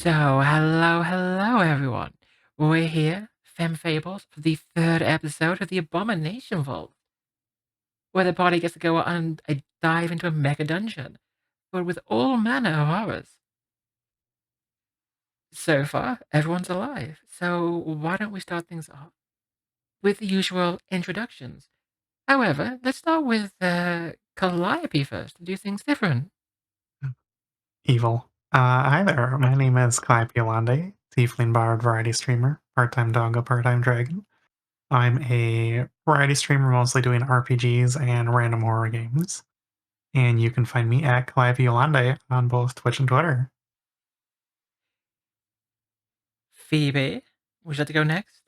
So, hello everyone. We're here, Femme Fables, for the third episode of the Abomination Vaults, where the party gets to go on a dive into a mega dungeon, filled with all manner of horrors. So far, everyone's alive, so why don't we start things off with the usual introductions? However, let's start with Calliope first, and do things different. Evil. Hi there, my name is CalliopeEolande, Tiefling Bard variety streamer, part-time doggo, part-time dragon. I'm a variety streamer mostly doing RPGs and random horror games. And you can find me at CalliopeEolande on both Twitch and Twitter. Phoebe, would you like to go next?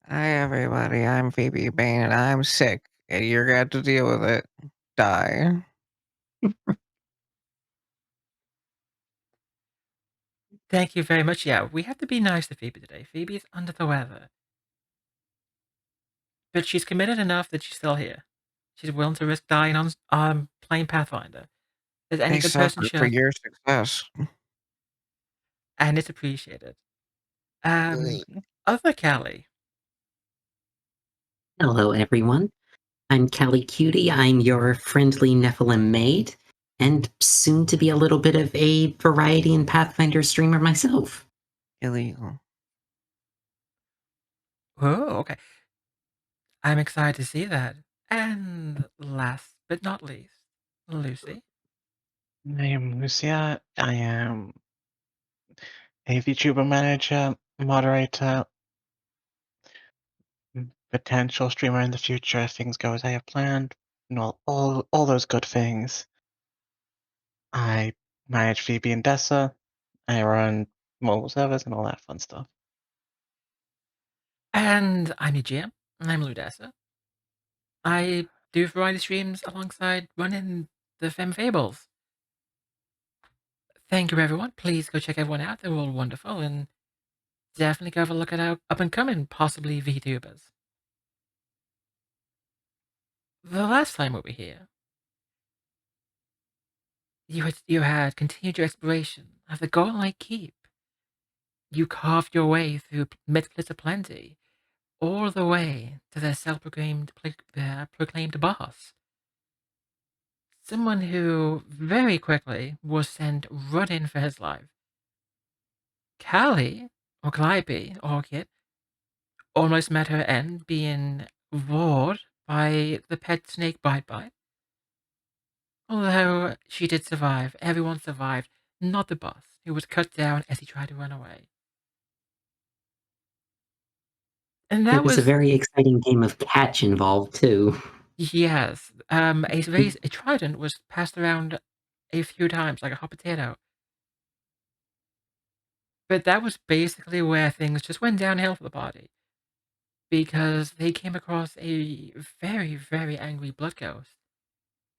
Hi everybody, I'm PhoebeBane and I'm sick, and you're gonna have to deal with it. Die. Thank you very much. Yeah, we have to be nice to Phoebe today. Phoebe is under the weather. But she's committed enough that she's still here. She's willing to risk dying on playing Pathfinder. As any I good person suffer for should. your success. And it's appreciated. Ugh. Other Callie. Hello, everyone. I'm KallyCutie. I'm your friendly Nephilim maid, and soon to be a little bit of a variety and Pathfinder streamer myself. Illegal. Oh, okay. I'm excited to see that. And last but not least, Lucy. I am Lucia. I am a VTuber manager, moderator, potential streamer in the future if things go as I have planned, and all those good things. I manage Phoebe and Dessa. I run mobile servers and all that fun stuff. And I'm your GM. I'm Leudessa. I do variety streams alongside running the Femme Fables. Thank you, everyone. Please go check everyone out. They're all wonderful, and definitely go have a look at our up-and-coming, possibly VTubers. The last time we were here, you had continued your exploration of the Golden Keep. You carved your way through myths of plenty, all the way to their self-proclaimed proclaimed boss. Someone who very quickly was sent running for his life. Callie, or Calliope, Orchid, almost met her end, being roared by the pet snake Bite. Although she did survive, everyone survived, not the boss, who was cut down as he tried to run away. And There that was a very exciting game of catch involved, too. Yes, a trident was passed around a few times, like a hot potato. But that was basically where things just went downhill for the party. Because they came across a very, very angry blood ghost,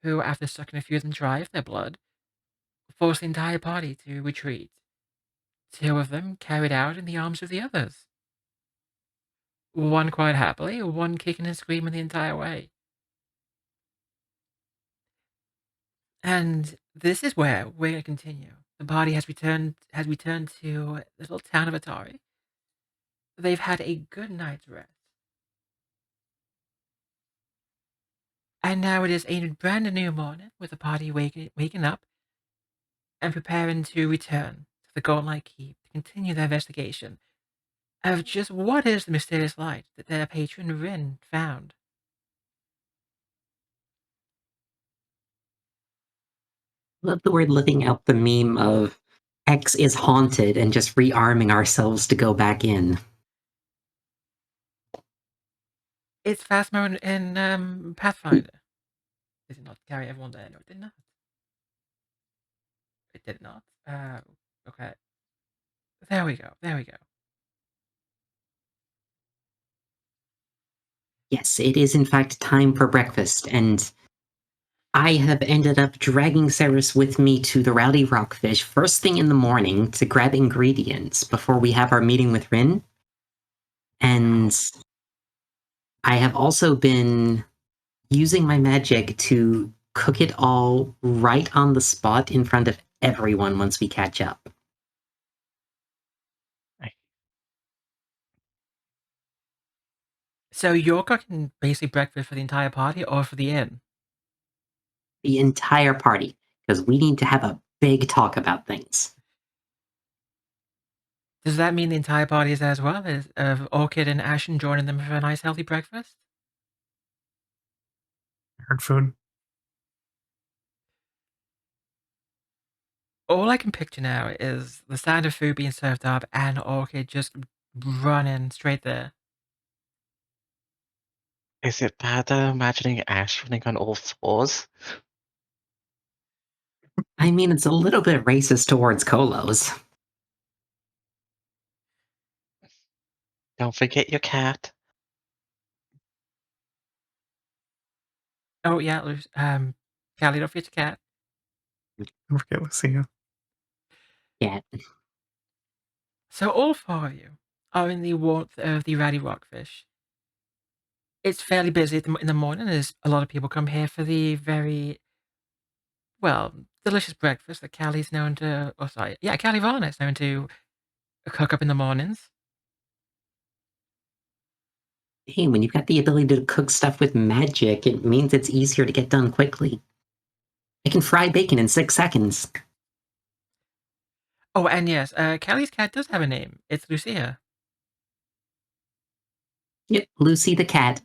who, after sucking a few of them dry of their blood, forced the entire party to retreat. Two of them carried out in the arms of the others. One quite happily, one kicking and screaming the entire way. And this is where we're going to continue. The party has returned to the little town of Atari. They've had a good night's rest. And now it is a brand new morning with the party waking up and preparing to return to the Golden Keep to continue their investigation of just what is the mysterious light that their patron Rin found. Love the word living out the meme of X is haunted and just rearming ourselves to go back in. It's fast mode in Pathfinder. Did it not carry everyone there? No, it did not. It did not. Okay. There we go. Yes, it is in fact time for breakfast, and I have ended up dragging Seras with me to the Rowdy Rockfish first thing in the morning to grab ingredients before we have our meeting with Rin. And I have also been using my magic to cook it all right on the spot in front of everyone once we catch up. So you're cooking basically breakfast for the entire party or for the inn? The entire party, because we need to have a big talk about things. Does that mean the entire party is there as well? Is Orchid and Ashen joining them for a nice healthy breakfast? Hard food. All I can picture now is the sound of food being served up and Orchid just running straight there. Is it bad that I'm imagining Ash running on all fours? I mean, it's a little bit racist towards Kolos. Don't forget your cat. Oh yeah, Callie, don't forget your cat. Don't forget Lucia. Yeah. So all four of you are in the warmth of the Rowdy Rockfish. It's fairly busy in the morning as a lot of people come here for the very, well, delicious breakfast that Callie's known to, oh sorry, yeah, Kalivanna is known to cook up in the mornings. Hey, when you've got the ability to cook stuff with magic, it means it's easier to get done quickly. I can fry bacon in 6 seconds. Oh, and yes, Callie's cat does have a name. It's Lucia. Yep, Lucy the cat.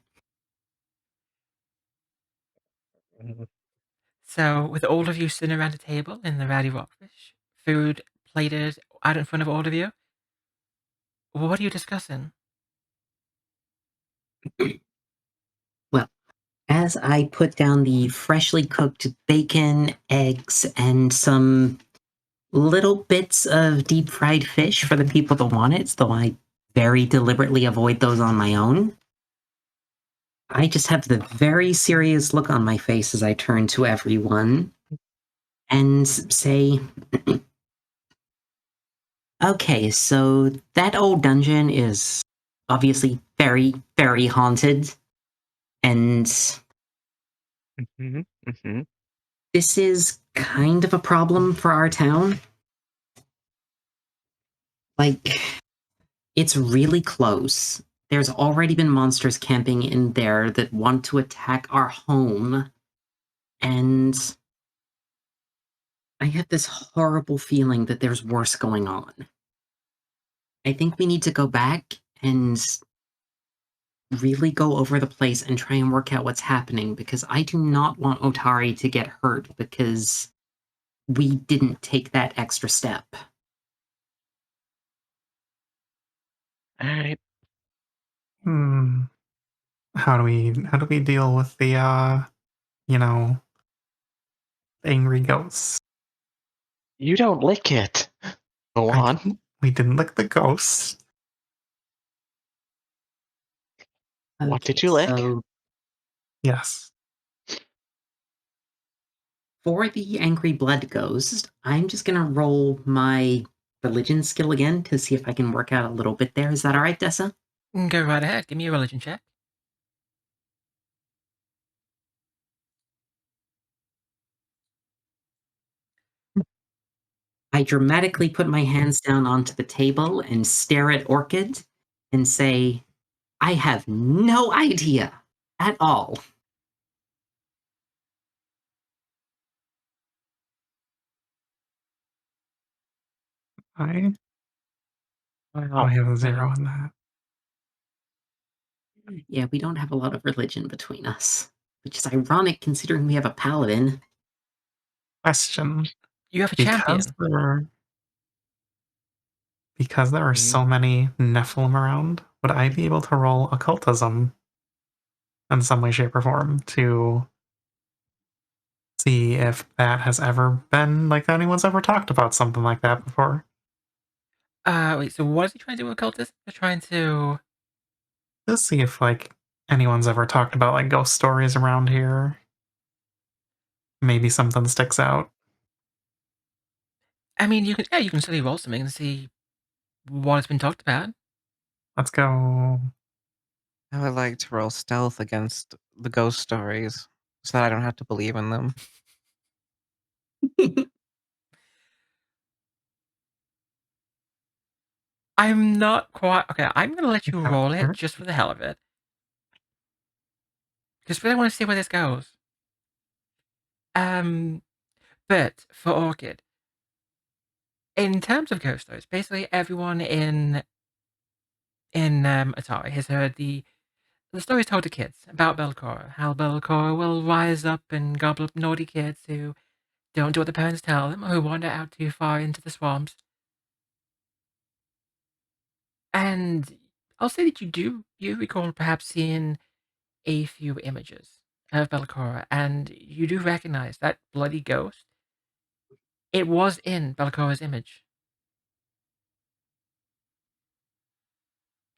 So with all of you sitting around a table in the Rowdy Rockfish, food plated out in front of all of you, what are you discussing? Well, as I put down the freshly cooked bacon, eggs, and some little bits of deep fried fish for the people that want it, though I very deliberately avoid those on my own, I just have the very serious look on my face as I turn to everyone and say, okay, so that old dungeon is obviously very, very haunted, and Mm-hmm. Mm-hmm. this is kind of a problem for our town. Like, it's really close. There's already been monsters camping in there that want to attack our home, and I have this horrible feeling that there's worse going on. I think we need to go back and really go over the place and try and work out what's happening, because I do not want Otari to get hurt because we didn't take that extra step. Alright. How do we deal with the you know, angry ghosts? You don't lick it. Go on. We didn't lick the ghosts. What Okay, did you lick? so Yes. for the Angry Blood Ghost, I'm just gonna roll my religion skill again to see if I can work out a little bit there. Is that alright, Dessa? Go right ahead. Give me a religion check. I dramatically put my hands down onto the table and stare at Orchid and say, I have no idea at all. I Wow. have a 0 on that. Yeah, we don't have a lot of religion between us, which is ironic considering we have a paladin. Question. You have a Because champion. there are Mhm. so many Nephilim around, would I be able to roll occultism in some way, shape, or form to see if that has ever been, like, anyone's ever talked about something like that before? Wait, so what is he trying to do with occultism? They're trying to... Just see if, like, anyone's ever talked about, like, ghost stories around here. Maybe something sticks out. I mean, you can certainly roll something and see what has been talked about. Let's go. I would like to roll stealth against the ghost stories so that I don't have to believe in them. I'm not quite... Okay, I'm going to let you roll it Sure. just for the hell of it. because we really want to see where this goes. But for Orchid, in terms of ghost stories, basically everyone in Atari has heard the stories told to kids about Belcora, how Belcora will rise up and gobble up naughty kids who don't do what the parents tell them, or who wander out too far into the swamps. And I'll say that you recall perhaps seeing a few images of Belcora, and you do recognize that bloody ghost. It was in Belcora's image.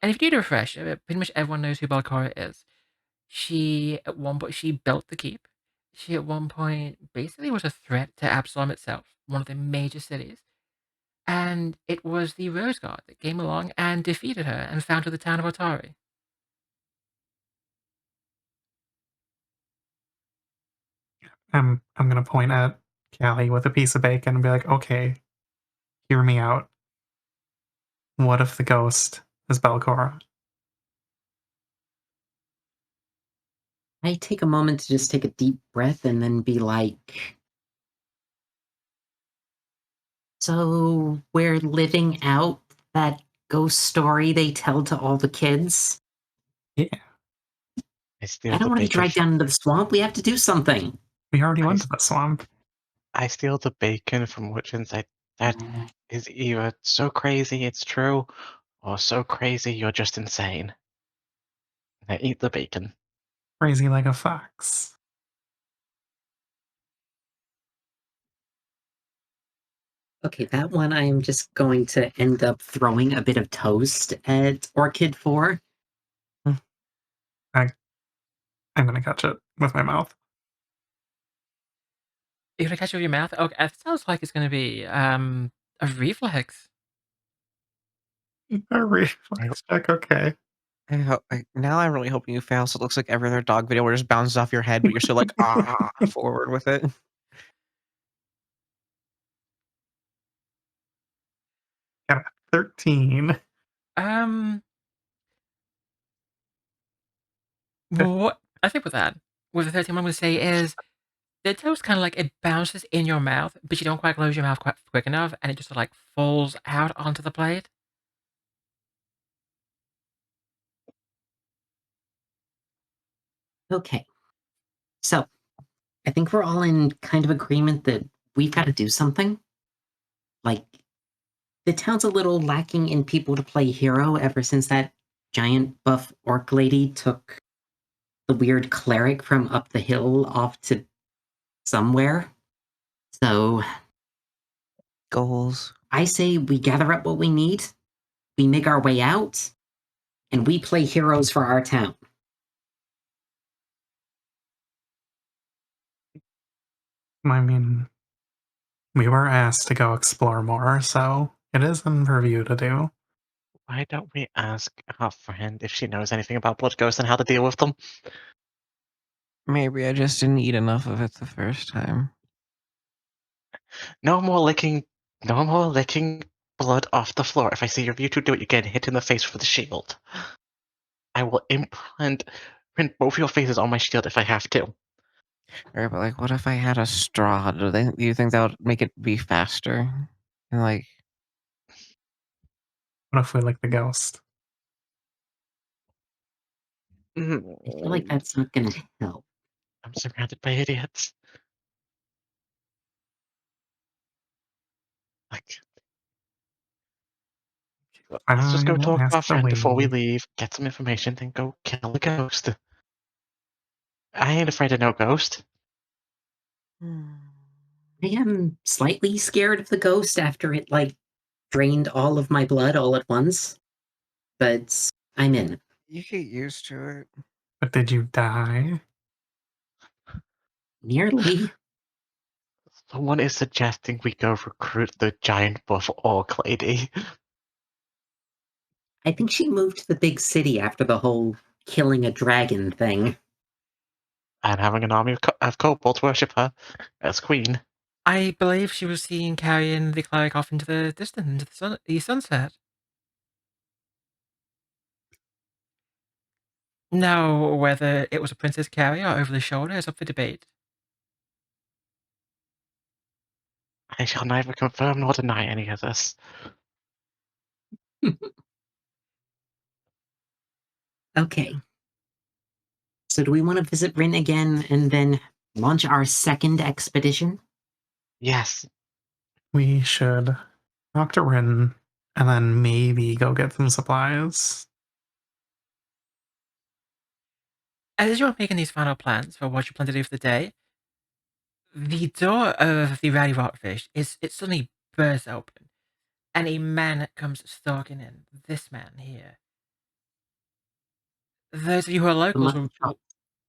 And if you do a refresh, pretty much everyone knows who Belcora is. She, at one point, she built the keep. She, at one point, basically was a threat to Absalom itself, one of the major cities. And it was the Rose Guard that came along and defeated her and founded the town of Otari. I'm gonna point at Callie with a piece of bacon and be like, okay, hear me out. What if the ghost is Belcora? I take a moment to just take a deep breath and then be like, so we're living out that ghost story they tell to all the kids? Yeah, I don't want to be dragged down into the swamp. We have to do something. we already went to the swamp. I steal the bacon from which inside that is either so crazy it's true, or so crazy you're just insane. I eat the bacon. Crazy like a fox. Okay, that one I am just going to end up throwing a bit of toast at Orchid for. I'm gonna catch it with my mouth. You're gonna catch it with your mouth? Okay, it sounds like it's gonna be a reflex. A reflex check, okay. Now I'm really hoping you fail, so it looks like every other dog video where it just bounces off your head, but you're still like forward with it. Got a 13. What I think with that, with the 13, what I'm gonna say is the toast kind of like it bounces in your mouth, but you don't quite close your mouth quite quick enough, and it just like falls out onto the plate. Okay. So, I think we're all in kind of agreement that we've got to do something. Like, the town's a little lacking in people to play hero ever since that giant buff orc lady took the weird cleric from up the hill off to somewhere. So, Goals. I say we gather up what we need, we make our way out, and we play heroes for our town. I mean, we were asked to go explore more, so it is in purview to do. Why don't we ask our friend if she knows anything about blood ghosts and how to deal with them? Maybe I just didn't eat enough of it the first time. No more licking blood off the floor. If I see your vtuber do it, you get hit in the face with the shield. I will print both your faces on my shield if I have to. Right, but like, what if I had a straw? Do you think that would make it be faster? And like, What if we lick the ghost? I feel like that's not going to help. I'm surrounded by idiots. Like, let's just I go will talk to our ask the friend before we lady. leave, get some information, then go kill the ghost. I ain't afraid of no ghost. I am slightly scared of the ghost after it, like, drained all of my blood all at once. But I'm in. you get used to it. But did you die? Nearly. Someone is suggesting we go recruit the giant buff orc lady. I think she moved to the big city after the whole killing a dragon thing. And having an army of kobolds worship her as queen. I believe she was seen carrying the cleric off into the distance, into the sunset. Now, whether it was a princess carrier or over the shoulder is up for debate. I shall neither confirm nor deny any of this. Okay. So do we want to visit Rin again and then launch our second expedition? Yes. We should talk to Rin and then maybe go get some supplies. As you're making these final plans for what you plan to do for the day, the door of the Rowdy Rockfish it suddenly bursts open, and a man comes stalking in. This man here. Those of you who are The locals mutton chop.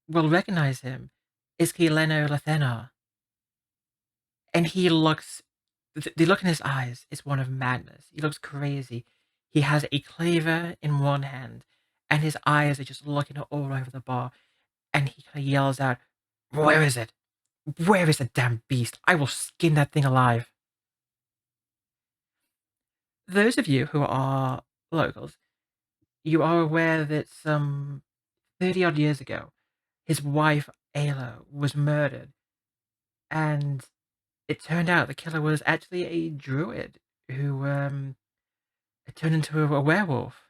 will recognize him. It's Leudessa. And he looks, the look in his eyes is one of madness. He looks crazy. He has a cleaver in one hand, and his eyes are just looking all over the bar. And he kind of yells out, "Where is it? Where is the damn beast? I will skin that thing alive." Those of you who are locals, you are aware that some 30 odd years ago, his wife, Ayla, was murdered. And it turned out the killer was actually a druid who turned into a werewolf.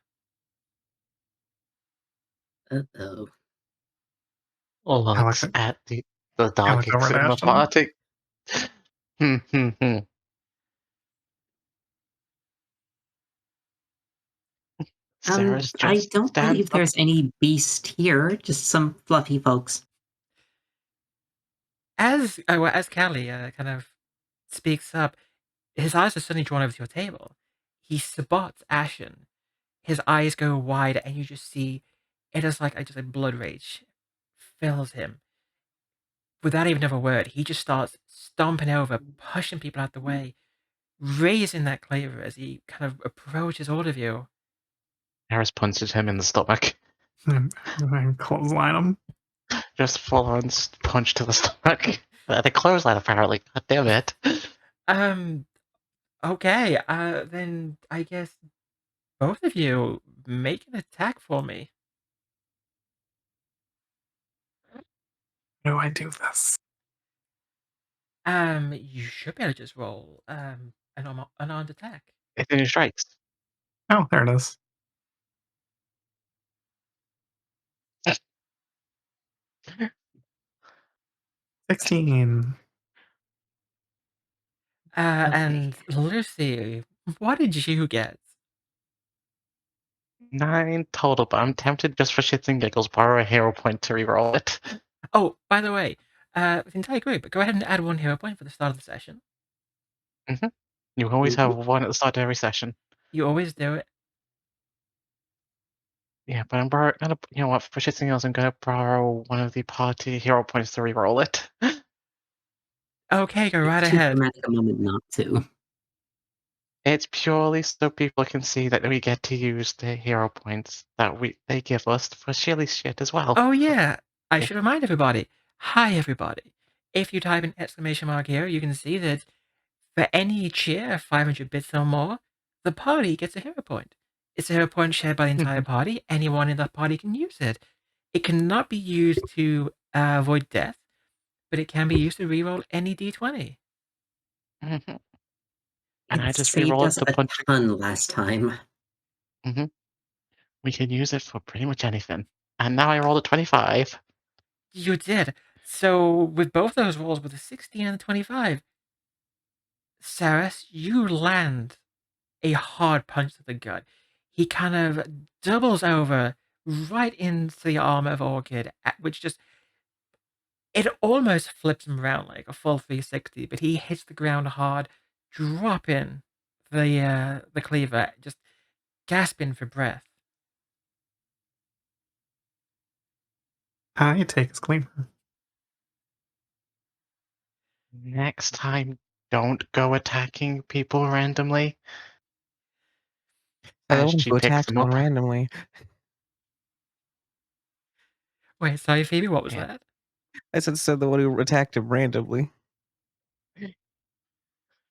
Uh-oh. I look, Looks at the I dog look over in at the Ashen. party. Seras I just don't stands believe up. there's any beast here, just some fluffy folks. As Callie kind of speaks up, his eyes are suddenly drawn over to your table. He spots Ashen. His eyes go wide, and you just see it is like just a blood rage fills him. Without even another word, he just starts stomping over, pushing people out the way, raising that claver as he kind of approaches all of you. Seras punches him in the stomach. I clothesline him. Just full on punch to the stomach. The clothesline, apparently. God damn it. Okay, then I guess both of you make an attack for me. How do I do this? You should be able to just roll an unarmed attack. It's in your strikes. Oh, there it is. 16. Okay. And Lucy, what did you get? 9 total, but I'm tempted just for shits and giggles, borrow a hero point to reroll it. Oh, by the way, the entire group, go ahead and add 1 hero point for the start of the session. You always Mhm. have one at the start of every session. You always do it. Yeah, but I'm gonna, you know what, for shits and giggles, I'm gonna borrow one of the party hero points to reroll it. Okay, go right It's too ahead. dramatic a moment not to. It's purely so people can see that we get to use the hero points that they give us for silly shit as well. Oh yeah, I Yeah. should remind everybody. Hi everybody. If you type an exclamation mark here, you can see that for any cheer of 500 bits or more, the party gets a hero point. It's a hero point shared by the entire party. Anyone in that party can use it. It cannot be used to avoid death, but it can be used to reroll any d20. And I It just saved reroll it us to a punch. ton last time. We can use it for pretty much anything. And now I rolled a 25. You did. So with both those rolls, with the 16 and the 25, Seras, you land a hard punch to the gut. He kind of doubles over right into the arm of Orchid, which just it almost flips him around like a full 360, but he hits the ground hard, dropping the cleaver, just gasping for breath. I take his cleaver. Next time, don't go attacking people randomly. I don't As want she to picks attack them someone up. randomly. Wait, sorry, Phoebe, what was Yeah. that? I said the one who attacked him randomly.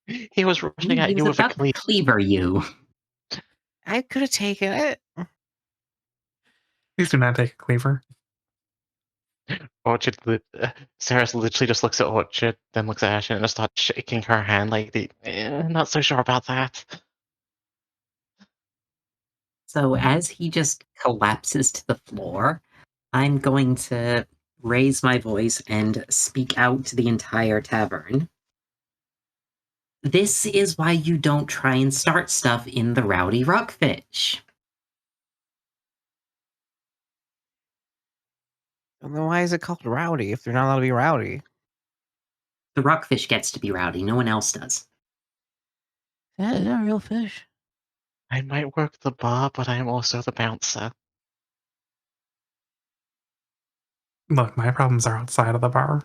He was rushing He at was you with a about to cleave. cleaver you. I could have taken it. Please do not take a cleaver. Orchid, Seras literally just looks at Orchid, then looks at Ashen and just starts shaking her hand like, not so sure about that. So as he just collapses to the floor, I'm going to raise my voice and speak out to the entire tavern. This is why you don't try and start stuff in the Rowdy Rockfish. And then why is it called rowdy if they're not allowed to be rowdy? The Rockfish gets to be rowdy, no one else does. Is that a real fish? I might work the bar, but I am also the bouncer. Look, my problems are outside of the bar.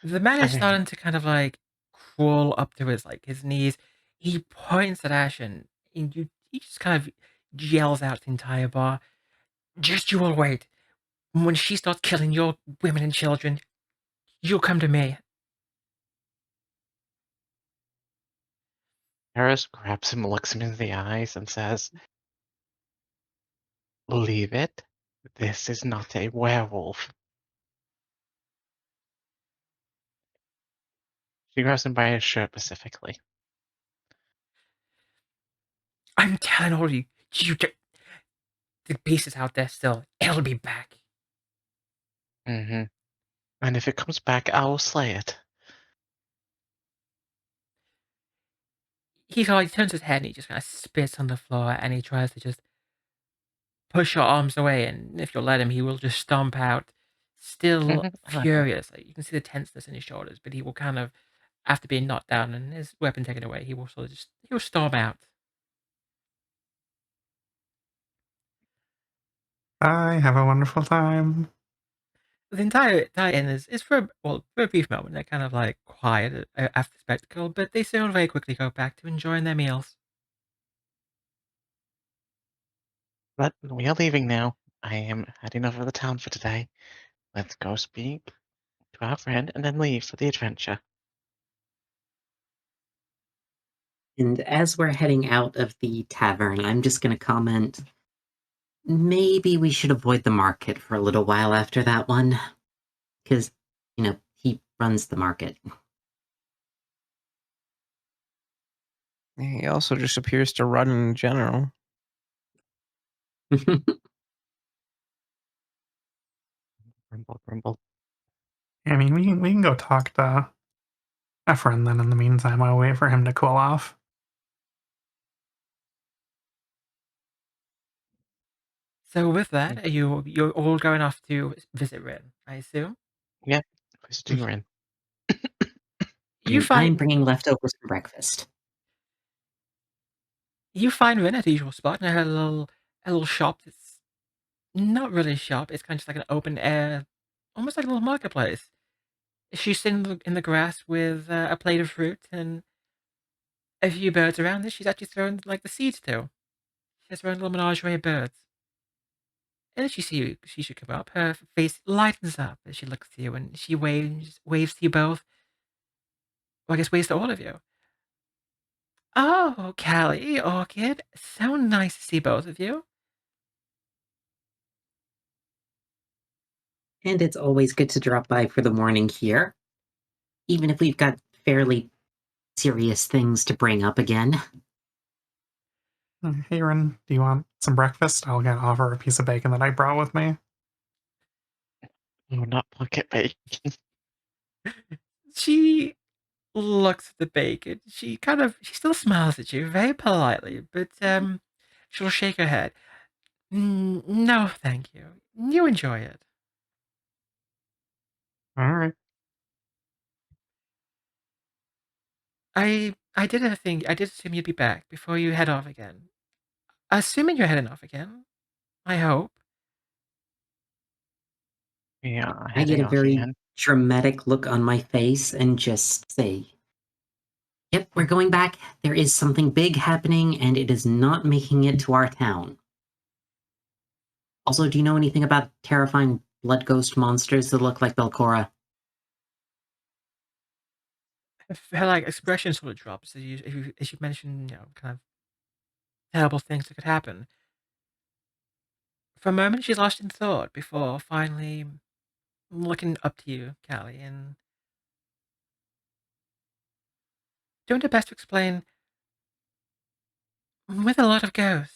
The man is Okay. starting to kind of like crawl up to his knees. He points at Ashen, and he just kind of yells out the entire bar. Just you all wait. When she starts killing your women and children, you'll come to me. Seras grabs him, looks him in the eyes, and says, "Leave it. This is not a werewolf." She grabs him by his shirt specifically. I'm telling all of you, the beast is out there still. It'll be back. Mm-hmm. And if it comes back, I will slay it. He turns his head and he just kind of spits on the floor and he tries to just push your arms away. And if you'll let him, he will just stomp out, still furious. Like, you can see the tenseness in his shoulders, but he will kind of, after being knocked down and his weapon taken away, he will sort of he'll storm out. I have a wonderful time. The entire inn is for a brief moment. They're kind of like quiet after the spectacle, but they soon very quickly go back to enjoying their meals. But we are leaving now. I am heading over the town for today. Let's go speak to our friend and then leave for the adventure. And as we're heading out of the tavern, I'm just going to comment, maybe we should avoid the market for a little while after that one. Because, he runs the market. He also just appears to run in general. Grumble, grumble. I mean, we can go talk to a friend then in the meantime while we wait for him to cool off. So with that, you're all going off to visit Rin, I assume. Yeah, visiting Rin. You And I'm find bringing leftovers for breakfast. Rin at the usual spot in a little shop that's not really a shop. It's kind of just like an open air, almost like a little marketplace. She's sitting in the grass with a plate of fruit and a few birds around her. She's actually thrown like the seeds too. She has her own little menagerie of birds. And as she should come up, her face lightens up as she looks to you and she waves to you both. Well, I guess waves to all of you. Oh, Callie, Orchid, so nice to see both of you. And it's always good to drop by for the morning here. Even if we've got fairly serious things to bring up again. Hey, Ren, do you want some breakfast? I'll get offer a piece of bacon that I brought with me. Oh, not pocket bacon. She looks at the bacon. She still smiles at you very politely, but she'll shake her head. No, thank you. You enjoy it. All right. I did assume you'd be back before you head off again. Assuming you're heading off again, I hope. Yeah, I get heading a off very again. dramatic look on my face and just say, yep, we're going back. There is something big happening, and it is not making it to our town. Also, do you know anything about terrifying blood ghost monsters that look like Belcora? Her like expression sort of drops as you mention, kind of terrible things that could happen. For a moment, she's lost in thought before finally looking up to you, Callie, and doing her best to explain, with a lot of ghosts,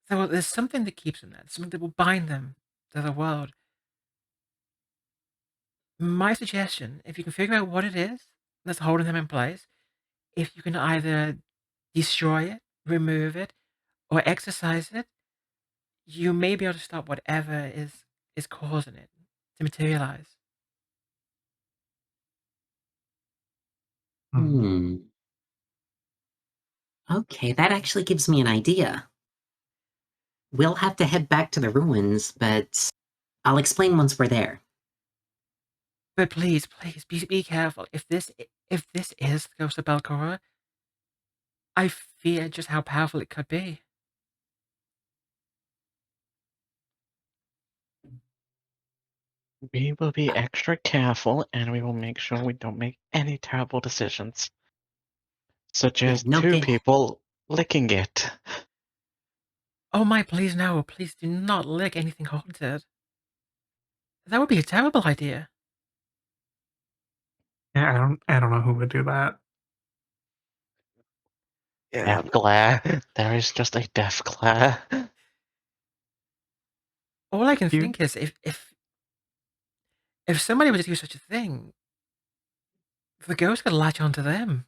there's something that keeps them there, something that will bind them to the world. My suggestion, if you can figure out what it is that's holding them in place, if you can either destroy it, remove it, or exercise it, you may be able to stop whatever is causing it to materialize. Hmm. Okay, that actually gives me an idea. We'll have to head back to the ruins, but I'll explain once we're there. But please, please, be careful. If this is the ghost of Belcora, I fear just how powerful it could be. We will be extra careful, and we will make sure we don't make any terrible decisions, such Yeah, as no two get. people licking it. Oh my, please no, please do not lick anything haunted. That would be a terrible idea. Yeah, I don't know who would do that. Yeah. Death glare. There is just a death glare. All I can You think is if somebody were to do such a thing, the ghost could latch onto them.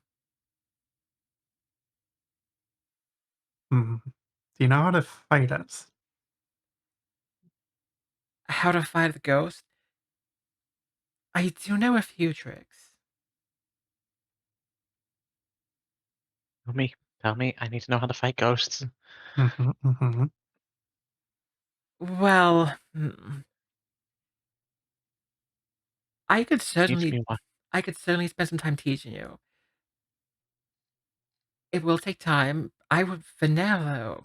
do you know how to fight us? How to fight the ghost? I do know a few tricks. Tell me, I need to know how to fight ghosts. Mm-hmm. Well, I could Teach certainly me what. spend some time teaching you. It will take time. I would, for now though,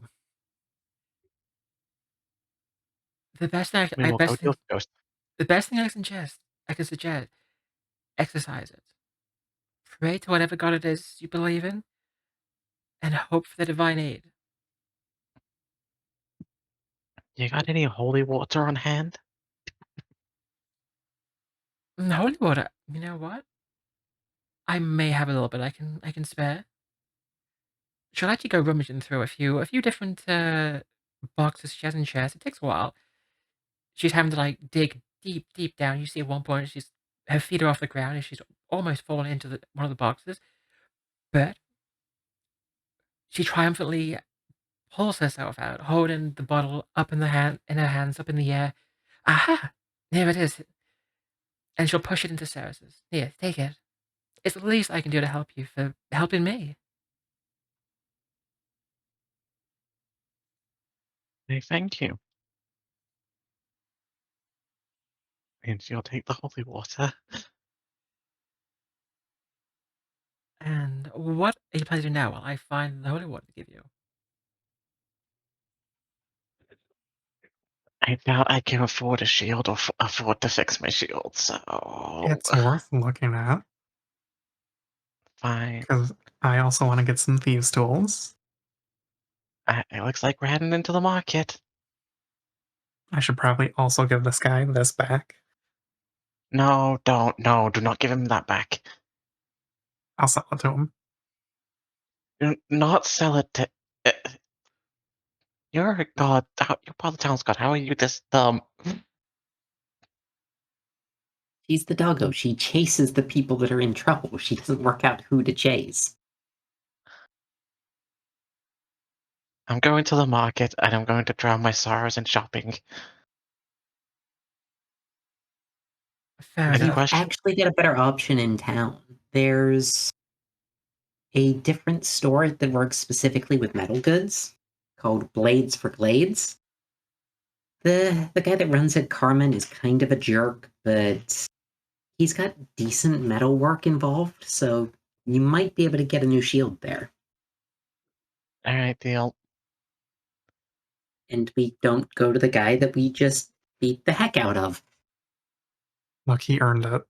the best thing We will go deal with ghosts. the best thing I can suggest, exercise it. Pray to whatever god it is you believe in, and hope for the divine aid. You got any holy water on hand? Holy water, you know what? I may have a little bit I can spare. She'll actually go rummaging through a few different boxes she has in chairs. It takes a while. She's having to like dig deep down. You see at one point her feet are off the ground and she's almost fallen into one of the boxes. But she triumphantly pulls herself out, holding the bottle up in her hands, up in the air. Aha! There it is. And she'll push it into Seras's. Here, take it. It's the least I can do to help you for helping me. Hey, thank you. And she'll take the holy water. And what are you planning to do now while I find the holy water to give you? I doubt I can afford a shield or afford to fix my shield, so It's worth looking at fine. because I also want to get some thieves' tools. It looks like we're heading into the market. I should probably also give this guy this back. No, don't. No, do not give him that back. I'll sell it to him. Do not sell it to. Uh, you're a god. You're part of the town's god. How are you this dumb? She's the doggo. She chases the people that are in trouble. She doesn't work out who to chase. I'm going to the market and I'm going to drown my sorrows in shopping. Fair Any You've enough. questions? actually got a better option in town. There's a different store that works specifically with metal goods called Blades for Glades. The guy that runs it, Carmen, is kind of a jerk, but he's got decent metal work involved, so you might be able to get a new shield there. All right, deal. And we don't go to the guy that we just beat the heck out of. Look, he earned it.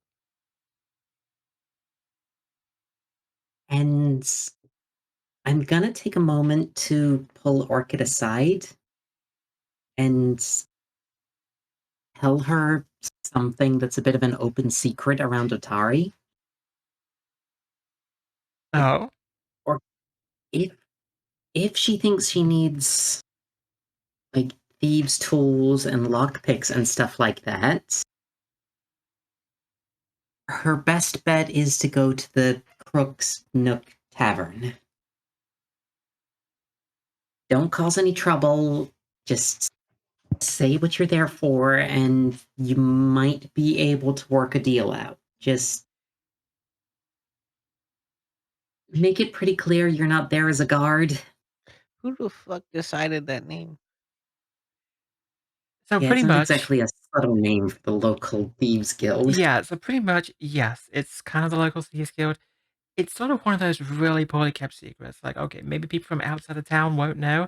And I'm gonna take a moment to pull Orchid aside and tell her something that's a bit of an open secret around Otari. Oh, Or if she thinks she needs like thieves' tools and lockpicks and stuff like that, her best bet is to go to the Crook's Nook Tavern. Don't cause any trouble. Just say what you're there for, and you might be able to work a deal out. Just make it pretty clear you're not there as a guard. Who the fuck decided that name? so Yeah, pretty it's not much, exactly a subtle name for the local thieves guild. yeah, so pretty much, yes, it's kind of the local thieves guild. It's sort of one of those really poorly kept secrets. Like, okay, maybe people from outside of town won't know,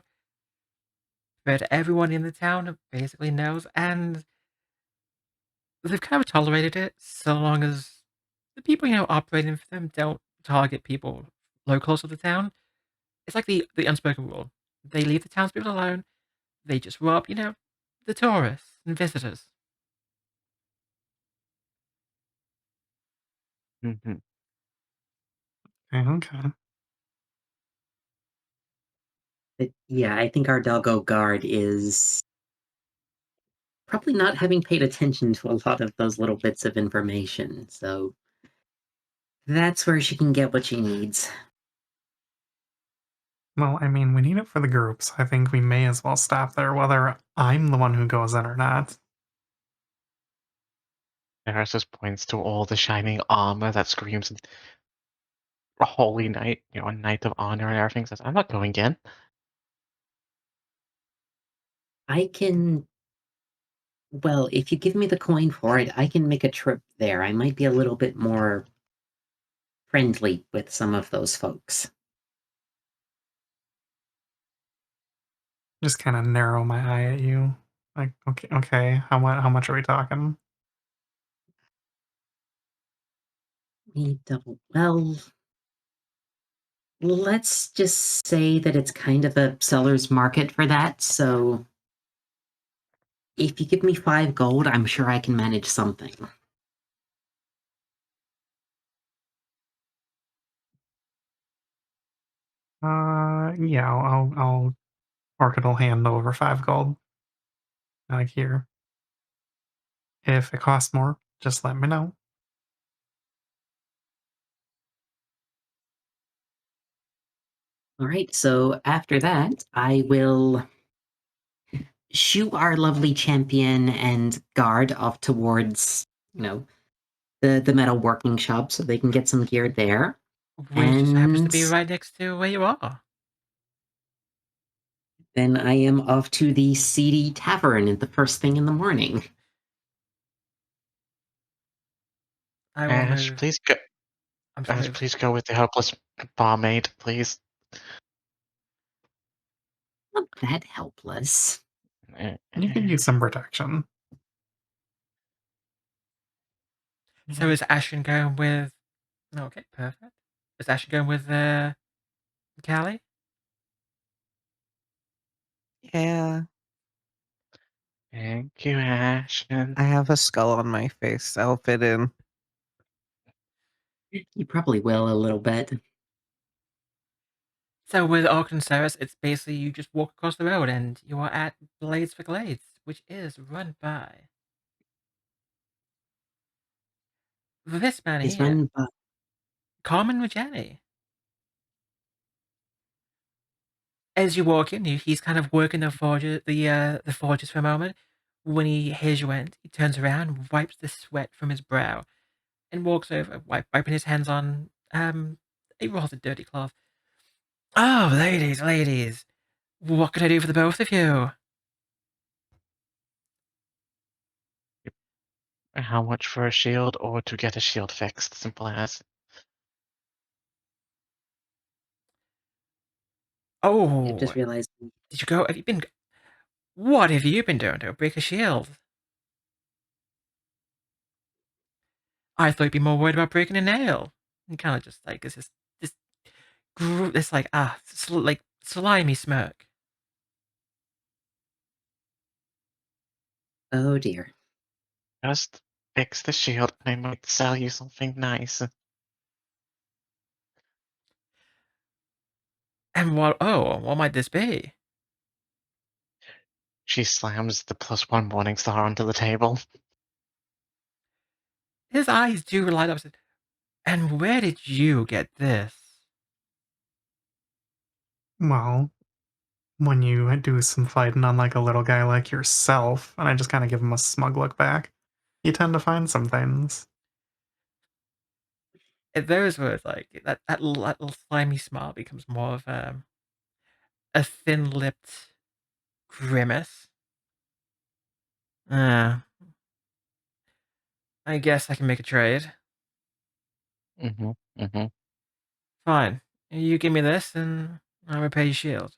but everyone in the town basically knows, and they've kind of tolerated it so long as the people, operating for them don't target people locals of the town. It's like the unspoken rule. They leave the townspeople alone. They just rob, the tourists and visitors. Mhm. Okay. But yeah, I think our doggo guard is probably not having paid attention to a lot of those little bits of information, so that's where she can get what she needs. Well, I mean, we need it for the group, so I think we may as well stop there, whether I'm the one who goes in or not. Seras just points to all the shining armor that screams a holy knight, a knight of honor and everything. Says, "I'm not going in." I can, well, if you give me the coin for it, I can make a trip there. I might be a little bit more friendly with some of those folks. Just kind of narrow my eye at you. Like, okay, how much are we talking? Well, let's just say that it's kind of a seller's market for that, so if you give me 5 gold, I'm sure I can manage something. Yeah, I'll Orchid will hand over 5 gold. Like here. If it costs more, just let me know. All right, so after that, I will shoo our lovely champion and guard off towards, the metal working shop so they can get some gear there. Which just happens to And be right next to where you are. then I am off to the seedy tavern the first thing in the morning. I will Ash, move. please go. I'm Ash, sorry. please go with the helpless barmaid, please. Not that helpless. You can use some protection. So is Ashen going with? Okay, perfect. Is Ashen going with Callie? Yeah, Thank you, Ashen. I have a skull on my face. I'll fit in. You probably will a little bit. So with Orchid and Seras, it's basically you just walk across the road and you are at Blades for Glades, which is run by this man Is here, run by Carmen Regeni. As you walk in, he's kind of working the forges for a moment. When he hears you enter, he turns around, wipes the sweat from his brow, and walks over, wiping his hands on a rather dirty cloth. Oh, ladies, ladies, what can I do for the both of you? How much for a shield or to get a shield fixed? Simple as. I Oh, just realized did you go? Have you been? What have you been doing to break a shield? I thought you'd be more worried about breaking a nail. And kind of just like, is this this like like slimy smirk. Oh dear. Just fix the shield and I might sell you something nice. And what might this be? She slams the +1 Morning Star onto the table. His eyes do light up. And where did you get this? Well, when you do some fighting on like a little guy like yourself, and I just kind of give him a smug look back, you tend to find some things. At those words, like that little slimy smile becomes more of a thin-lipped grimace. Uh, I guess I can make a trade. Mm-hmm. Mm-hmm. Fine. You give me this, and I'll repair your shield.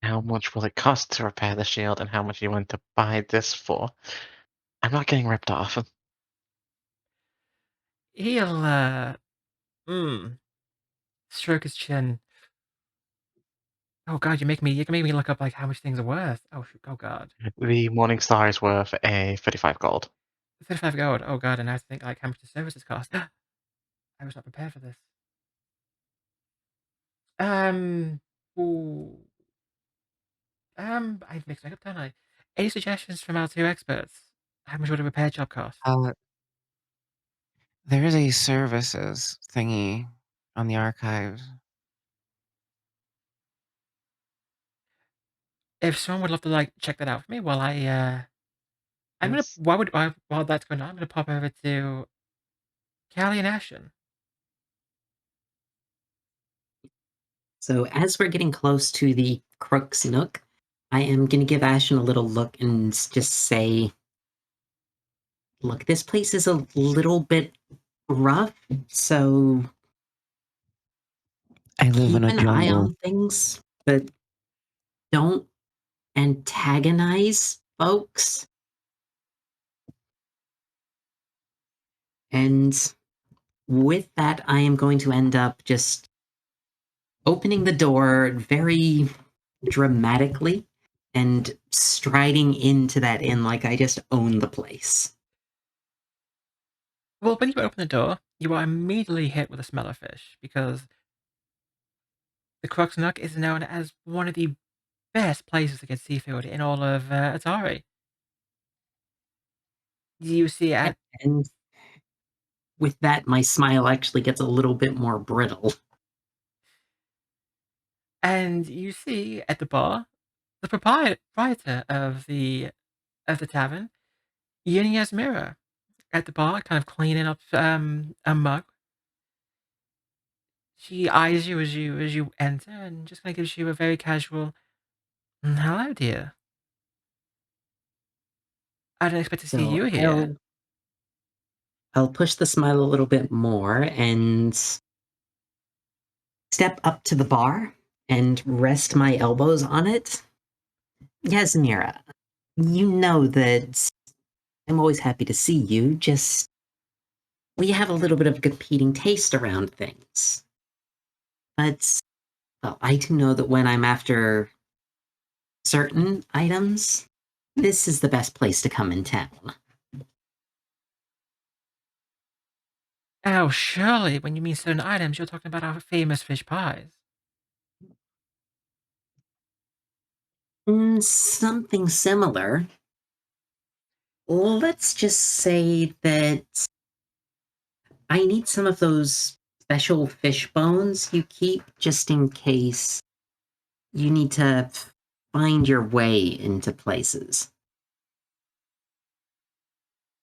How much will it cost to repair the shield, and how much you want to buy this for? I'm not getting ripped off. He'll stroke his chin. Oh god, you can make me look up like how much things are worth. Oh god. The Morning Star is worth a 35 gold. 35 gold. Oh god, and I have to think like how much the services cost. I was not prepared for this. Um ooh, I've mixed makeup, don't I? Any suggestions from our two experts? How much would a repair job cost? There is a services thingy on the archives. If someone would love to like check that out for me while I'm gonna Yes. while that's going on, I'm gonna pop over to Callie and Ashen. So as we're getting close to the Crook's Nook, I am going to give Ashen a little look and just say, look, this place is a little bit rough, so I live keep in a an eye jungle. on things, but don't antagonize folks. And with that, I am going to end up just opening the door very dramatically and striding into that inn like I just own the place. Well, when you open the door, you are immediately hit with a smell of fish because the Crux Nook is known as one of the best places to get seafood in all of Atari. You see Yep, at and with that, my smile actually gets a little bit more brittle. and you see at the bar the proprietor of the tavern, Yini Asmira, at the bar, kind of cleaning up a mug. She eyes you as you enter and just kind of gives you a very casual hello, dear. I didn't expect to see So you here. I'll push the smile a little bit more and step up to the bar and rest my elbows on it. Yasmira, you know that I'm always happy to see you, just we have a little bit of a competing taste around things. But, well, I do know that when I'm after certain items, this is the best place to come in town. Oh, surely, when you mean certain items, you're talking about our famous fish pies. Something similar. Let's just say that I need some of those special fish bones you keep just in case you need to find your way into places.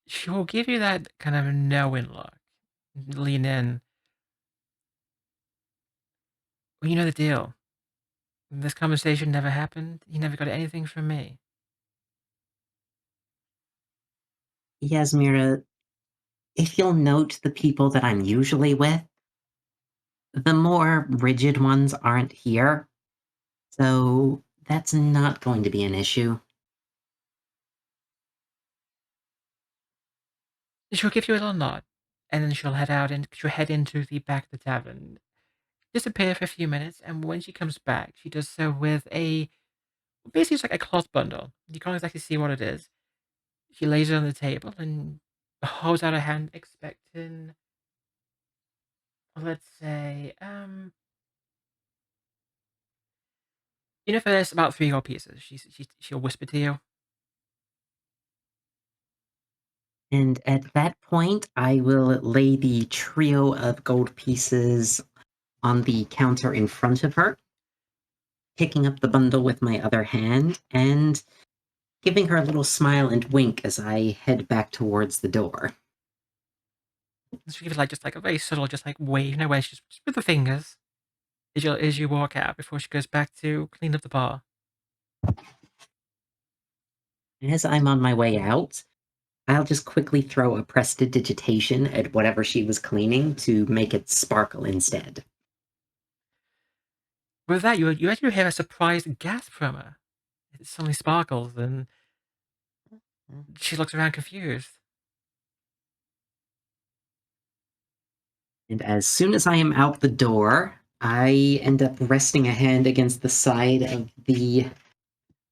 She will give you that kind of knowing look. Lean in. Well, you know the deal. This conversation never happened. You never got anything from me. Yasmira, if you'll note the people that I'm usually with, the more rigid ones aren't here, so that's not going to be an issue. She'll give you a little nod, and then she'll head into the back of the tavern. disappear for a few minutes, and when she comes back, she does so with basically it's like a cloth bundle. You can't exactly see what it is. She lays it on the table and holds out her hand, expecting, let's say, if there's about 3 gold pieces, she'll whisper to you. And at that point, I will lay the trio of gold pieces on the counter in front of her, picking up the bundle with my other hand, and giving her a little smile and wink as I head back towards the door. She gives just a very subtle, just wave, where she's just with the fingers as you walk out before she goes back to clean up the bar. As I'm on my way out, I'll just quickly throw a prestidigitation at whatever she was cleaning to make it sparkle instead. With that, you actually hear a surprised gasp from her. It suddenly sparkles, and she looks around confused. And as soon as I am out the door, I end up resting a hand against the side of the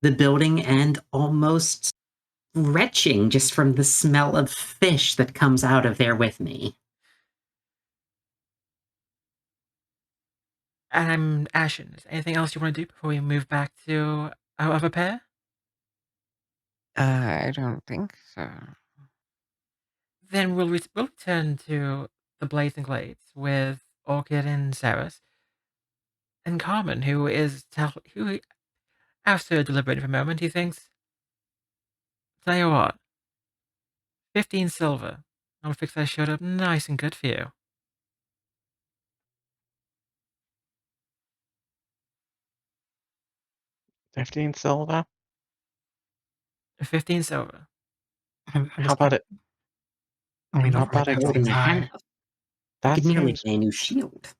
building and almost retching just from the smell of fish that comes out of there with me. And I'm Ashen. Is there anything else you want to do before we move back to our other pair? I don't think so. Then we'll return to the Blazing Glades with Orchid and Seras, and Carmen, who after deliberating for a moment, he thinks, "Tell you what, 15 silver. I'll fix that shirt up nice and good for you." 15 silver? 15 silver. I How just about can't it? lean How over about it? against More the than I tie. have. I That could nearly seems buy a new shield.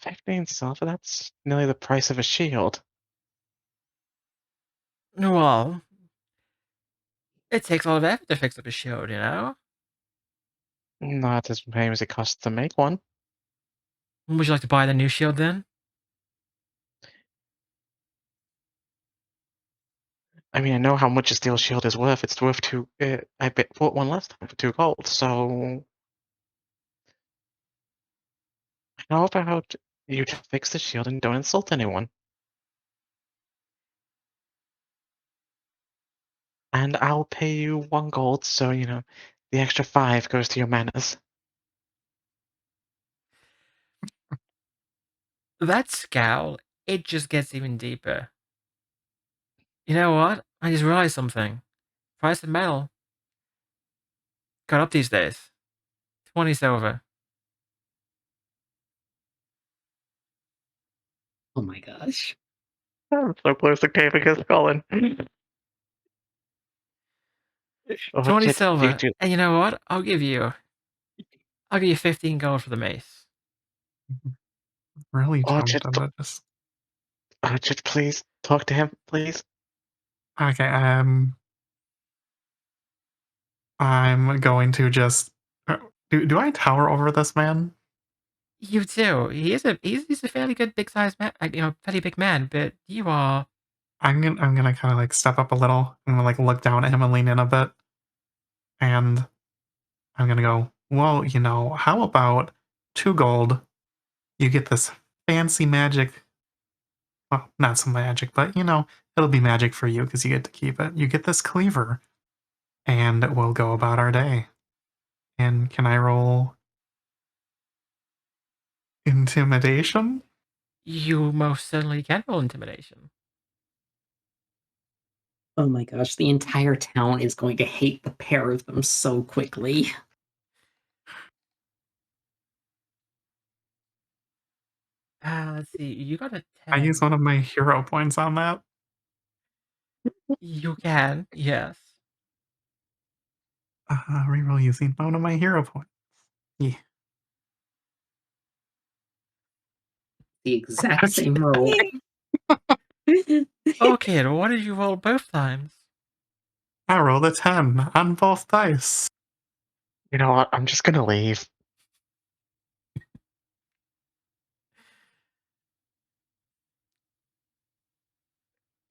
15 silver? That's nearly the price of a shield. Well, it takes a lot of effort to fix up a shield, Not as much as it costs to make one. Would you like to buy the new shield then? I mean, I know how much a steel shield is worth. It's worth two. I bought one last time for 2 gold. So how about you just fix the shield and don't insult anyone? And I'll pay you 1 gold, so the extra 5 goes to your manners. That scowl, it just gets even deeper. You know what? I just realized something. Price of metal got up these days. 20 silver. Oh my gosh. I'm so close to caving his skull in. 20 Orchid, silver. And you know what? I'll give you 15 gold for the mace. Really Orchid, tempted to just. Orchid, please talk to him, please. Okay, I'm going to just. Do I tower over this man? You too. He's a fairly good big sized man, fairly big man, but you are. I'm gonna kind of like step up a little. I'm gonna like look down at him and lean in a bit, and I'm gonna go. Well, how about 2 gold? You get this fancy magic. Well, not some magic, but it'll be magic for you because you get to keep it. You get this cleaver, and we'll go about our day. And can I roll intimidation? You most certainly can roll intimidation. Oh my gosh, the entire town is going to hate the pair of them so quickly. Let's see. You got a I use 10. one of my hero points on that. You can, yes. Reroll using one of my hero points. Yeah. The exact same roll. Okay, what did you roll both times? I rolled a 10 on both dice. You know what? I'm just gonna leave.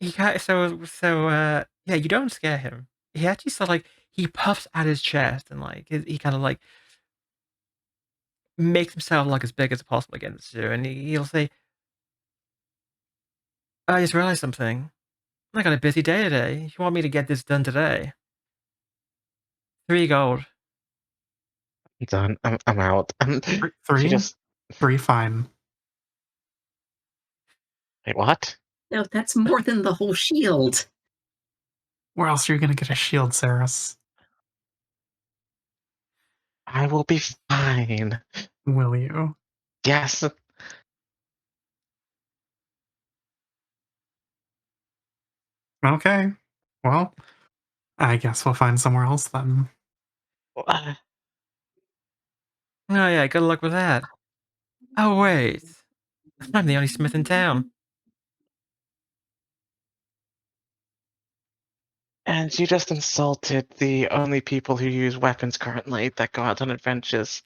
yeah, you don't scare him. He actually sort of like he puffs out his chest and like he kind of like makes himself like as big as possible against you, and he'll say, "I just realized something. I got a busy day today. You want me to get this done today? 3 gold." I'm done. I'm out. She Three? just Three, fine. wait. What? No, that's more than the whole shield. Where else are you gonna get a shield, Seras? I will be fine. Will you? Yes. Okay. Well, I guess we'll find somewhere else then. Uh, Oh yeah, good luck with that. Oh wait, I'm the only smith in town. And you just insulted the only people who use weapons currently that go out on adventures.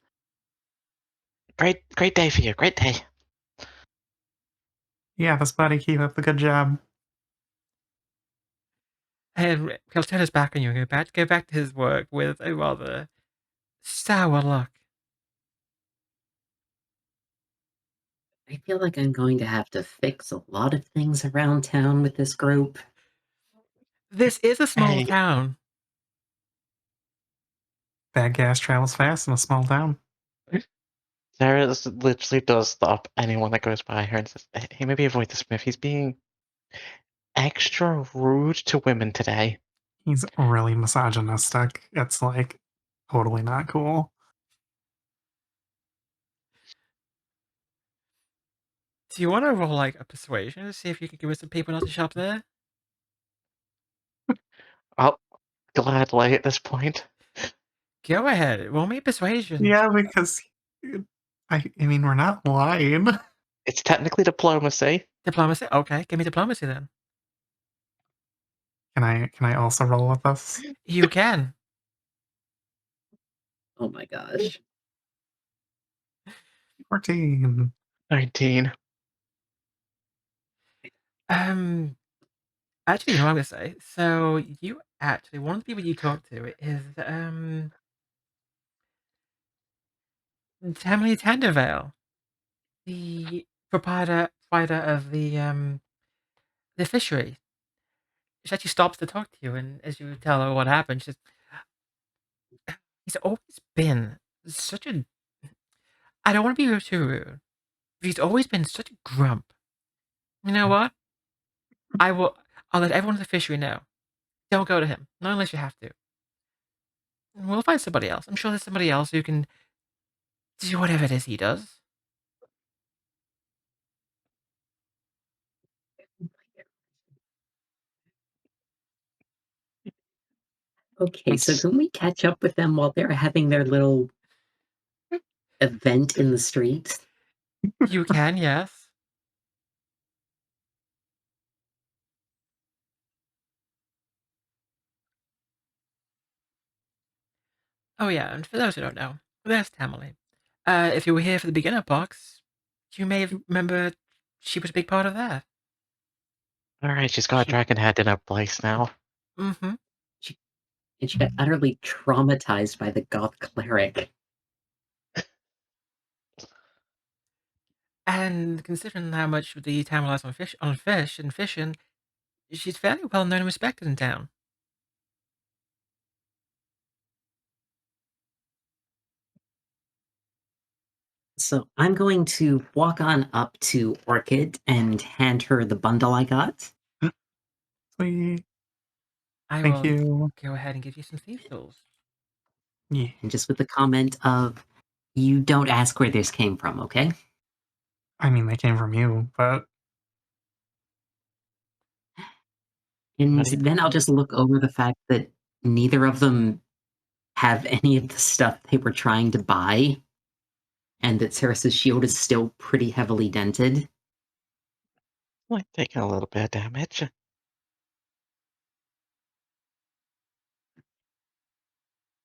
Great day for you. Great day. Yeah, this buddy, keep up the good job. And he'll turn his back on you and go back to his work with a rather sour look. I feel like I'm going to have to fix a lot of things around town with this group. This is a small Hey, town. Bad gas travels fast in a small town. Sarah literally does stop anyone that goes by her and says, "Hey, maybe avoid the Smith. He's being extra rude to women today." He's really misogynistic. It's like totally not cool. Do you want to roll like a persuasion to see if you can convince some people not to shop there? I'll gladly at this point. Go ahead, roll me a persuasion. Yeah, because I mean, we're not lying. It's technically diplomacy. Diplomacy? Okay, give me diplomacy then. Can I also roll with this? You can. Oh my gosh. 14. 19. Actually, you know what I'm gonna say? So, one of the people you talk to is, Tammy Tendervale, the proprietor of the fishery. She actually stops to talk to you, and as you tell her what happened, she's he's always been such a I don't wanna be too rude, but he's always been such a grump. You know what? I'll let everyone at the fishery know. Don't go to him, not unless you have to. We'll find somebody else. I'm sure there's somebody else who can do whatever it is he does. Okay, so It's can we catch up with them while they're having their little event in the street? You can, yes. Oh, yeah, and for those who don't know, there's Tamale. If you were here for the beginner box, you may have remembered she was a big part of that. alright. She's got a She, dragon head in her place now. Mm-hmm. she, and she got utterly traumatized by the goth cleric. And considering how much the town relies on fish and fishing, she's fairly well known and respected in town. So I'm going to walk on up to Orchid and hand her the bundle I got. Sweet. I Thank will you. go ahead and give you some thief tools. Yeah. And just with the comment of, you don't ask where this came from, okay? I mean, they came from you, but And Buddy. then I'll just look over the fact that neither of them have any of the stuff they were trying to buy, and that Seras' shield is still pretty heavily dented. Like taking a little bit of damage.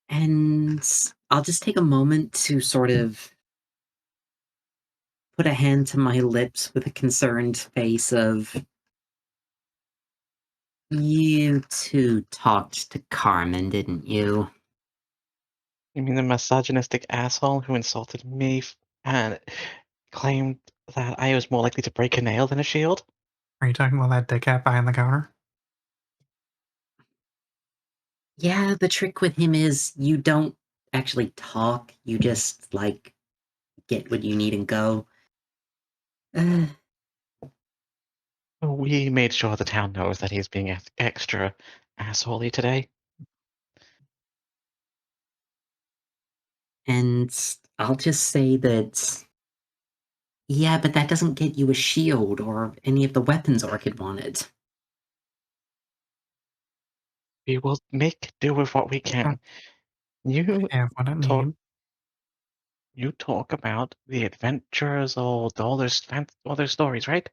And I'll just take a moment to sort of put a hand to my lips with a concerned face of, You two talked to Carmen, didn't you? You mean the misogynistic asshole who insulted me and claimed that I was more likely to break a nail than a shield? Are you talking about that dickhead behind the counter? Yeah, the trick with him is you don't actually talk, you just, like, get what you need and go. Uh, We made sure the town knows that he's being extra assholey today. and I'll just say that... Yeah, but that doesn't get you a shield or any of the weapons Orchid wanted. We will make do with what we can. You Have what I talk. need. You talk about the adventurers or all their stories, right?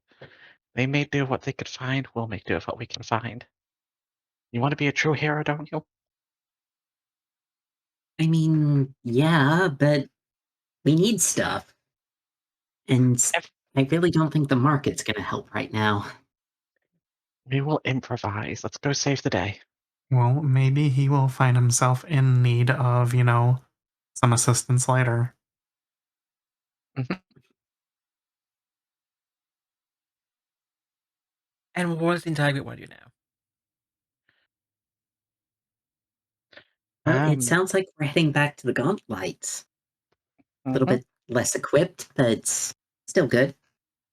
They made do with what they could find. We'll make do with what we can find. You want to be a true hero, don't you? I mean, yeah, but we need stuff. And If I really don't think the market's gonna help right now. we will improvise. Let's go save the day. Well, maybe he will find himself in need of, some assistance later. Mhm. And what does the entire group want to do now? Well, it Um. sounds like we're heading back to the Gauntlights. A little Mhm. bit less equipped, but still good.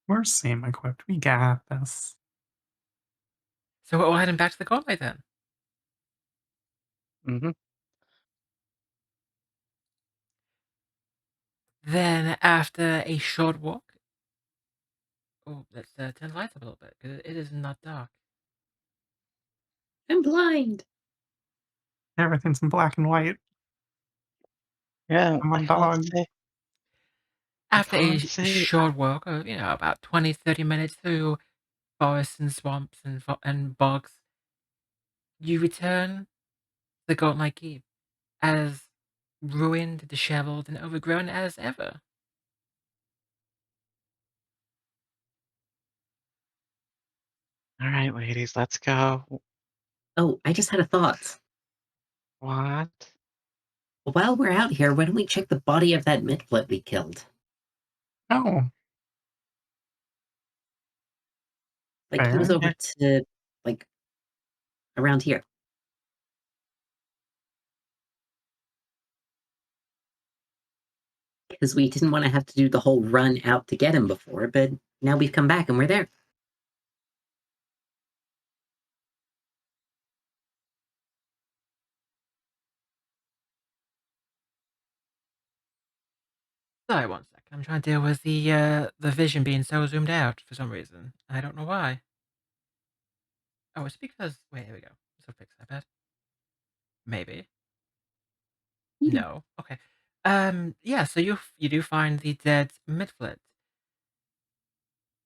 We're same equipped. We got this. So we're all heading back to the gauntlet then. Mhm. Then after a short walk, oh, let's turn the lights up a little bit because it is not dark. I'm blind. Everything's in black and white. Yeah, I'm a dog. I After a can't say. short walk of, about 20, 30 minutes through forests and swamps and bogs, you return to the Gauntlet Keep as ruined, disheveled, and overgrown as ever. All right, ladies, let's go. Oh, I just had a thought. What? While we're out here, why don't we check the body of that midflit we killed? Oh, Like, he was fair. over to, like, around here. Because we didn't want to have to do the whole run out to get him before, but now we've come back and we're there. Sorry, one sec. I'm trying to deal with the vision being so zoomed out for some reason. I don't know why. Oh, it's because wait, here we go. So fix that bad. Maybe. No. Okay. Yeah. So you do find the dead midflit,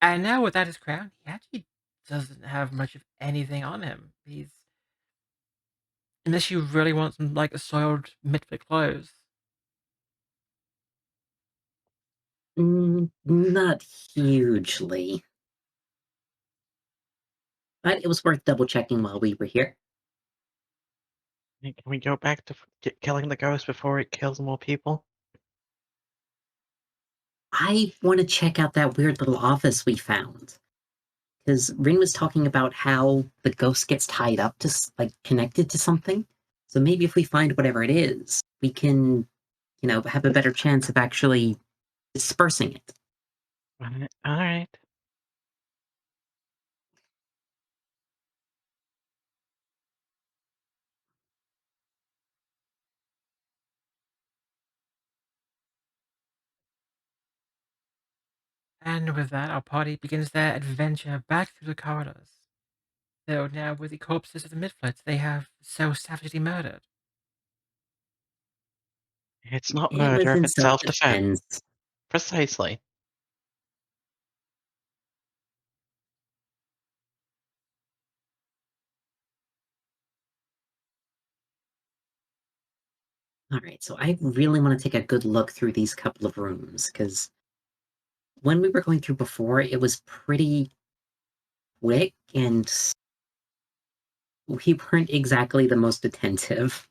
and now without his crown, he actually doesn't have much of anything on him. He's unless you really want some like soiled midflit clothes. Not hugely. But it was worth double checking while we were here. Can we go back to killing the ghost before it kills more people? I want to check out that weird little office we found. Because Rin was talking about how the ghost gets tied up to, like, connected to something. So maybe if we find whatever it is, we can, have a better chance of actually dispersing it. All right. And with that, our party begins their adventure back through the corridors. Though now with the corpses of the midflits they have so savagely murdered. It's not It murder was if in it's self-defense. self-defense. Precisely. Alright, so I really want to take a good look through these couple of rooms, because when we were going through before, it was pretty quick and we weren't exactly the most attentive.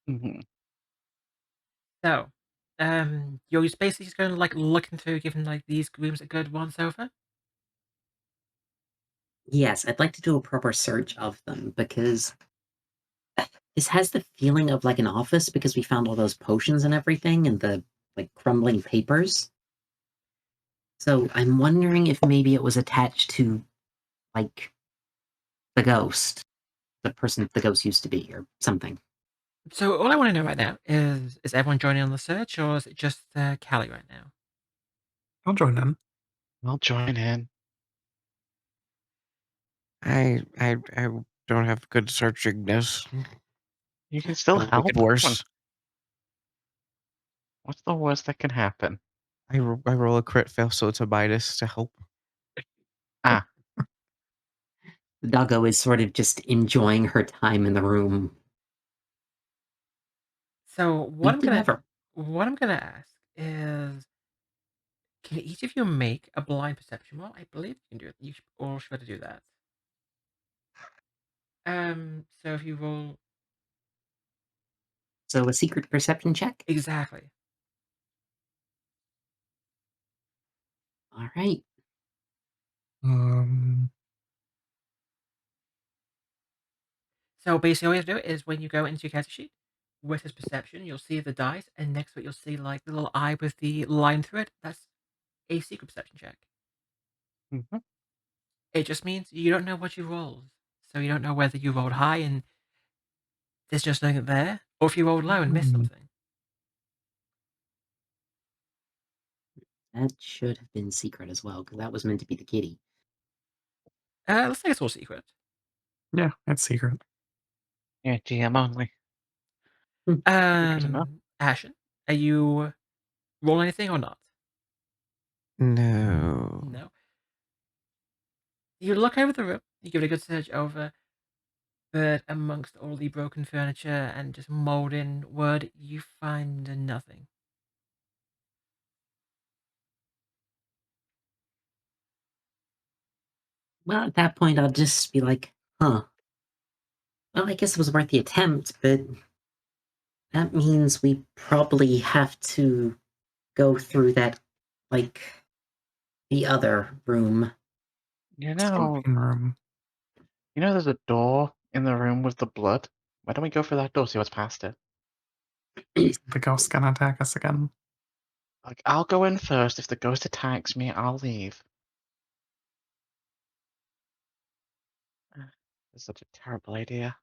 Mhm. So, you're just basically just going to like looking through, giving like these rooms a good once over. Yes, I'd like to do a proper search of them because this has the feeling of like an office because we found all those potions and everything and the like crumbling papers. So I'm wondering if maybe it was attached to like the ghost, the person the ghost used to be, or something. So all I want to know right now is everyone joining on the search, or is it just Callie right now? I'll join in. I'll join in. I don't have good searchingness. You can still Don't make help. it Come on. worse. What's the worst that can happen? I roll a crit fail, so it's a minus to help. Ah, The doggo is sort of just enjoying her time in the room. So We do have her. what I'm gonna ask is, can each of you make a blind perception roll? I believe you can do it. You should, all should be able to do that. So if you roll So a secret perception check. exactly, All right. Um, so basically all you have to do is when you go into your character sheet with his perception, you'll see the dice, and next to it you'll see like the little eye with the line through it. That's a secret perception check. mhm. It just means you don't know what you rolled, so you don't know whether you rolled high and there's just nothing there, or if you rolled low and missed hmm, something. That should have been secret as well, because that was meant to be the kitty. Let's say it's all secret. yeah, it's secret. Yeah, GM only. Should be good enough. Ashen, are you roll anything or not? No. No. You look over the room, you give it a good search over, but amongst all the broken furniture and just molding wood, you find nothing. Well, at that point, I'll just be like, huh. Well, I guess it was worth the attempt, but that means we probably have to go through that, like, the other room. You know, Smoking room. there's a door in the room with the blood. Why don't we go for that door, see what's past it? The ghost's gonna attack us again. Like, I'll go in first. If the ghost attacks me, I'll leave. That's such a terrible idea.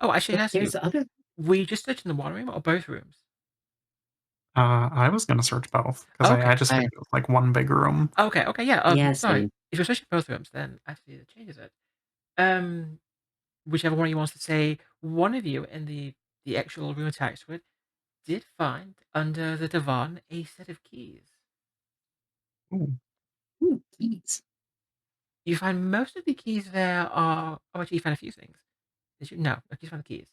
Oh, actually, But ask you, there's other. were you just searching the one room or both rooms? I was gonna search both because Okay. I just figured it was like one big room. Okay, yeah. Yeah, Sorry. same. If you're searching both rooms, then actually it changes it. Um, whichever one of you wants to say, one of you in the actual room attached to it did find under the divan a set of keys. Ooh, Ooh, keys. You find most of the keys there are. Oh, actually, you found a few things. Did you? No, you found the keys.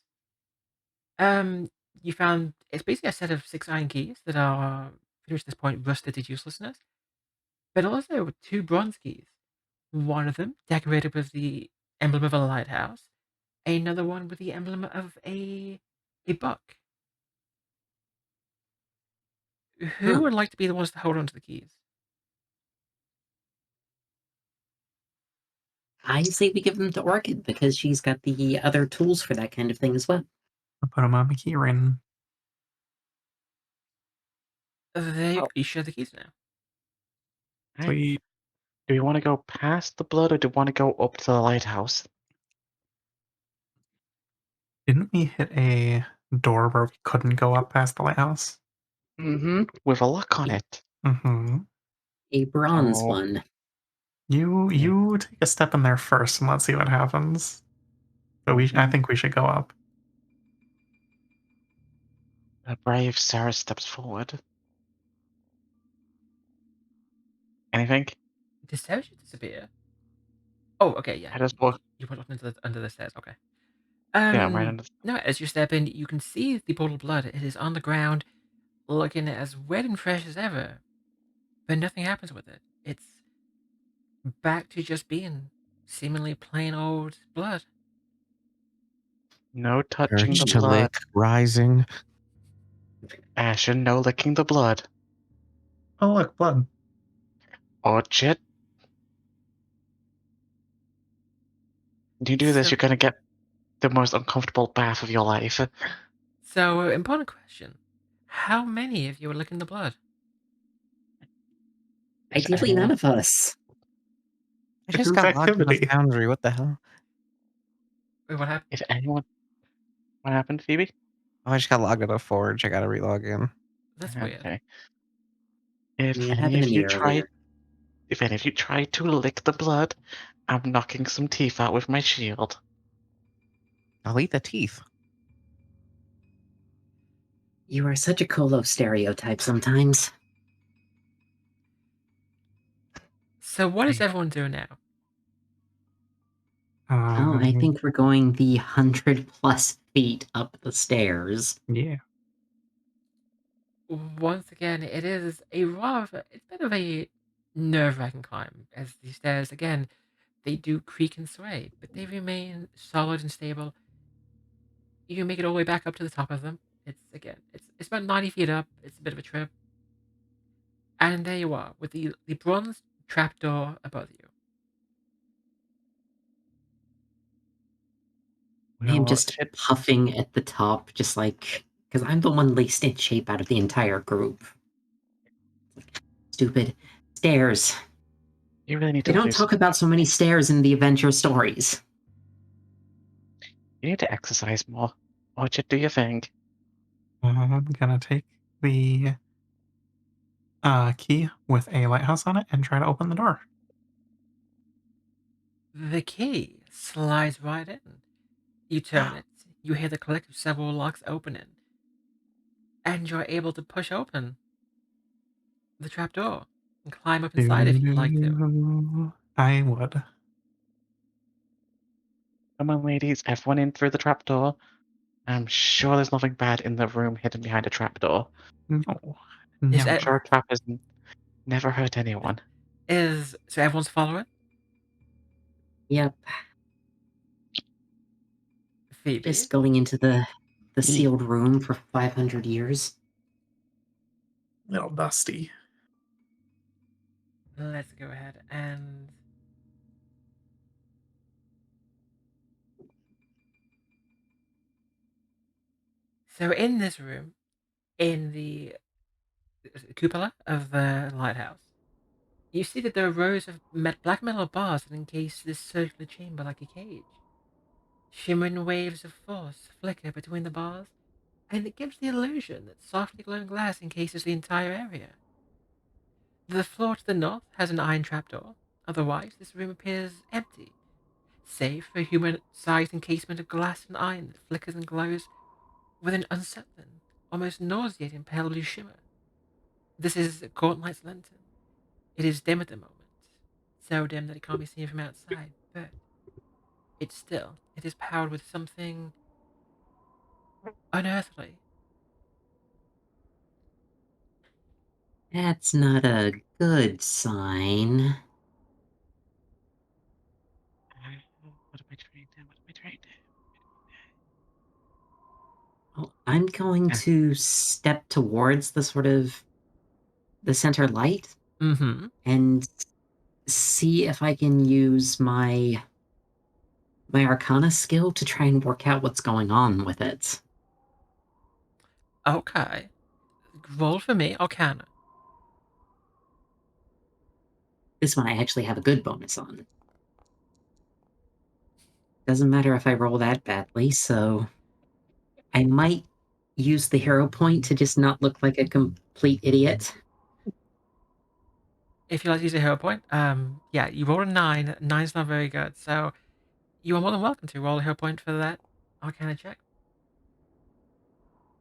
Um, you found it's basically a set of 6 iron keys that are pretty much at this point rusted to uselessness, but also two bronze keys. One of them decorated with the emblem of a lighthouse, another one with the emblem of a buck. Who Huh. would like to be the ones to hold on to the keys? I say we give them to Orchid because she's got the other tools for that kind of thing as well. I'll put him on my keyring. They Oh. you share the keys now. Sweet. Do we want to go past the blood or do we want to go up to the lighthouse? Didn't we hit a door where we couldn't go up past the lighthouse? Mm-hmm. With a lock on it. Mm-hmm. A bronze Oh, one. yeah. You take a step in there first and let's see what happens. So I Mhm. think we should go up. A brave Seras steps forward. Anything? Did Sarah disappear? Oh, okay, yeah. I just walk. You went off into under the stairs. Okay. Yeah, right under. No. As you step in, you can see the pool of blood. It is on the ground, looking as red and fresh as ever, but nothing happens with it. It's back to just being seemingly plain old blood. No touching Urge the to blood. lick rising. Ashen, no licking the blood. Oh, look, blood. Orchid, you do this, So, you're gonna get the most uncomfortable bath of your life. so important question. How many of you are licking the blood? If Ideally, anyone, none of us. I A just group got logged in the activity. foundry. What the hell? Wait, what happened? if anyone, what happened, Phoebe? Oh, I just got logged in the forge. I gotta relog in. That's weird. Okay. I mean, it happened to me earlier. If any of you try to lick the blood, I'm knocking some teeth out with my shield. I'll eat the teeth. You are such a Colo stereotype sometimes. So what does everyone do now? Oh, I think we're going the 100+ feet up the stairs. Yeah. Once again, it is a rather, it's a bit of a nerve-wracking climb, as the stairs, again, they do creak and sway, but they remain solid and stable. You can make it all the way back up to the top of them. It's about 90 feet up. It's a bit of a trip. And there you are, with the bronze trapdoor above you. I am Well, just puffing at the top, just like, because I'm the one least in shape out of the entire group. Stupid stairs. you really need They to don't lose. talk about so many stairs in the adventure stories. You need to exercise more. Orchid, do your thing. I'm gonna take the key with a lighthouse on it and try to open the door. The key slides right in. You turn it, you hear the click of several locks opening, and you're able to push open the trapdoor and climb up inside if you'd like to. I would. Come on, ladies, everyone in through the trapdoor. I'm sure there's nothing bad in the room hidden behind a trapdoor. No. Is No. I'm that sure a trap has never hurt anyone. so everyone's following? Yep, Phoebe? just going into the sealed room for 500 years. Little dusty. Let's go ahead and so in this room, in the cupola of the lighthouse, you see that there are rows of black metal bars that encase this circular chamber like a cage. Shimmering waves of force flicker between the bars, and it gives the illusion that softly glowing glass encases the entire area. The floor to the north has an iron trapdoor. Otherwise, this room appears empty, save for a human-sized encasement of glass and iron that flickers and glows with an unsettling, almost nauseating pale blue shimmer. This is Courtnight's lantern. It is dim at the moment, so dim that it can't be seen from outside, but it is powered with something unearthly. That's not a good sign. What am I trying to? What am I trying to? Well, I'm going to step towards the sort of the center light Mm-hmm. and see if I can use my Arcana skill to try and work out what's going on with it. Okay. Roll for me, Arcana. This one I actually have a good bonus on. Doesn't matter if I roll that badly, so I might use the hero point to just not look like a complete idiot. If you like to use a hero point, yeah, you rolled a 9. 9's not very good, so you are more than welcome to roll a hero point for that Arcana check.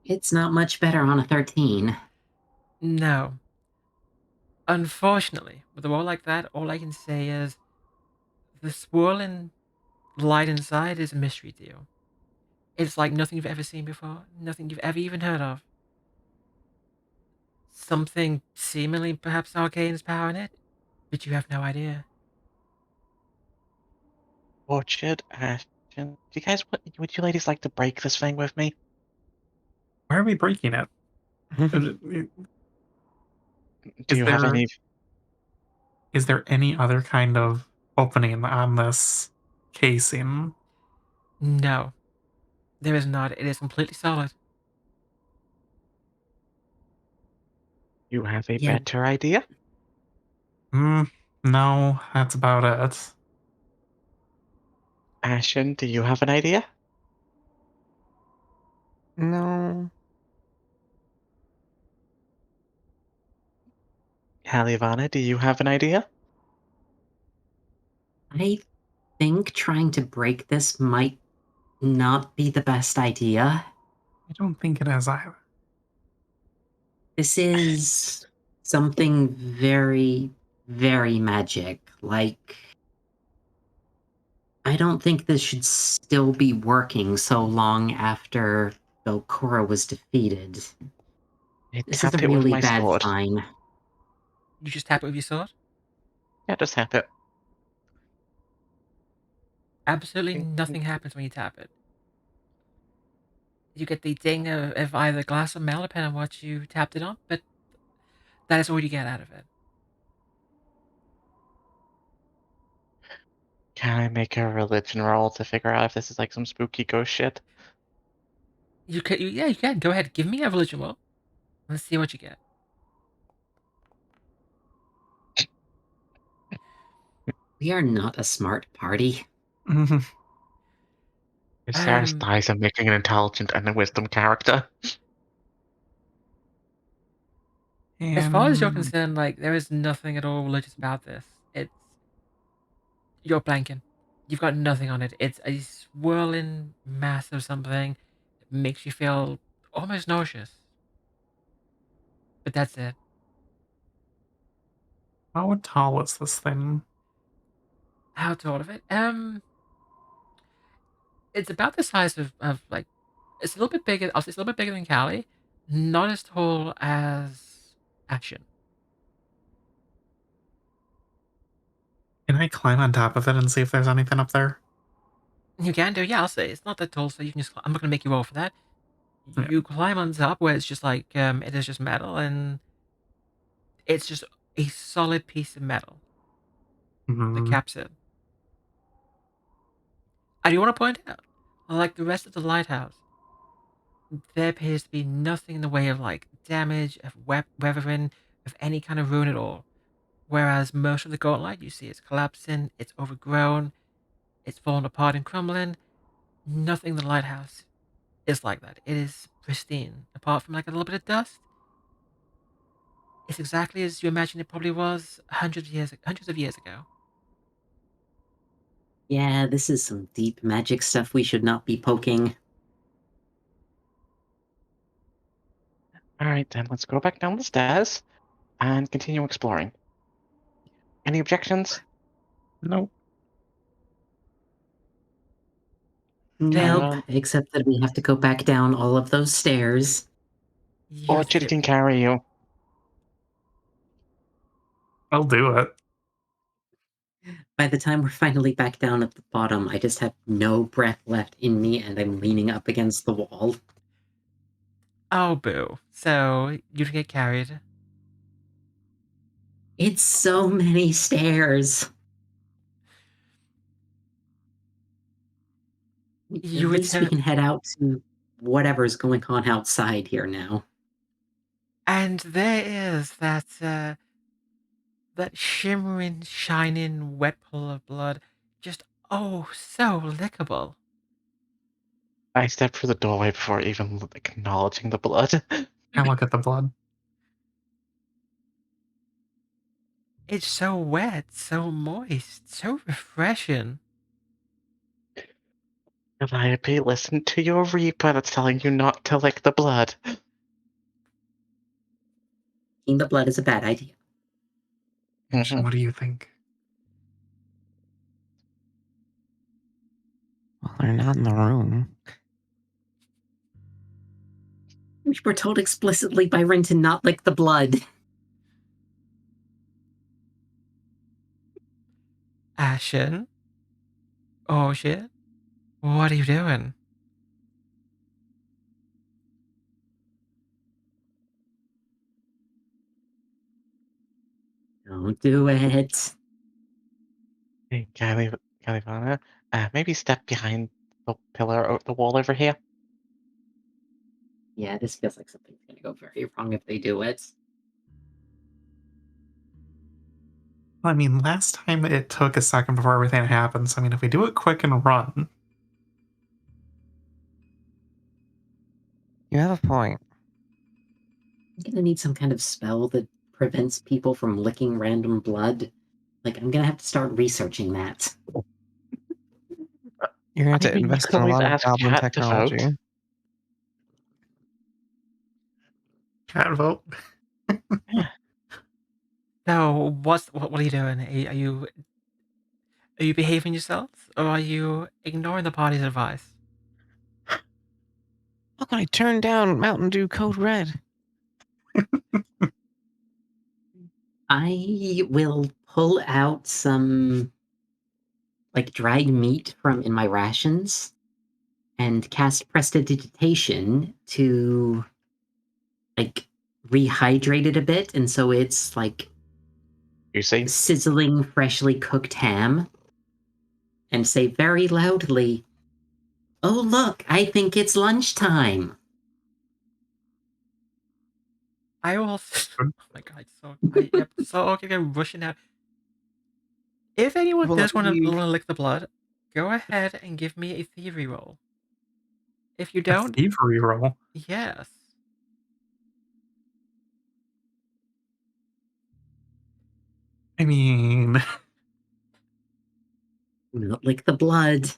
It's not much better on a 13. No. Unfortunately, with a roll like that, all I can say is the swirling light inside is a mystery to you. It's like nothing you've ever seen before, nothing you've ever even heard of. Something seemingly perhaps arcane is powering it, but you have no idea. Orchid, Ashen, would you ladies like to break this thing with me? Why are we breaking it? Do you have any? Is there any other kind of opening on this casing? No, there is not. It is completely solid. You have a Yeah, better idea? No, that's about it. Ashen, do you have an idea? No. Kalivanna, do you have an idea? I think trying to break this might not be the best idea. I don't think it is either. This is something very, very magic. Like, I don't think this should still be working so long after Belcora was defeated. I This is a tap it with really my bad sword. sign. You just tap it with your sword. Yeah, just tap it. Absolutely nothing happens when you tap it. You get the ding of either glass or metal, depending on what you tapped it on, but that is all you get out of it. Can I make a religion roll to figure out if this is like some spooky ghost shit? Yeah, you can. Go ahead, give me a religion roll. Let's see what you get. We are not a smart party. If Seras Um, dies, I'm making an intelligent and a wisdom character. as far as you're And concerned, like there is nothing at all religious about this. It's you're blanking. You've got nothing on it. It's a swirling mass of something that makes you feel almost nauseous. But that's it. how tall is this thing? How tall of it? It's about the size of like it's a little bit bigger. I'll say it's a little bit bigger than Callie. Not as tall as Ashen. Can I climb on top of it and see if there's anything up there? You can do, yeah. I'll say it's not that tall, so you can just. I'm not gonna make you roll for that. Yeah. You climb on top where it's just like it is just metal, and it's just a solid piece of metal that Hmm. caps it. I do want to point out, like the rest of the lighthouse, there appears to be nothing in the way of like damage, of weathering, of any kind of ruin at all. Whereas most of the Gauntlet, you see it's collapsing, it's overgrown, it's falling apart and crumbling. Nothing in the lighthouse is like that. It is pristine, apart from like a little bit of dust. It's exactly as you imagine it probably was hundreds of years ago. Yeah, this is some deep magic stuff we should not be poking. Alright then, let's go back down the stairs and continue exploring. Any objections? Nope. Nope, Kalivan, except that we have to go back down all of those stairs. You Orchid do. can carry you. I'll do it. By the time we're finally back down at the bottom, I just have no breath left in me and I'm leaning up against the wall. Oh, boo. So, you get carried. It's so many stairs. At You least we return. can head out to whatever's going on outside here now. And there is that shimmering, shining, wet pool of blood. Just, oh, so lickable. I step through the doorway before even acknowledging the blood. I look at the blood. It's so wet, so moist, so refreshing. Calliope, listen to your Reaper that's telling you not to lick the blood. Eating the blood is a bad idea. Ashen, what do you think? Well, they're not in the room. We were told explicitly by Rin to not lick the blood. Ashen, Oh shit? What are you doing? Don't do it. Hey, Kalivanna, maybe step behind the pillar or the wall over here. Yeah, this feels like something's gonna go very wrong if they do it. I mean, last time it took a second before everything happened, so I mean, if we do it quick and run... You have a point. I'm gonna need some kind of spell that prevents people from licking random blood. Like, I'm gonna have to start researching that. You're gonna have I to mean, you invest could in a always lot of ask goblin chat to technology. vote. Cat vote. Yeah. So what are you doing? Are you behaving yourselves, or are you ignoring the party's advice? How can I turn down Mountain Dew Code Red? I will pull out some like dried meat from in my rations and cast prestidigitation to like rehydrate it a bit, and so it's like You see? sizzling freshly cooked ham, and say very loudly, "Oh look, I think it's lunchtime." I will. Oh my god! So okay, I'm rushing out. If anyone Well, let does me want to leave. lick the blood, go ahead and give me a thievery roll. If you A don't, thievery roll. yes. I mean... Not lick the blood.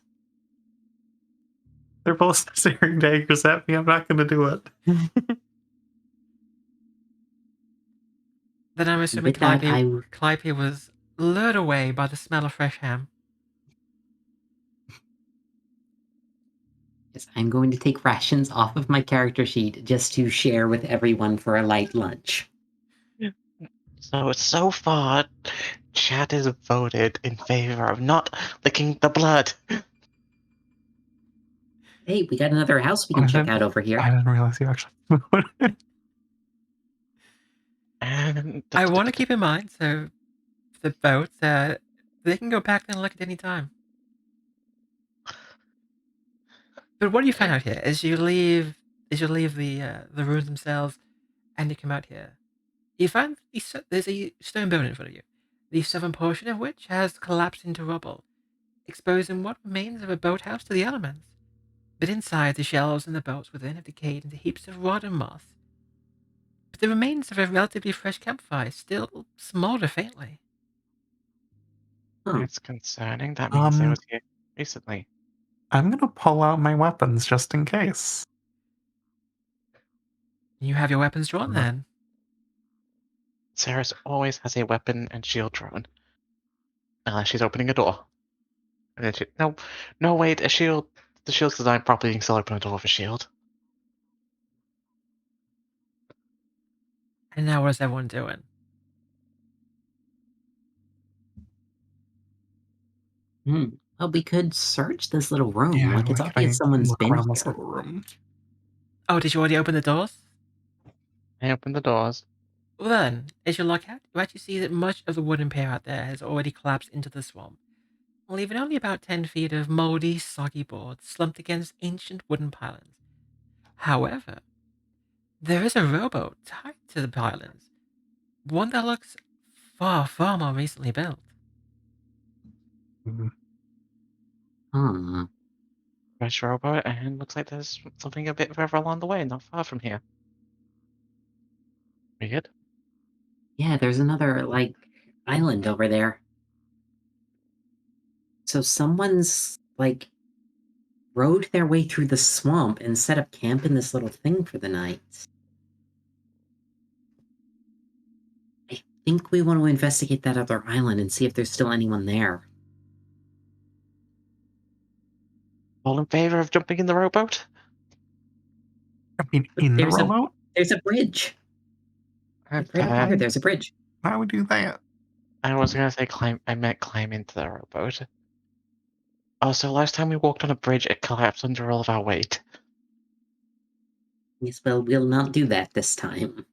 They're both staring daggers at me. I'm not going to do it. Then I'm assuming With that, Calliope was lured away by the smell of fresh ham. yes, I'm going to take rations off of my character sheet just to share with everyone for a light lunch. So far, chat has voted in favor of not licking the blood. Hey, we got another house we can check out over I here. didn't realize you actually voted. And I want to keep in mind, so the votes, they can go back and look at any time. But what do you find out here as you leave the rooms themselves and you come out here? You find there's a stone building in front of you, the southern portion of which has collapsed into rubble, exposing what remains of a boathouse to the elements. But inside, the shelves and the boats within have decayed into heaps of rotten moss. But the remains of a relatively fresh campfire still smolder faintly. Huh. That's concerning. That means they was here recently. I'm going to pull out my weapons just in case. You have your weapons drawn then. Seras always has a weapon and shield drawn. She's opening a door. And then no, wait, a shield. The shield's designed properly, you can still open a door with a shield. And now what is everyone doing? Well, we could search this little room. Yeah, Like, it's like, can obvious I someone's look been around this here. little room? Oh, did you already open the doors? I open the doors. Well then, as you look out, you actually see that much of the wooden pier out there has already collapsed into the swamp, leaving only about 10 feet of moldy, soggy boards slumped against ancient wooden pylons. However, there is a rowboat tied to the pylons, one that looks far, far more recently built. Mhm. Fresh rowboat, and looks like there's something a bit further along the way, not far from here. Weird. Yeah, there's another, like, island over there. So someone's, like, rode their way through the swamp and set up camp in this little thing for the night. I think we want to investigate that other island and see if there's still anyone there. All in favor of jumping in the rowboat? I mean, But in the there's rowboat? a bridge. Like, right over here, there's a bridge. Why would we do that? I was gonna say climb. I meant climb into the rowboat. Also, last time we walked on a bridge, it collapsed under all of our weight. Yes, well, we'll not do that this time.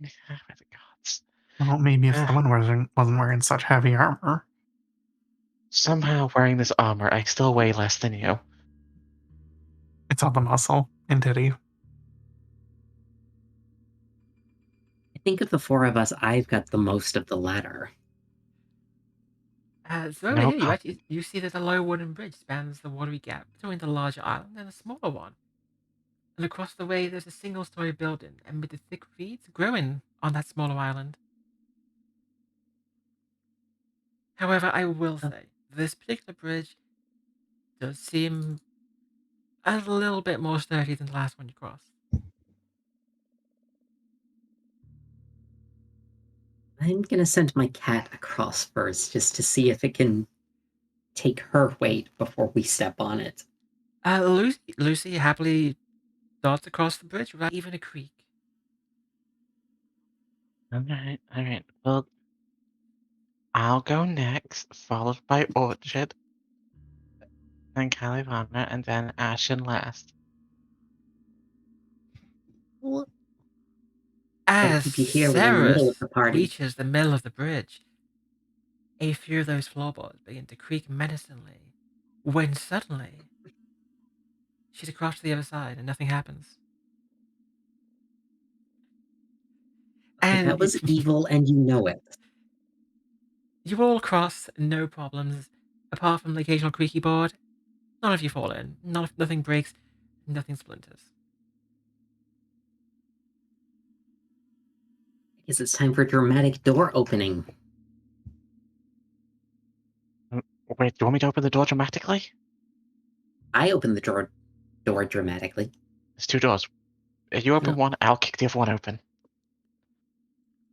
By the gods. Well, maybe if someone wasn't wearing such heavy armor. Somehow, wearing this armor, I still weigh less than you. It's all the muscle and titty. I think of the four of us, I've got the most of the latter. So over Nope. here, you see that a low wooden bridge spans the watery gap between the larger island and a smaller one. And across the way, there's a single-story building amid the thick reeds growing on that smaller island. However, I will say, this particular bridge does seem a little bit more sturdy than the last one you crossed. I'm gonna send my cat across first, just to see if it can take her weight before we step on it. Lucy happily darts across the bridge without even a creak. Alright. Well, I'll go next, followed by Orchid, then Kalivanna, and then Ashen last. As keep you here when we're in the middle of the Seras party. reaches the middle of the bridge, a few of those floorboards begin to creak menacingly, when suddenly she's across to the other side and nothing happens. And that was evil, and you know it. You all cross, no problems, apart from the occasional creaky board. None of you fall in. Nothing breaks. Nothing splinters. I guess it's time for dramatic door opening. Wait, do you want me to open the door dramatically? I open the door dramatically. There's two doors. If you open No. one, I'll kick the other one open.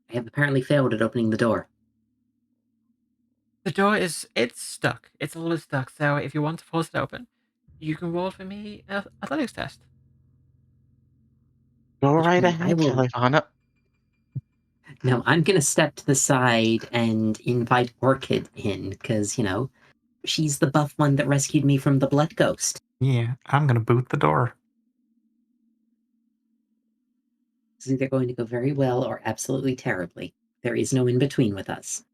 I have apparently failed at opening the door. The door it's stuck. It's a little stuck, so if you want to force it open, you can roll for me an athletics test. Go right I ahead, will. Kalivanna. No, I'm gonna step to the side and invite Orchid in, because, she's the buff one that rescued me from the blood ghost. Yeah, I'm gonna boot the door. It's either going to go very well or absolutely terribly. There is no in between with us.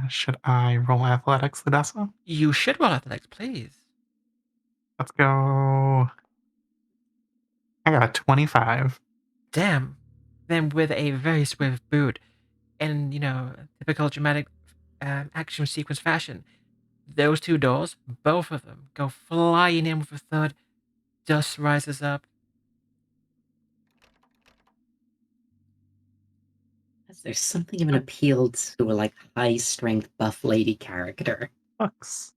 Should I roll athletics, Leudessa? You should roll athletics, please. Let's go. I got a 25. Damn. Then with a very swift boot, in typical dramatic action sequence fashion, those two doors, both of them, go flying in with a thud. Dust rises up. There's something of an appeal to a high-strength buff lady character. Bucks.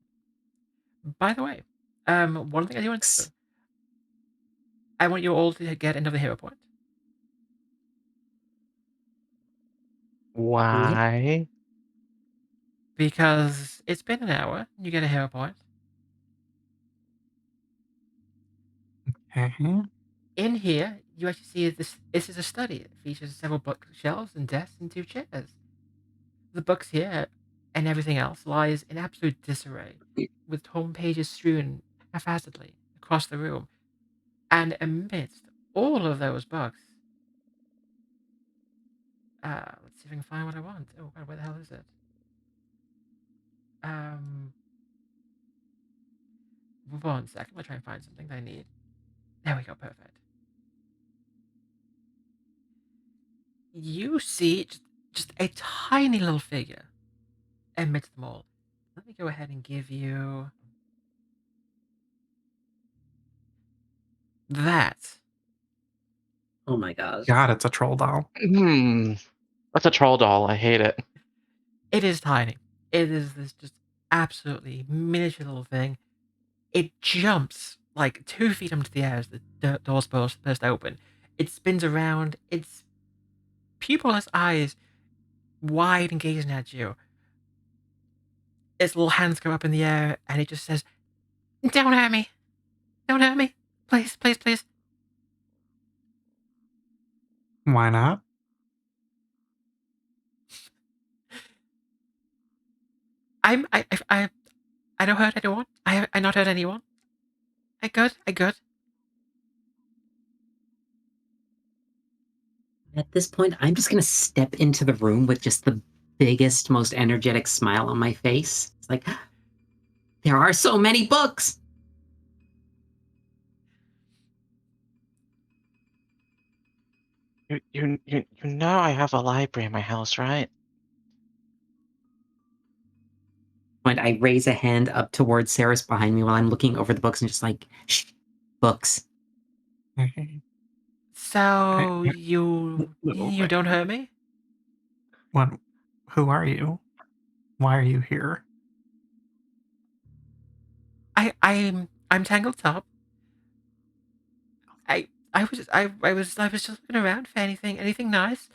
By the way, one thing I do want to do, I want you all to get another hero point. Why? Because it's been an hour, you get a hero point. Okay. In here, you actually see this is a study. It features several bookshelves and desks and two chairs. The books here and everything else lies in absolute disarray, with torn pages strewn haphazardly across the room. And amidst all of those books, let's see if I can find what I want. Oh god, where the hell is it? One second, I'll try and find something that I need. There we go, perfect. You see just a tiny little figure amidst them all. Let me go ahead and give you that. Oh my god. God, it's a troll doll. That's a troll doll. I hate it. It is tiny. It is this just absolutely miniature little thing. It jumps like 2 feet into the air as the door's supposed to open. It spins around, its pupilless eyes wide and gazing at you. Its little hands go up in the air and it just says, "Don't hurt me! Don't hurt me! Please, please, please!" Why not? don't hurt anyone. I not hurt anyone. I good. At this point, I'm just gonna step into the room with just the biggest, most energetic smile on my face. It's like, there are so many books! You know I have a library in my house, right? Point, I raise a hand up towards Seras behind me while I'm looking over the books and just like, shh, books. So Hey, you don't hurt me? What? Who are you? Why are you here? I'm tangled up. I was just looking around for anything nice.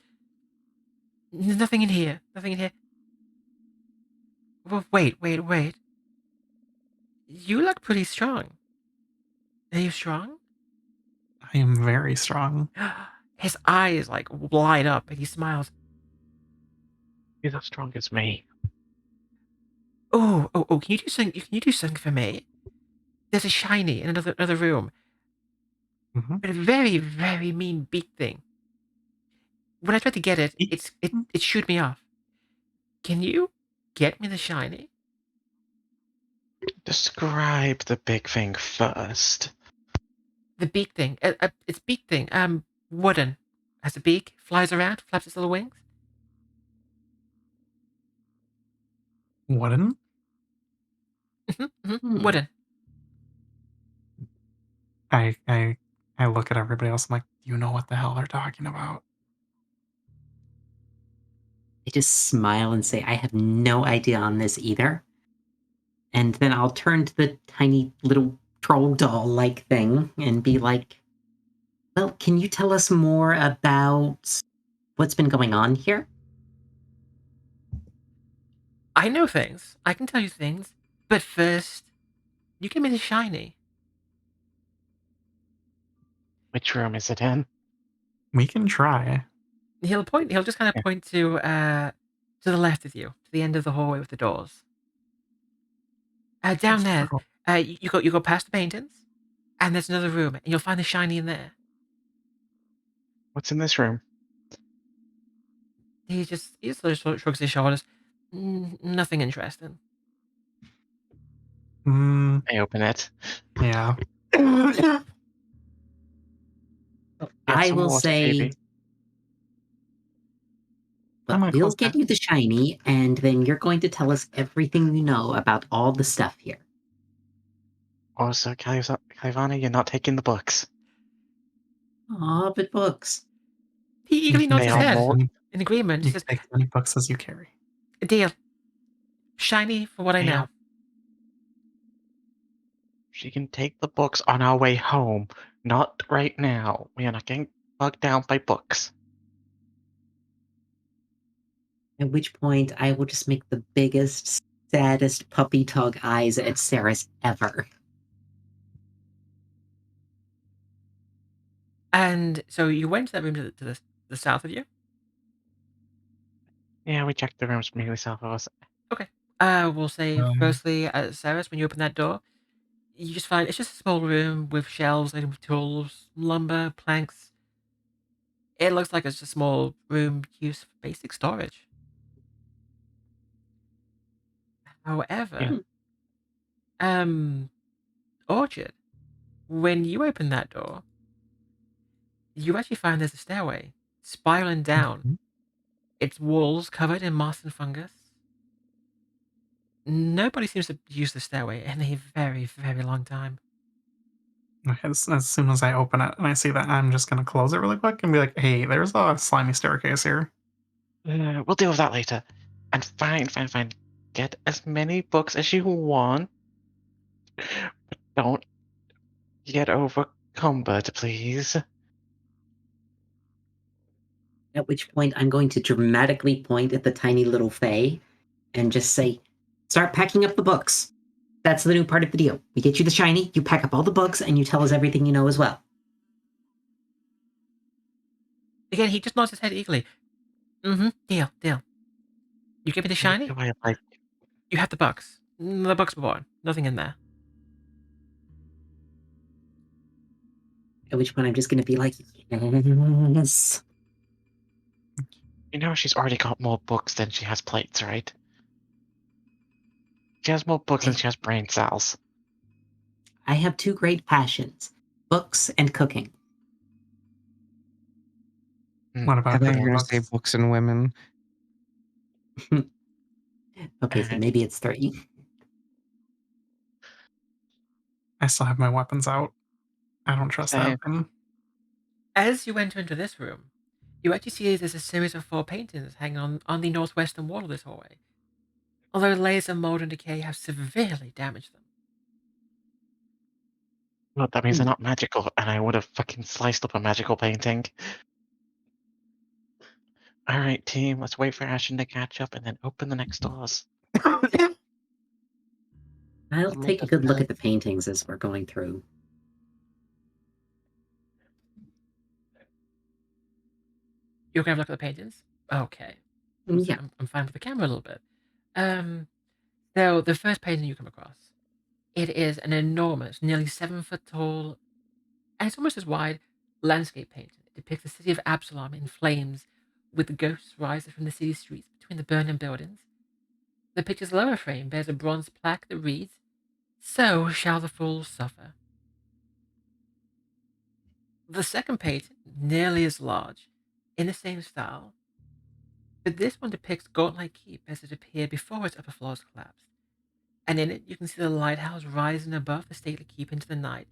Nothing in here. Nothing in here. Well, wait. You look pretty strong. Are you strong? I am very strong. His eyes like light up and he smiles. He's as strong as me. Oh, can you do something? Can you do something for me? There's a shiny in another room. Mhm. But a very, very mean beak thing. When I tried to get it, it shooed me off. Can you get me the shiny? Describe the big thing first. The beak thing. It's beak thing. Wooden. Has a beak, flies around, flaps its little wings. Wooden? Wooden. I look at everybody else. I'm like, do you know what the hell they're talking about? I just smile and say, I have no idea on this either. And then I'll turn to the tiny little troll doll-like thing and be like, well, can you tell us more about what's been going on here? I know things. I can tell you things. But first, you give me the shiny. Which room is it in? We can try. He'll just kind of Yeah. point to the left of you, to the end of the hallway with the doors. Down there. You go past the paintings, and there's another room, and you'll find the shiny in there. What's in this room? He just sort of shrugs his shoulders. Nothing interesting. I open it. Yeah. Get I some will water, say, Phoebe. I'm well, gonna we'll close get that. you the shiny, and then you're going to tell us everything you know about all the stuff here. Also, Kalivanna, you're not taking the books. Aw, but books. He eagerly nods They his are head more. in agreement. He You can says, take as many books as you carry. "A deal. Shiny for what I They know." are. She can take the books on our way home. Not right now. We are not getting bogged down by books. At which point, I will just make the biggest, saddest puppy dog eyes at Seras ever. And so you went to that room to the south of you? Yeah, we checked the rooms immediately south of us. Okay. We'll say, Um, firstly, Seras, when you open that door, you just find it's just a small room with shelves laden with tools, lumber, planks. It looks like it's a small room used for basic storage. Yeah. However, um, Orchid, when you open that door, you actually find there's a stairway spiraling down. mhm. Its walls covered in moss and fungus. Nobody seems to use the stairway in a very, very long time. As soon as I open it and I see that, I'm just gonna close it really quick and be like, hey, there's a slimy staircase here. We'll deal with that later. And fine. Get as many books as you want. But don't get overcumbered, please. At which point, I'm going to dramatically point at the tiny little Fae and just say, start packing up the books. That's the new part of the deal. We get you the shiny, you pack up all the books, and you tell us everything you know as well. Again, he just nods his head eagerly. Deal. You give me the Do shiny, I like you have the books. The books were born. Nothing in there. At which point I'm just gonna be like, yes. You know she's already got more books than she has plates, right? She has more books than she has brain cells. I have two great passions, books and cooking. What I about thought you were cooking going to say books? books and women. Okay, so And maybe it's 3. I still have my weapons out. I don't trust that same. room. As you enter into this room, you actually see there's a series of 4 paintings hanging on the northwestern wall of this hallway, although layers of mold and decay have severely damaged them. Well, that means they're Hmm. not magical, and I would have fucking sliced up a magical painting. Alright, team, let's wait for Ashen to catch up and then open the next doors. I'll I'll make take a this good look fast. at the paintings as we're going through. You're gonna look at the paintings? Okay. Yeah. I'm fine with the camera a little bit. So the first painting you come across, it is an enormous, nearly 7-foot tall, and it's almost as wide, landscape painting. It depicts the city of Absalom in flames, with the ghosts rising from the city streets between the burning buildings. The picture's lower frame bears a bronze plaque that reads, "So shall the fools suffer." The second painting, nearly as large, in the same style, but this one depicts Gauntlet Keep as it appeared before its upper floors collapsed. And in it, you can see the lighthouse rising above the stately keep into the night,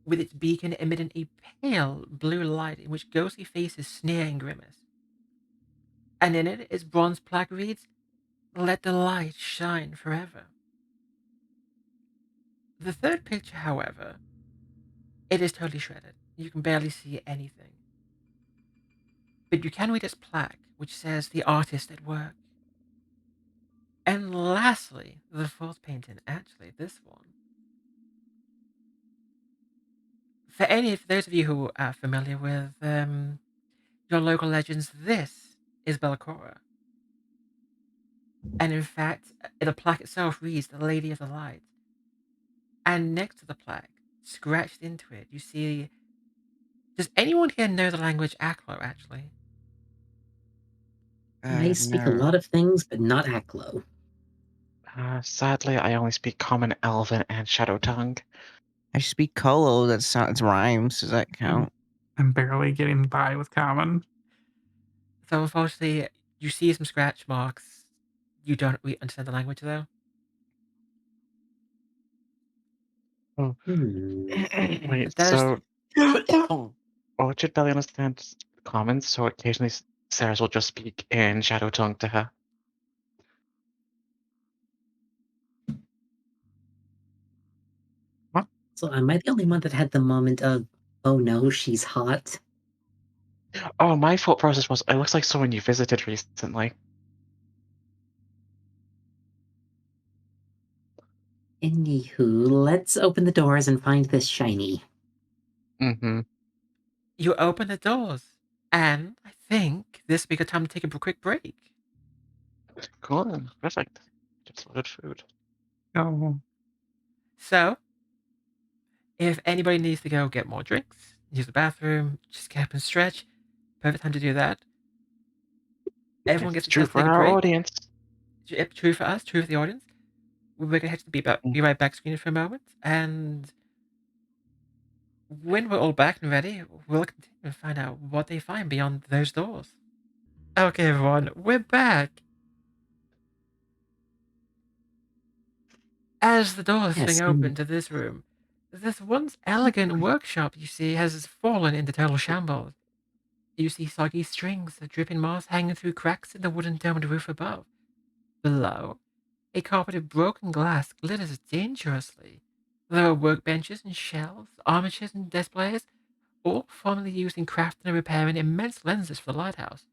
with its beacon emitting a pale blue light in which ghostly faces sneer and grimace. And in it, its bronze plaque reads, "Let the light shine forever." The third picture, however, it is totally shredded. You can barely see anything. But you can read its plaque, which says the artist at work. And lastly, the fourth painting, actually, this one. For those of you who are familiar with your local legends, this is Bellicora. And in fact, the plaque itself reads the Lady of the Light. And next to the plaque, scratched into it, you see. Does anyone here know the language Aklo, actually? I speak a No. lot of things, but not Aklo. Sadly, I only speak Common, Elven, and Shadow Tongue. I speak Colo. That sounds rhymes. Does that count? I'm barely getting by with common. So unfortunately, you see some scratch marks. You don't really understand the language, though. Wait, But that is so Orchid barely understands Common, so occasionally Seras will just speak in Shadow Tongue to her. What? So am I the only one that had the moment of, oh no, she's hot? Oh, my thought process was, it looks like someone you visited recently. Anywho, let's open the doors and find this shiny. Mm-hmm. you open the doors, and I think this will be a good time to take a quick break. Cool. Perfect. Just ordered food. Oh, So, if anybody needs to go get more drinks, use the bathroom, just get up and stretch, perfect time to do that. Everyone It's gets a true chance to for take a our break. audience. True for us, true for the audience. We're gonna have to be right back screening for a moment, and when we're all back and ready, we'll continue and find out what they find beyond those doors. Okay, everyone, we're back. As the doors swing Yes, open to this room, this once elegant workshop you see has fallen into total shambles. You see soggy strings of dripping moss hanging through cracks in the wooden domed roof above. Below, a carpet of broken glass glitters dangerously. There are workbenches and shelves, armatures and displays, all formerly used in crafting and repairing immense lenses for the lighthouse.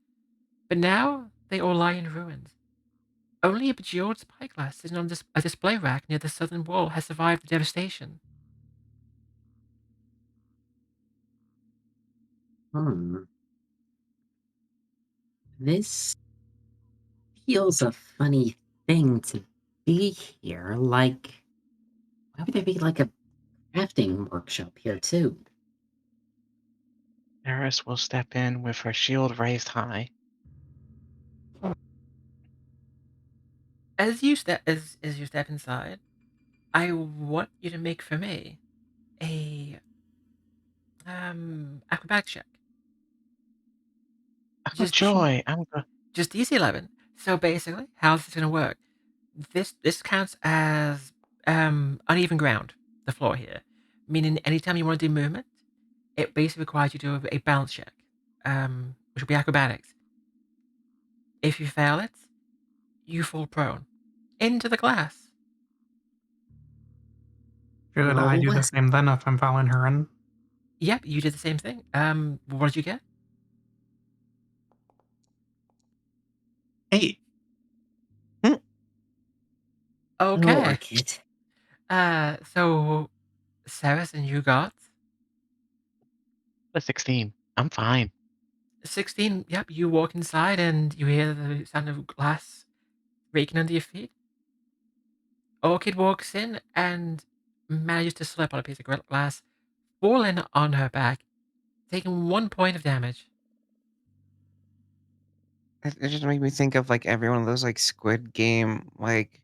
But now they all lie in ruins. Only a bejeweled spyglass sitting on a display rack near the southern wall has survived the devastation. hmm. This feels a funny thing to be here? Like, why would there be like a crafting workshop here too? Seras will step in with her shield raised high. As you step inside, I want you to make for me a acrobatics check. Oh Just joy! I'm just DC 11. So basically, how's this gonna work? This counts as uneven ground, the floor here, meaning anytime you want to do movement, it basically requires you to do a balance check, which will be acrobatics. If you fail it, you fall prone into the glass. Should I do the same then if I'm following her in? Yep, you did the same thing. What did you get? 8. Okay. Orchid. So Seras and you got a 16. I'm fine. 16. Yep, you walk inside and you hear the sound of glass breaking under your feet. Orchid walks in and manages to slip on a piece of glass, falling on her back, taking 1 point of damage. It just made me think of like every one of those like Squid Game like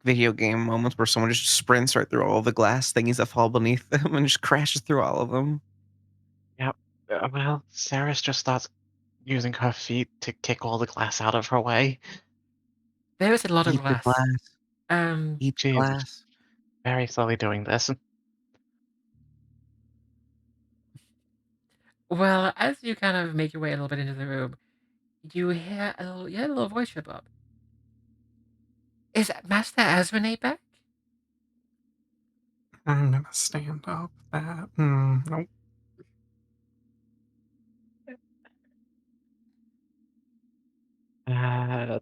video game moments where someone just sprints right through all the glass thingies that fall beneath them and just crashes through all of them. Yep. Well, Seras just starts using her feet to kick all the glass out of her way. There is a lot of Eat the glass. glass. Eat the She is glass. very slowly doing this. Well, as you kind of make your way a little bit into the room, you hear a little voice trip up. Is Master Azrene back? I'm gonna stand up. Nope. And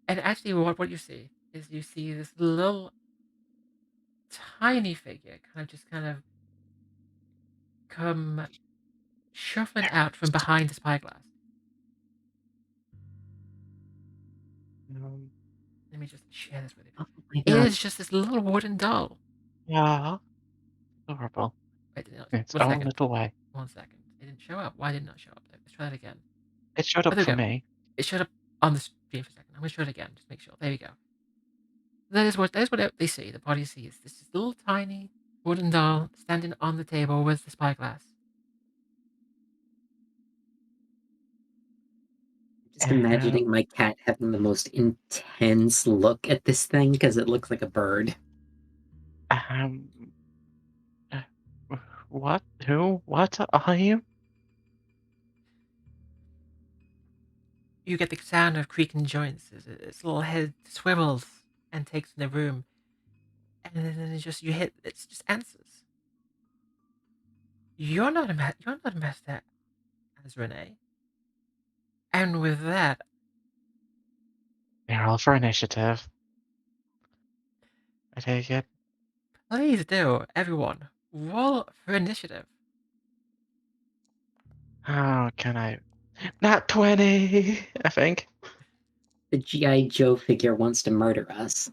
actually, what you see is you see this little tiny figure kind of come shuffling out from behind the spyglass. Let me just share this with you. Oh my It god. is just this little wooden doll. Yeah. Adorable. Wait, In its one own second. little way. 1 second. It didn't show up. Why did it not show up? Let's try that again. It showed Oh, up there for we go. me. It showed up on the screen for a second. I'm gonna show it again, just make sure. There we go. That is what they see. The body sees this little tiny wooden doll standing on the table with the spyglass. Just imagining my cat having the most intense look at this thing because it looks like a bird. Um. What? Who? What are you? You get the sound of creaking joints as its little head swivels and takes in the room, and then it's just it just answers. You're not a master as Renee. And with that, They're all for initiative. I take it. please do, everyone, roll for initiative. How can I? Not 20, I think. The G.I. Joe figure wants to murder us.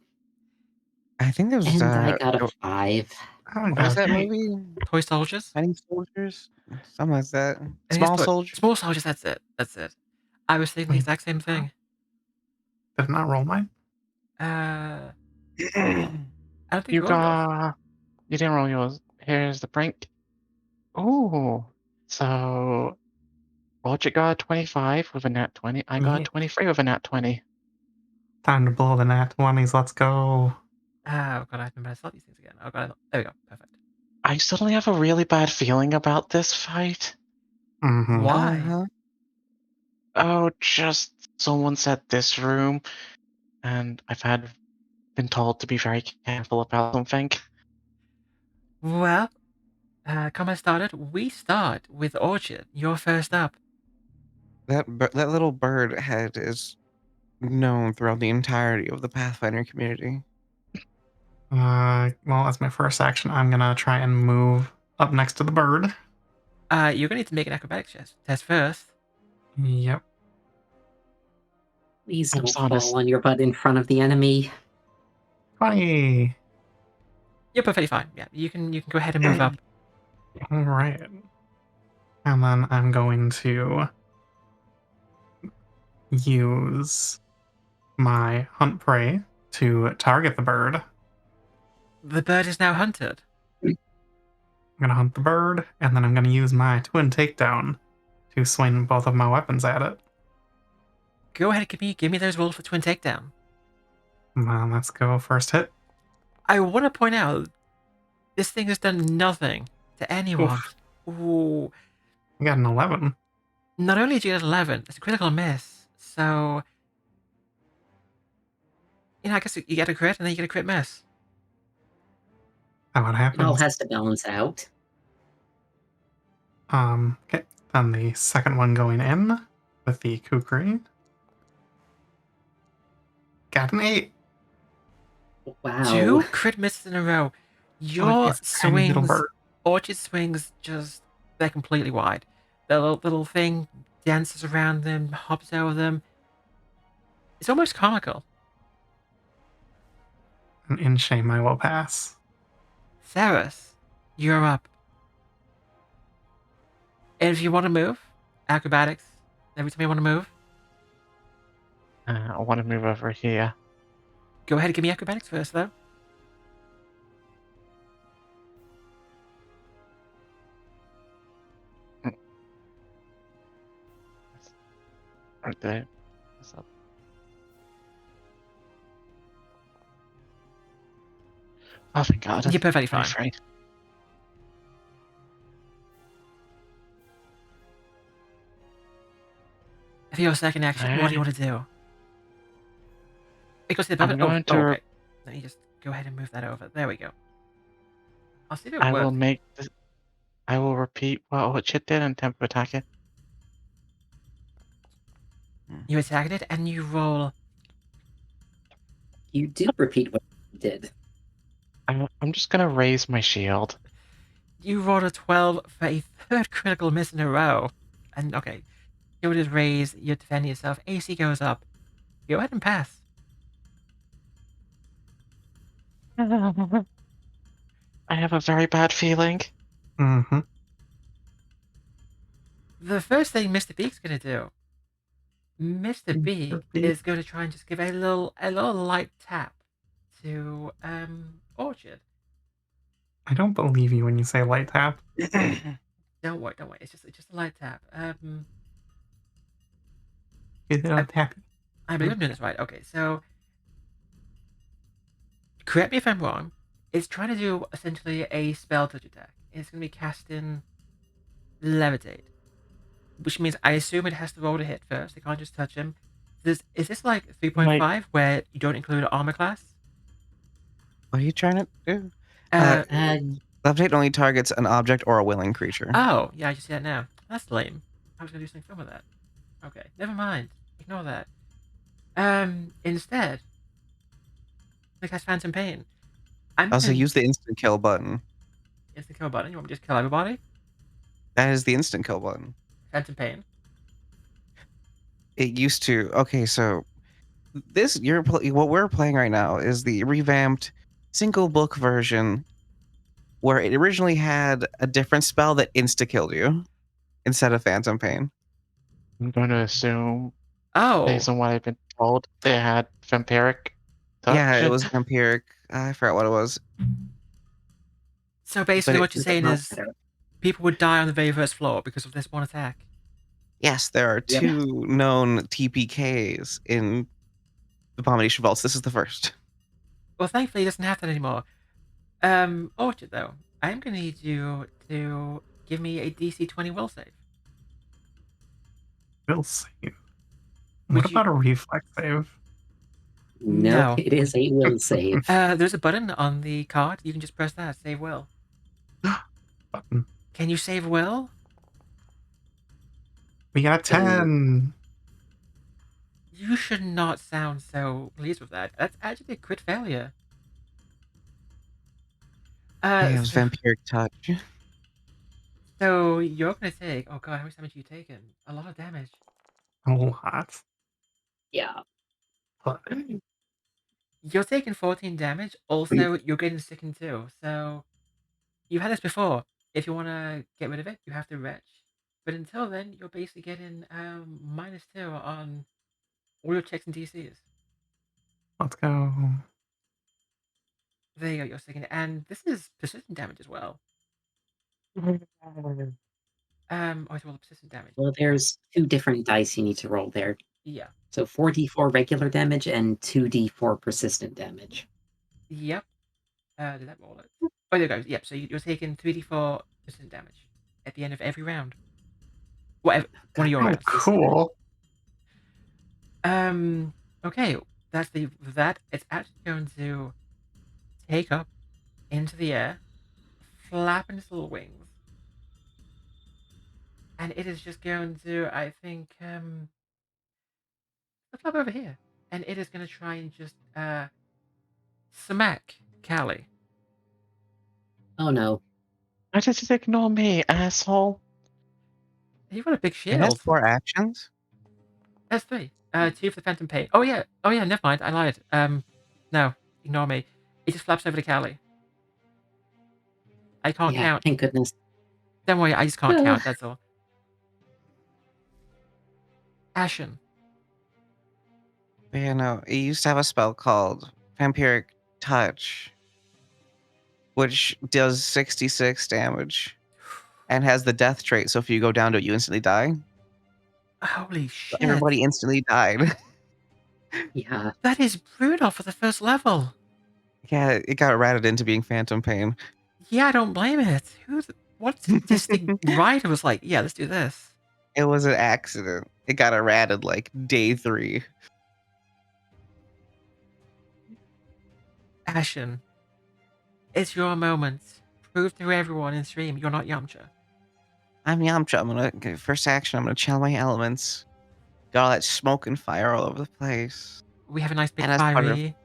I think there was And I got a 5. I what was got that 8. movie? Toy soldiers? Fighting Soldiers? Something like that. I think Small Soldiers? Small soldiers, that's it. That's it. I was thinking the Wait, exact same thing. Did it not roll mine? I don't think You you rolled yours. You didn't roll yours. Here's the brink. Ooh. So Orchid got a 25 with a nat 20. I got a Yeah. 23 with a nat 20. Time to blow the nat 20s. Let's go. Oh god, I remember I saw these things again. Oh god, there we go. Perfect. I suddenly have a really bad feeling about this fight. Mm-hmm. Why? Uh-huh. Oh, just someone said this room, and been told to be very careful about something. Well, combat started. We start with Orchid. You're first up. That little bird head is known throughout the entirety of the Pathfinder community. Well, as my first action, I'm gonna try and move up next to the bird. You're gonna need to make an acrobatics test first. Yep. Please I'm don't just honest. fall on your butt in front of the enemy. 20. You're perfectly fine. Yeah, you can go ahead and move up. All right. And then I'm going to use my hunt prey to target the bird. The bird is now hunted. I'm going to hunt the bird, and then I'm going to use my twin takedown to swing both of my weapons at it. Go ahead, give me those rolls for twin takedown. Let's go first hit. I want to point out, this thing has done nothing to anyone. Oof. Ooh. I got an 11. Not only did you get 11, it's a critical miss. So, I guess you get a crit and then you get a crit miss. That what It all happens. has to balance out. Okay. Then the second one going in with the kukri. Got an 8. Wow. 2 crit misses in a row. Your It's a tiny little swings, bird. Orchid swings, they're completely wide. The little thing dances around them, hops over them. It's almost comical. And in shame I will pass. Seras, you're up. And if you want to move, acrobatics, every time you want to move, I want to move over here. go ahead and give me acrobatics first, though. Right there. What's up? Oh, thank God. You're perfectly fine. 23. For your second action, what do you want to do? Because the I'm going to. okay. Let me just go ahead and move that over. There we go. I'll see if it I works. will make this. I will repeat what Orchid did and attempt to attack it. You attacked it and you roll. You did repeat what you did. I'm just gonna raise my shield. You rolled a 12 for a third critical miss in a row. And okay, shield is raised. You're defending yourself. AC goes up. Go ahead and pass. I have a very bad feeling. Mm-hmm. The first thing Mr. Beak's gonna do. Mr. Beak is going to try and just give a little light tap to Orchid. I don't believe you when you say light tap. Don't worry. It's just a light tap. Is it a tappy? I believe I'm doing this right. Okay, so correct me if I'm wrong. It's trying to do essentially a spell touch attack. It's going to be casting levitate, which means I assume it has to roll to hit first. It can't just touch him. Is this like 3.5 where you don't include armor class? What are you trying to do? Uh, Levitate only targets an object or a willing creature. Oh, yeah, I just see that now. That's lame. I was gonna do something fun with that. Okay, never mind. Ignore that. Instead, I cast Phantom Pain. I'm Also, gonna use the instant kill button. It's the kill button. You want me to just kill everybody? That is the instant kill button. Phantom Pain. It used to. Okay, so this what we're playing right now is the revamped single book version, where it originally had a different spell that insta killed you instead of Phantom Pain. I'm going to assume, Oh, based on what I've been told, it had vampiric touch. Yeah, it was vampiric. I forgot what it was. so basically, But what you're saying is people would die on the very first floor because of this one attack. Yes, there are Yep. 2 known TPKs in Abomination Vaults. This is the first. Well, thankfully, it doesn't have that anymore. Orchid, though, I'm gonna need you to give me a DC 20 will save. Will save. Would What you- about a reflex save? No, No. it is a will save. There's a button on the card. You can just press that. Save will. Button. Can you save will? We got 10. You should not sound so pleased with that. That's actually a crit failure. It was vampiric touch. So you're gonna take. Oh god, how much damage have you taken? A lot of damage. A lot. Yeah. You're taking 14 damage. Also, you're getting sickened too. So, you've had this before. If you want to get rid of it, you have to retch. But until then, you're basically getting -2 on all your checks and DCs. Let's go. There you go, you're sickened. And this is persistent damage as well. Oh, it's all the persistent damage. Well, there's 2 different dice you need to roll there. Yeah. So 4d4 regular damage and 2d4 persistent damage. Yep. Did that roll it? Oh, there it goes. Yep. So you're taking 3d4 persistent damage at the end of every round. Whatever. One of your Oh, rounds. cool. Okay. That's that. It's actually going to take up into the air, flapping its little wings, and it is just going to, I think, flap over here, and it is going to try and just smack Callie. Oh no. Why did you ignore me, asshole? You've got a big It has shield. 4 actions. That's 3. 2 for the Phantom Pain. Oh yeah. Never mind. I lied. No, ignore me. It just flaps over to Callie. I can't Yeah, count. thank goodness. Don't worry. I just can't count. That's all. Ashen. But yeah, no, it used to have a spell called Vampiric Touch, which does 66 damage and has the death trait. So if you go down to it, you instantly die. Holy So shit. everybody instantly died. Yeah. That is brutal for the first level. Yeah, it got ratted into being Phantom Pain. Yeah, I don't blame it. What sadistic writer was like, yeah, let's do this? It was an accident. It got errated like day 3. Ashen, it's your moment. Prove to everyone in stream you're not Yamcha. I'm Yamcha. I'm gonna first action. I'm gonna channel my elements. Got all that smoke and fire all over the place. We have a nice big And as part of fiery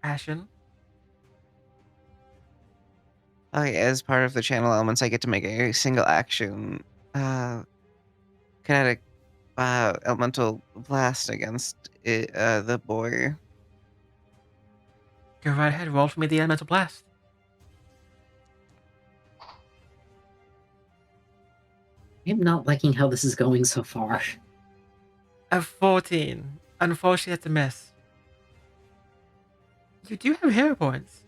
Ashen. as part of the channel elements, I get to make a single action kinetic elemental blast against the boy. Go right ahead, roll for me the elemental blast. I'm not liking how this is going so far. A 14. Unfortunately, that's a miss. You do have hero points.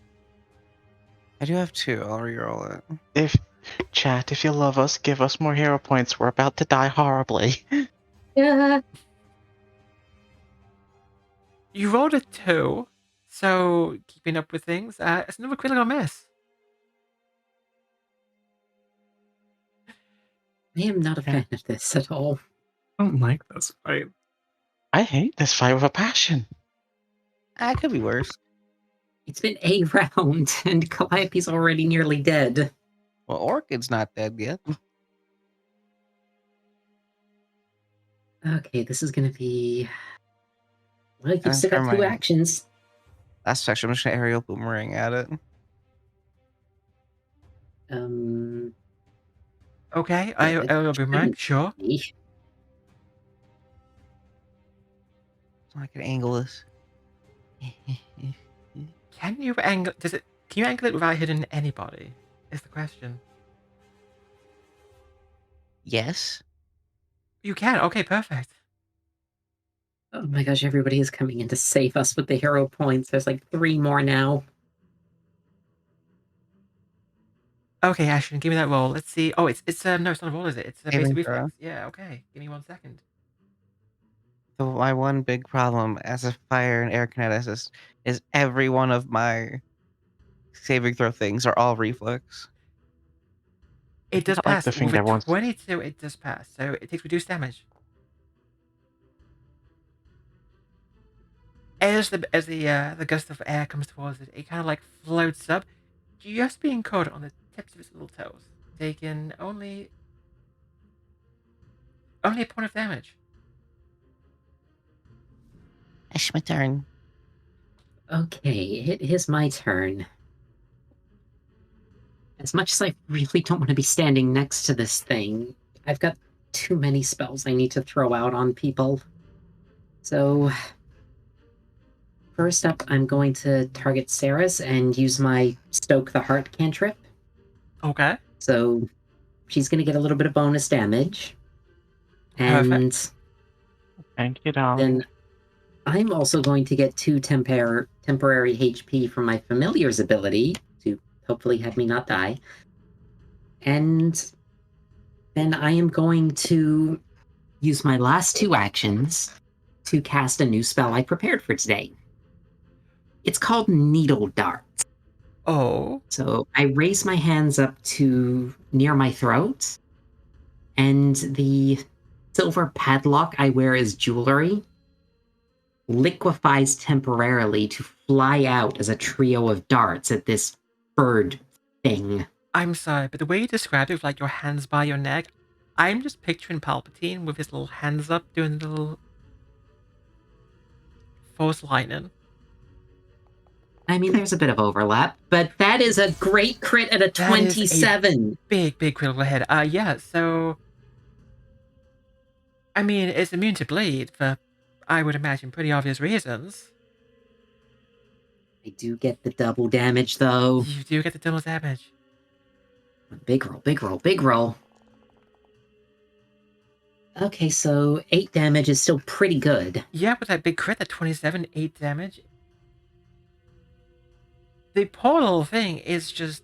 I do have 2. I'll reroll it. If you love us, give us more hero points. We're about to die horribly. Yeah. You rolled a 2, so keeping up with things, it's another critical miss. I am not a fan of this at all. I don't like this fight. I hate this fight with a passion. It could be worse. It's been a round, and Calliope's already nearly dead. Well, Orchid's not dead yet. Okay, this is gonna be... Well, you've And still got for 2 my- actions. Last section, I'm just gonna aerial boomerang at it. Okay, I will be Mac, sure. So I can angle this. Can you angle? Can you angle it without hitting anybody? Is the question. Yes. You can. Okay, perfect. Oh my gosh, everybody is coming in to save us with the hero points. There's like 3 more now. Okay, Ashen, give me that roll. Let's see. Oh, it's no, it's not a roll, is it? It's a basic Saving reflex. throw. Yeah. Okay. Give me 1 second. So my one big problem as a fire and air kineticist is every one of my saving throw things are all reflex. It does not like pass. the thing With that a wants- 22, it does pass. So it takes reduced damage. As the gust of air comes towards it, it kind of like floats up, just being caught on the tips of its little toes, taking only a point of damage. It's my turn. Okay, it is my turn. As much as I really don't want to be standing next to this thing, I've got too many spells I need to throw out on people. So, first up, I'm going to target Seras and use my Stoke the Heart cantrip. Okay. So, she's going to get a little bit of bonus damage. Perfect. And Thank you, then darling. I'm also going to get 2 temporary HP from my Familiar's ability to hopefully have me not die. And then I am going to use my last 2 actions to cast a new spell I prepared for today. It's called Needle Dart. Oh. So I raise my hands up to near my throat, and the silver padlock I wear as jewelry liquefies temporarily to fly out as a trio of darts at this bird thing. I'm sorry, but the way you described it with like your hands by your neck, I'm just picturing Palpatine with his little hands up doing the little force lightning. I mean, there's a bit of overlap, but that is a great crit at a That is a 27. big critical hit. Yeah, so I mean, it's immune to bleed for, I would imagine, pretty obvious reasons. I do get the double damage, though. You do get the double damage. Big roll, big roll, big roll. Okay, so 8 damage is still pretty good. Yeah, with that big crit, that 27, 8 damage. The poor little thing is just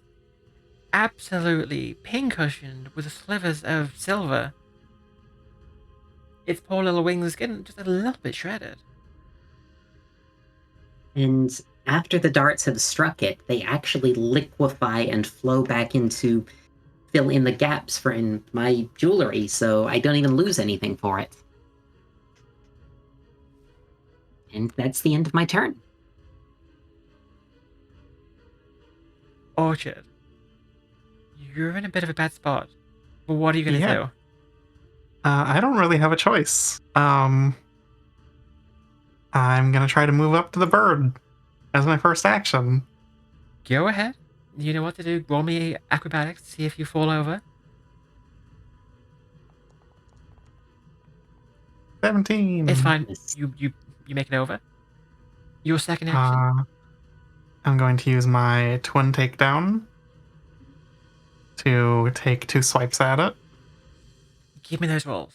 absolutely pincushioned with slivers of silver. Its poor little wings getting just a little bit shredded. And after the darts have struck it, they actually liquefy and flow back into fill in the gaps for in my jewelry, so I don't even lose anything for it. And that's the end of my turn. Orchid, you're in a bit of a bad spot. But what are you gonna do? I don't really have a choice. I'm gonna try to move up to the bird as my first action. Go ahead. You know what to do. Roll me acrobatics to see if you fall over. 17. It's fine. You make it over. Your second action. I'm going to use my twin takedown to take 2 swipes at it. Give me those rolls.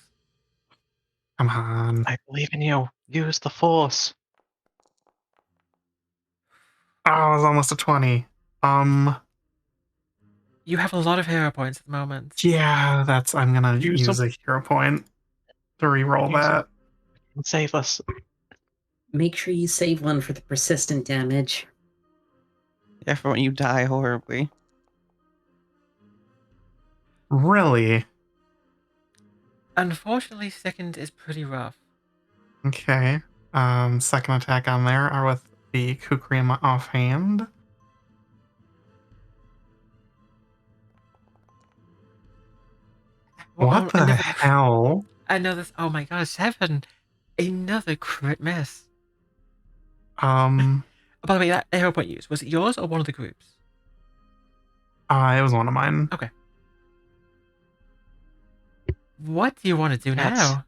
Come on. I believe in you. Use the force. Oh, it was almost a 20. You have a lot of hero points at the moment. Yeah, I'm gonna Use use a hero point to reroll Use that. Save us. Make sure you save one for the persistent damage. Yeah, for when you die horribly. Really? Unfortunately, second is pretty rough. Okay. Second attack on there are with the Kukri offhand. What the hell? Another. Oh my god, 7. Another crit miss. It By the way, that hero point use, was it yours or one of the groups? was one of mine. Okay. What do you want to do now?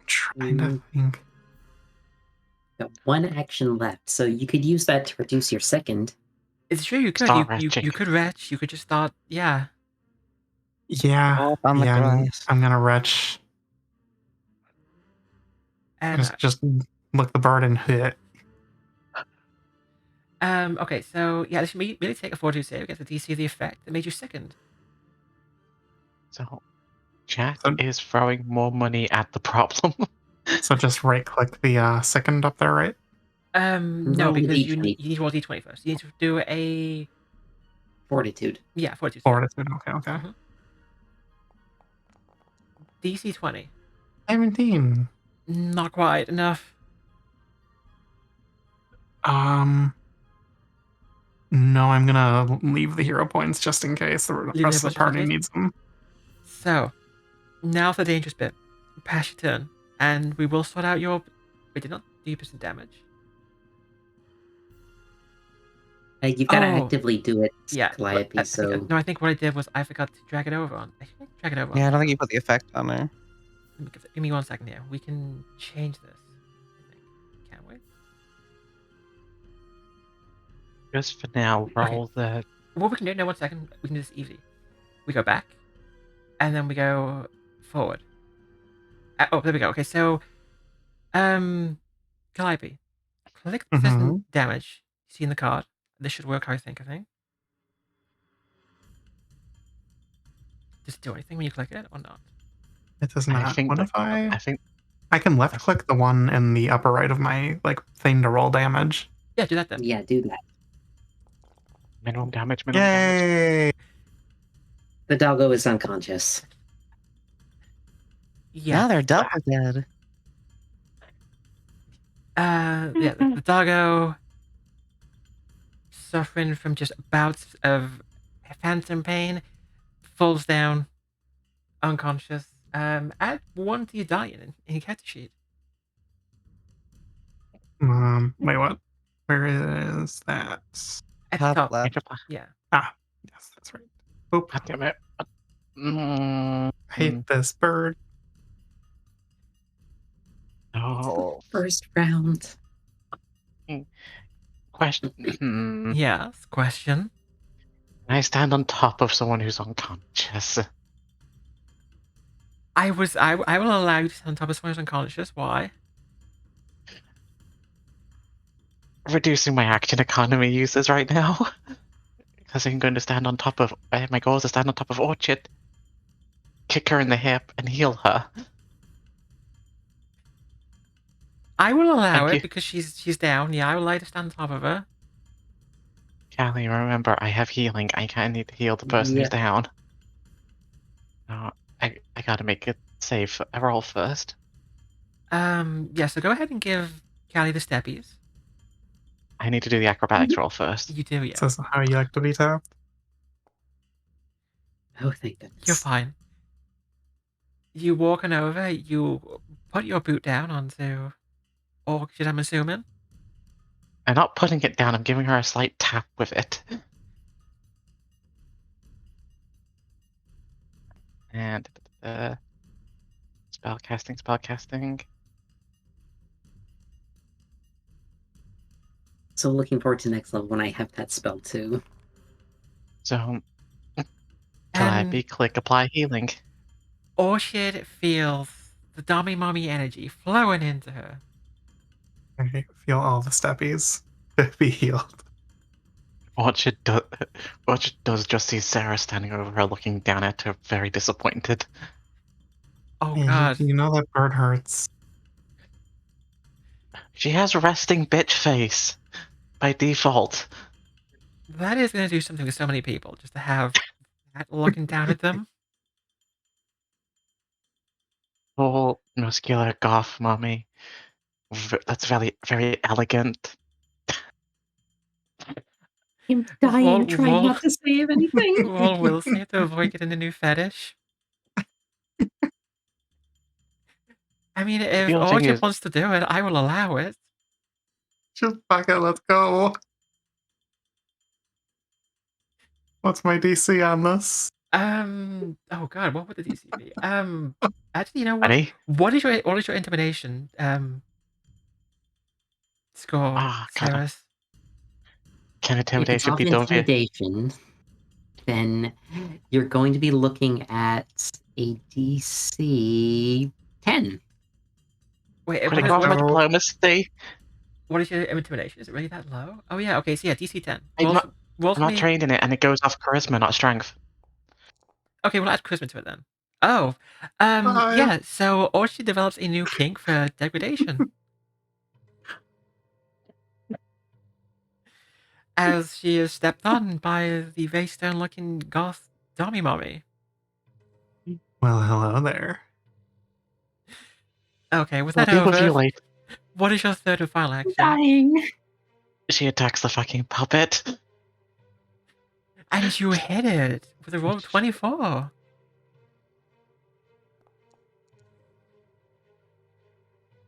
Trying to think. Got 1 action left, so you could use that to reduce your second. It's true, you could. You could retch. You could just start. Yeah. Yeah. On the Yeah, glass. I'm gonna retch. And Just look the bird and hit. okay, so yeah, this should really take a 42 save against the DC of the effect that made you second. So, chat is throwing more money at the problem. So just right click the second up there, right? No, because you need to roll D20 first. You need to do a Fortitude. Yeah, Fortitude. Fortitude. Okay. Mm-hmm. DC 20. 17. Not quite enough. No, I'm gonna leave the hero points just in case the rest of the party needs them. So, now for the dangerous bit. Pass your turn, and we will sort out your. We did not do your percent damage. You've got to actively do it, yeah, Calliope, so... No, I think what I did was I forgot to drag it over on. I should drag it over on. Yeah, I don't think you put the effect on there. Give me 1 second here. We can change this, I think. Can we? Just for now, roll the. What we can do, no, 1 second. We can do this easy. We go back, and then we go forward. Oh, there we go. Okay, so, Calliope, click the Mm-hmm. damage you see in the card. This should work, I think. Does it do anything when you click it or not? It does I not. think What that, if I? I think I can left click the one in the upper right of my thing to roll damage. Yeah, do that then. Yeah, do that. minimum damage. Minimum damage. Yay! The doggo is unconscious. Yeah. Now they're double dead. Yeah, the doggo suffering from just bouts of phantom pain, falls down, unconscious. Add 1 to your dying in your character sheet. Wait, what? Where is that? At the Top top. left. Yeah. Ah, yes, that's right. Oop, God damn it. Mm, I hate this bird. No. First round. Question. Can Yes. Question. I stand on top of someone who's unconscious? I will allow you to stand on top of someone who's unconscious. Why? Reducing my action economy uses right now. Because I'm going to stand on top of. My goal is to stand on top of Orchid, kick her in the hip, and heal her. I will allow Thank it you. because she's down. Yeah, I will allow you to stand on top of her. Callie, remember, I have healing. I kind of need to heal the person who's down. No, I gotta make it safe. I roll first. Yeah, so go ahead and give Callie the steppies. I need to do the acrobatics roll first. You do, yeah. So this is how you like to be tapped. Oh, thank goodness. You're fine. You walking over, you put your boot down onto Orchid, I'm assuming. I'm not putting it down, I'm giving her a slight tap with it. And spellcasting. So looking forward to next level when I have that spell too. So, And Calliope, click apply healing. Orchid feels the Dummy Mommy energy flowing into her. I feel all the steppies to be healed. Orchid does just see Sarah standing over her, looking down at her, very disappointed. Oh Yeah, god. you know that bird hurts. She has resting bitch face by default. That is going to do something with so many people, just to have that looking down at them. Full muscular goth mummy. That's very elegant. I'm dying, trying not to say anything. All will say to avoid getting a new fetish. I mean, if The other thing Orchid is, wants to do it, I will allow it. Just fuck it, let's go. What's my DC on this? Oh god, what would the DC be? Actually, you know what? ready? What is your intimidation score, Ah, God, Seras? can If it's intimidation off be done for? intimidation, then you're going to be looking at a DC 10. Wait, Putting Let's off my go. diplomacy. what is your intimidation? Is it really that low? Oh yeah, okay, so yeah, DC 10. I'm Rolls not me. trained in it, and it goes off charisma, not strength. Okay, we'll add charisma to it then. Oh, Five. yeah. So Orchid develops a new kink for degradation. As she is stepped on by the very stern-looking goth dummy mommy. Well, hello there. Okay, with Well, that deal with you over, later. what is your third and final action? Dying. She attacks the fucking puppet. And you hit it with a roll of 24.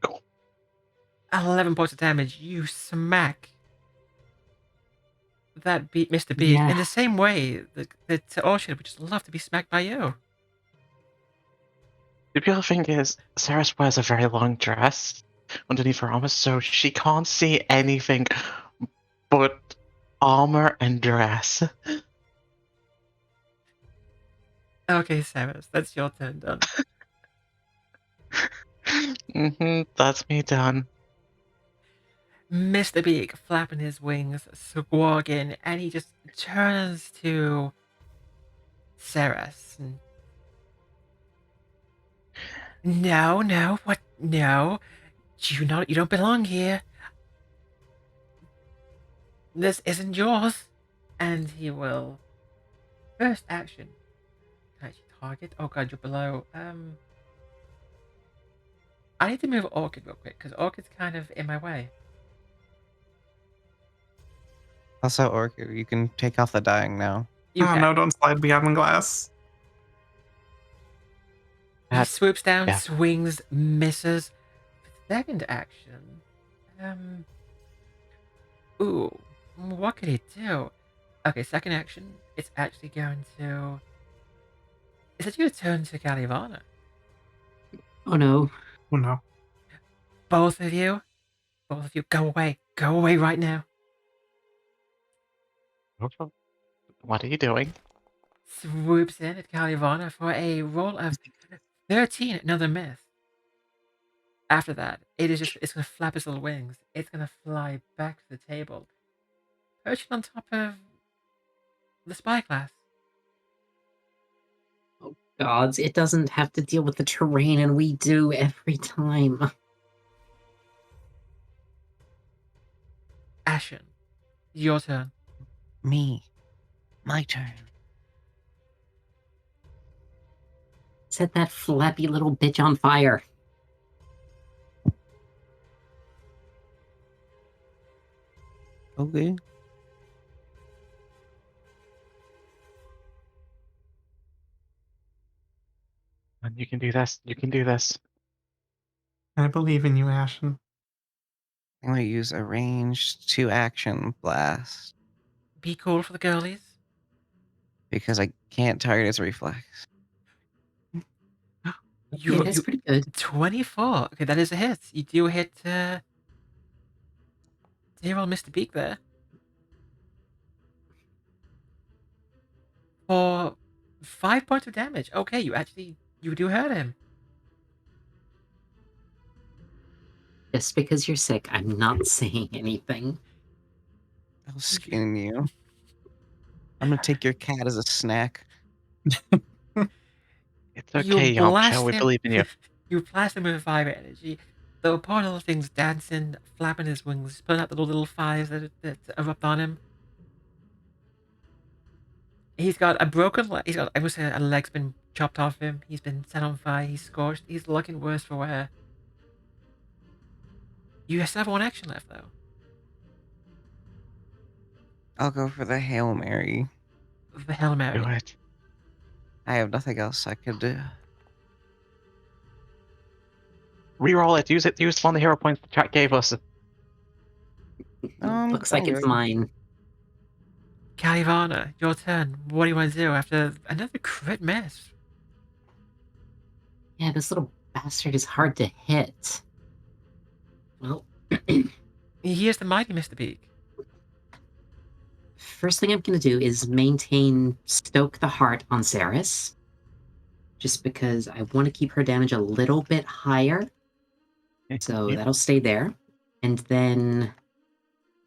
Cool. 11 points of damage. You smack that Mr. Beak in the same way that Orchid would just love to be smacked by you. The beautiful thing is, Seras wears a very long dress underneath her armor, so she can't see anything but armor and dress. Okay, Seras, that's your turn done. That's me done. Mr. Beak flapping his wings, squawking, and he just turns to Seras. No, no, what? No, you don't belong here. This isn't yours. And he will first action. Can I actually target? Oh god, you're below. I need to move Orchid real quick because Orchid's kind of in my way. Also, Orchid, you can take off the dying now. You Oh can. no, don't slide beyond the glass. He swoops down, yeah. swings, misses. Second action. Ooh, what could he do? Okay, second action. It's actually going to. It's actually going to turn to Kalivanna. Oh no. Oh no. Both of you, go away. Go away right now. What are you doing? Swoops in at Kalivanna for a roll of 13, another miss. After that, it's gonna flap its little wings. It's gonna fly back to the table, perching on top of the spyglass. Oh gods, it doesn't have to deal with the terrain, and we do every time. Ashen, your turn. Me. My turn. Set that flappy little bitch on fire. Okay. And you can do this. You can do this. I believe in you, Ashen. I'm going to use a ranged 2-action blast Be cool for the girlies. because I can't target its reflex. Yeah, that's pretty good. 24. Okay, that is a hit. You do hit dear old Mr. Beak there. For 5 points of damage. Okay, you do hurt him. Just because you're sick, I'm not saying anything. I'll skin you. I'm going to take your cat as a snack. It's okay, Yamcha. We believe in you. You blast him with fire energy. The poor little thing's dancing, flapping his wings, putting out the little fires that erupt on him. He's got a broken leg. I would say a leg's been chopped off him. He's been set on fire. He's scorched. He's looking worse for wear. You still have one action left, though. I'll go for the Hail Mary. The Hail Mary. Do it. I have nothing else I could do. Reroll it. Use it. Use one of the hero points the chat gave us. Looks like it's mine. Kalivanna, your turn. What do you want to do after another crit miss? Yeah, this little bastard is hard to hit. Well, He is the mighty Mr. Beak. first thing I'm going to do is maintain Stoke the Heart on Seras. Just because I want to keep her damage a little bit higher. So that'll stay there. And then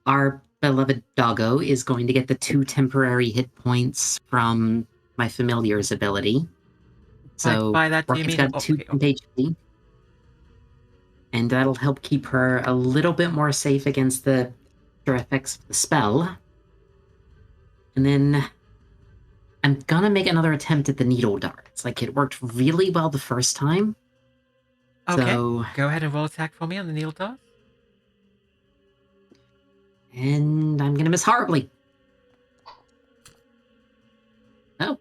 our beloved doggo is going to get the 2 temporary hit points from my familiar's ability. So by that, do you Orchid's mean... got 2 HP. And that'll help keep her a little bit more safe against the effects of the spell. And then I'm gonna make another attempt at the needle darts. Like, it worked really well the first time. Okay, So, go ahead and roll attack for me on the needle dart. and I'm gonna miss horribly. Oh.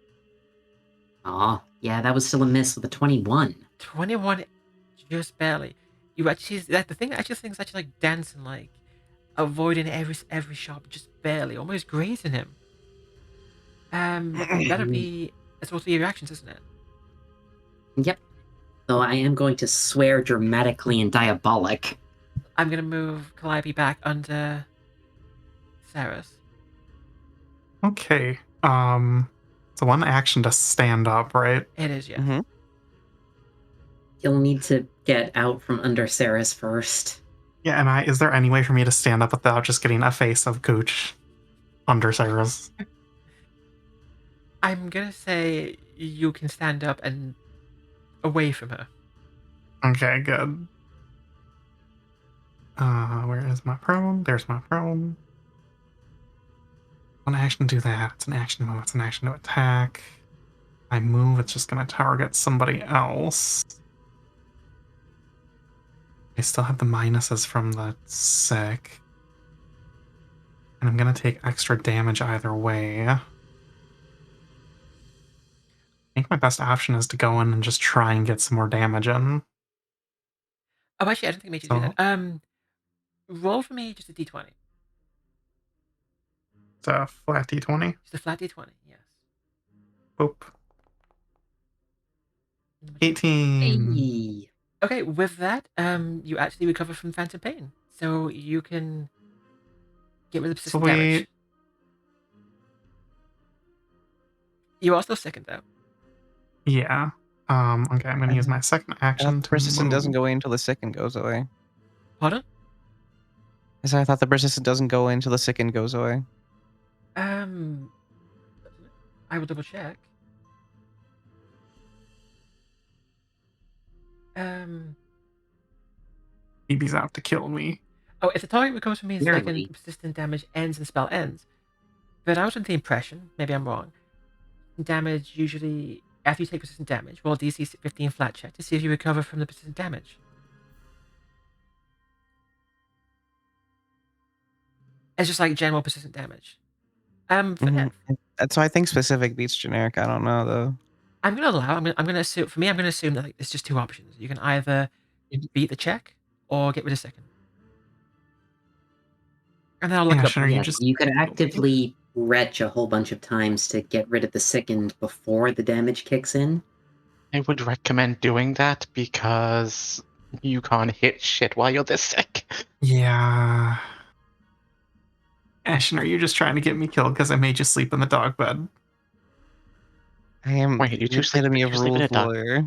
Aw, yeah, that was still a miss with a 21. 21, just barely. You actually... The thing I just think is actually like dancing, like avoiding every shot, just barely, almost grazing him. That'll be... It's also your actions, isn't it? Yep. Though I am going to swear dramatically and diabolic. I'm gonna move Calliope back under Seras. Okay. It's one action to stand up, right? It is, yes. Mm-hmm. You'll need to get out from under Seras first. Yeah, and is there any way for me to stand up without just getting a face of Gooch under Cyrus? I'm gonna say you can stand up and away from her. Okay, good. Where is my prone? There's my prone. One action to do that. It's an action move. It's an action to attack. I move, it's just gonna target somebody else. I still have the minuses from the sick. And I'm gonna take extra damage either way. I think my best option is to go in and just try and get some more damage in. Oh, actually, I don't think I made you do that. Roll for me just a d20. It's a flat d20. Just a flat d20, yes. Boop. 18. Hey. Okay, with that, you actually recover from phantom pain, so you can get rid of persistent damage. Sweet. You are still sickened, though. Yeah. Okay, I'm gonna use my second action to Persistent move. doesn't go away until the sicken goes away. Pardon? I thought the persistent doesn't go away until the sicken goes away. I will double check. Phoebe's out to kill me. Oh, if the target recovers from his Clearly. second persistent damage ends and the spell ends. But I was under the impression, maybe I'm wrong, damage usually, after you take persistent damage, roll a DC 15 flat check to see if you recover from the persistent damage. It's just like general persistent damage. So I think specific beats generic. I don't know though. I'm gonna assume, for me, I'm gonna assume that it's just two options. You can either beat the check or get rid of second. And then I'll look it up. Ashen, are you just You could actively retch a whole bunch of times to get rid of the second before the damage kicks in. I would recommend doing that because you can't hit shit while you're this sick. Yeah. Ashen, are you just trying to get me killed because I made you sleep in the dog bed? I am Wait, you the two sleep- epitome of you sleep in rules a dog- lawyer.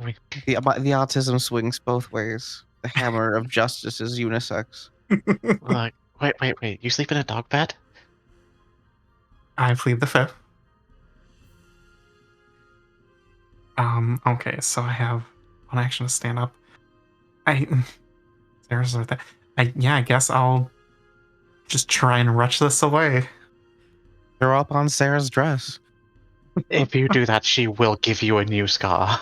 Wait, The autism swings both ways. The hammer of justice is unisex. like, wait. You sleep in a dog bed? I plead the fifth. Okay, so I have one action to stand up. There's that. I guess I'll just try and rush this away. Throw up on Sarah's dress. If you do that, she will give you a new scar.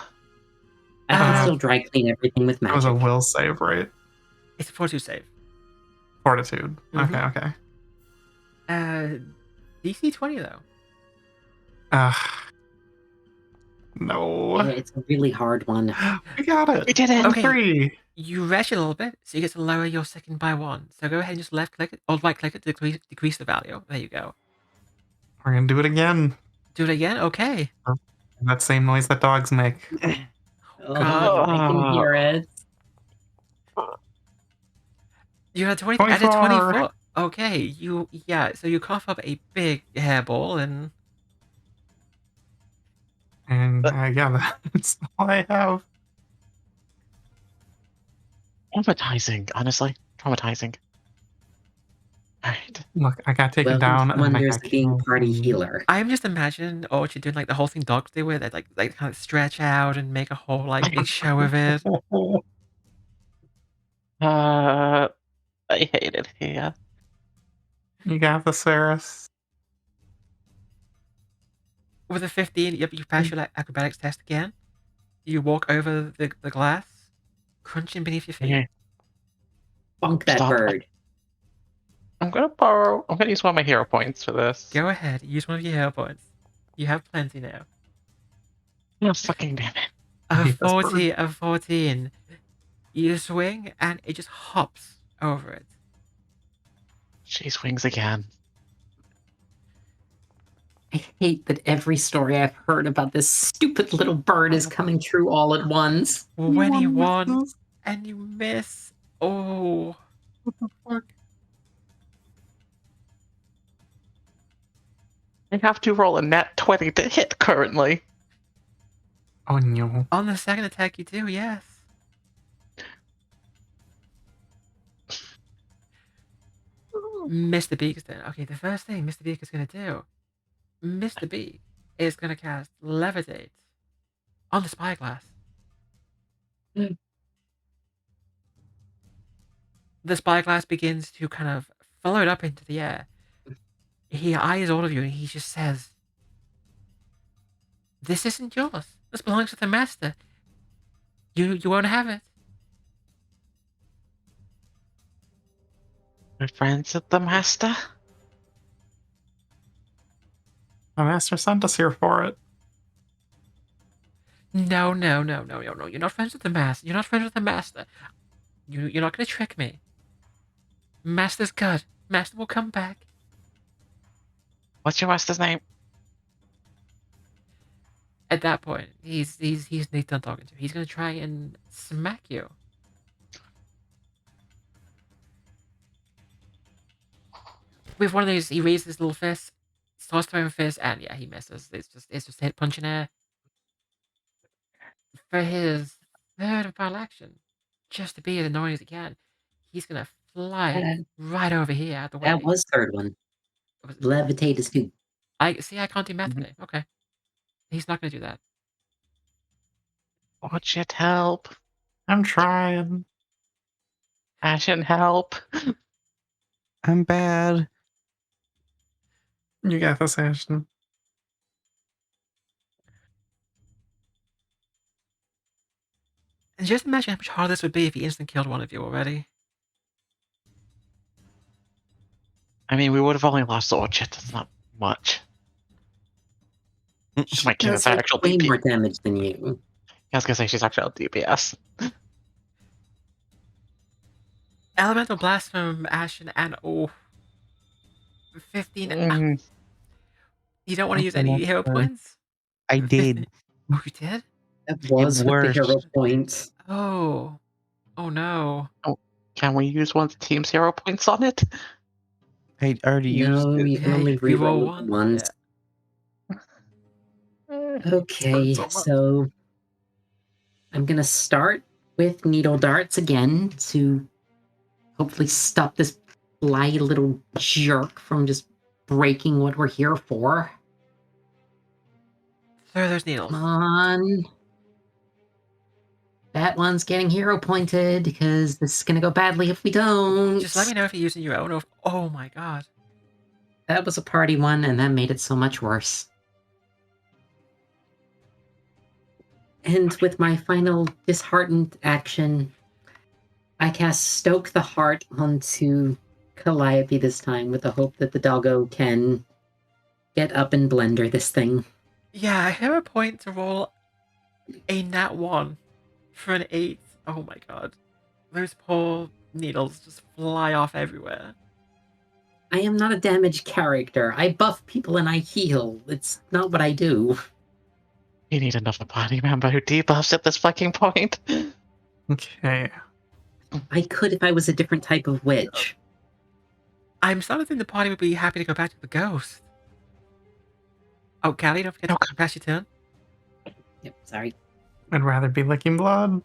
I can Uh, still dry clean everything with That was a magic. will save, right? It's a fortitude save. Fortitude. Mhm. Okay. DC 20 though. No. It's a really hard one. We got it. We did it! Okay. 3. You rush it a little bit, so you get to lower your second by 1. So go ahead and just left click it, or right click it to decrease the value. There you go. We're gonna do it again. Do it again? Okay. That same noise that dogs make. God. I can hear it. You had 20, 24. added 24. Okay, so you cough up a big hairball and Yeah, that's all I have. Traumatizing, honestly. Traumatizing. Alright. Look, I got taken Well, down and then I wonders got being killed. party healer. I'm just imagining Orchid doing like the whole thing dogs do where they like kind of stretch out and make a whole like big show of it. I hate it here. You got the Seras. With a 15, you pass your like, acrobatics test again. You walk over the glass, crunching beneath your feet. Okay. Bonk that Stop. bird. I'm gonna use one of my hero points for this. Go ahead, use one of your hero points. You have plenty now. Oh, fucking damn it. A hate this bird. 14. You swing and it just hops over it. She swings again. I hate that every story I've heard about this stupid little bird is coming true all at once. When you want misses. and you miss. Oh. What the fuck? I have to roll a nat 20 to hit currently. Oh no. On the second attack, you do, yes. Mr. Beak is then. Okay, the first thing Mr. Beak is going to do. Mr. Beak is going to cast Levitate on the spyglass. The spyglass begins to kind of float up into the air. He eyes all of you and he just says, "This isn't yours. This belongs to the master. You won't have it." We're friends with the master? My master sent us here for it. No. You're not friends with the master. You're not friends with the master. You're not going to trick me. Master's good. Master will come back. What's your master's name? At that point, he's done talking to you. He's going to try and smack you. With one of those, he raises his little fist, starts throwing fists, and yeah, he misses. It's just hit punch in air. For his third and final action, just to be as annoying as he can, he's gonna fly right over here out the way. That was third one. Levitate is two. I can't do math today. Okay, he's not gonna do that. Orchid, help. I'm trying. Ashen, help. I'm bad. You got this, Ashen. And just imagine how much harder this would be if he instant killed one of you already. I mean, we would have only lost Orchid. That's not much. She's my kid. That's That's actual way more DPS. damage than you. I was gonna say she's actual DPS. Elemental blast from Ashen and 15. You don't want to use That's any hero enough, points? I 15. did. Oh, you did? That was with the worse. hero point. Oh. Oh no. Can we use one of the team's hero points on it? I already used No, it. you can only you reroll roll it once. once. Okay, So much. so I'm gonna start with needle darts again to hopefully stop this fly little jerk from just breaking what we're here for. Throw those needles. Come on. That one's getting hero pointed because this is gonna go badly if we don't. Just let me know if you're using your own. Oh my god. That was a party one, and that made it so much worse. And with my final disheartened action, I cast Stoke the Heart onto Calliope this time with the hope that the doggo can get up and blender this thing. Yeah, a hero point to roll a nat 1 for an 8. Oh my god. Those poor needles just fly off everywhere. I am not a damaged character. I buff people and I heal. It's not what I do. You need another party member who debuffs at this fucking point. Okay. I could if I was a different type of witch. I'm starting to think the party would be happy to go back to the ghost. Oh, Callie, don't forget to pass your turn. Yep, sorry. I'd rather be licking blood.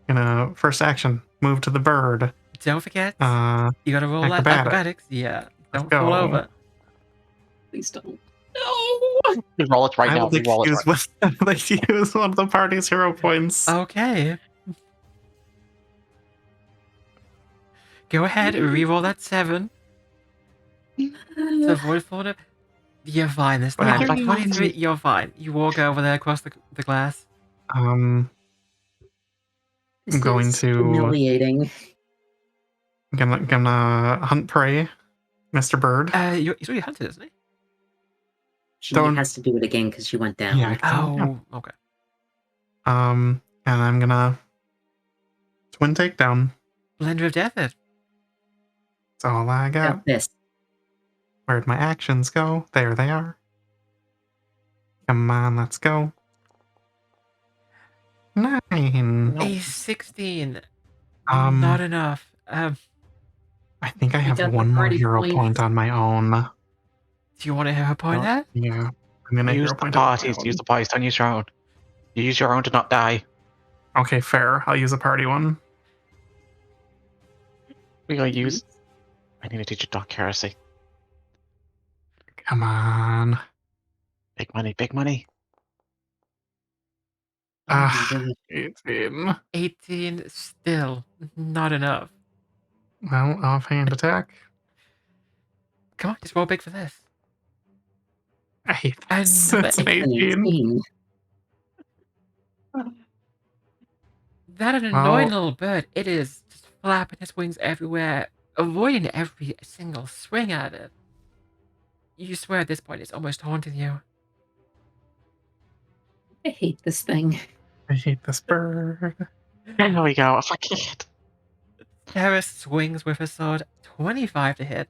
Gonna first action, move to the bird. Don't forget, Uh, you gotta roll that acrobatics. Yeah, Let's don't fall go. over. Please don't. No! We roll it right I now. will We roll it use right. use one of the party's hero points. Okay. Go ahead, re-roll that 7 to avoid falling over. You're fine this time. 23, you're fine. You walk over there across the glass. This I'm going is to humiliating. gonna hunt prey, Mr. Bird. He's already hunted, isn't he? She Don't- has to do it again because she went down. Yeah. Oh, okay. And I'm gonna twin takedown. Blender of Death. That's all I got. Got this. Where'd my actions go? There they are. Come on, let's go. 9. A 16. Um, Not enough. I think I have got the one more party hero points. point on my own. Do you want to hero point that? Yeah, I'm gonna Use hero the point it on my parties, own. use the parties, don't use your own. You use your own to not die. Okay, fair. I'll use a party one. We gotta use. I need to teach you dark heresy. Come on. Big money, big money. Oh my Ah, god. 18. 18. Still not enough. Well, offhand attack. Come on, just roll big for this. I hate this. Another It's an 18. 18. That an annoying little bird. It is just flapping its wings everywhere, avoiding every single swing at it. You swear at this point it's almost haunting you. I hate this thing. I hate this bird. There we go. I forget. Seras swings with her sword, 25 to hit,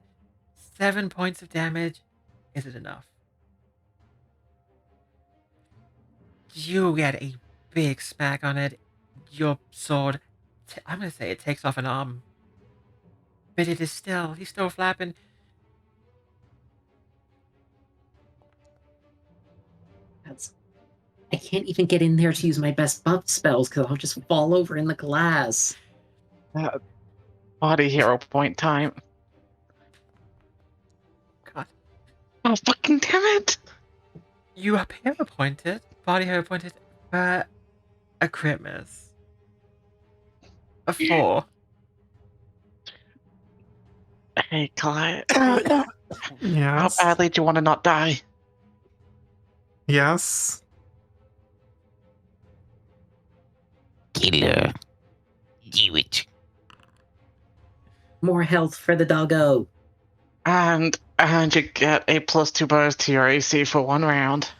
7 points of damage. Is it enough? You get a big smack on it. Your sword, I'm gonna say it takes off an arm. But it is still, he's still flapping. I can't even get in there to use my best buff spells because I'll just fall over in the glass. Body hero point time. God. Oh, fucking damn it! You are hero pointed, body hero pointed, for a crit miss. A 4. Hey, Clyde. How Yes. badly do you want to not die? Yes. Killer. Do it. More health for the doggo. And you get a +2 bonus to your AC for 1 round.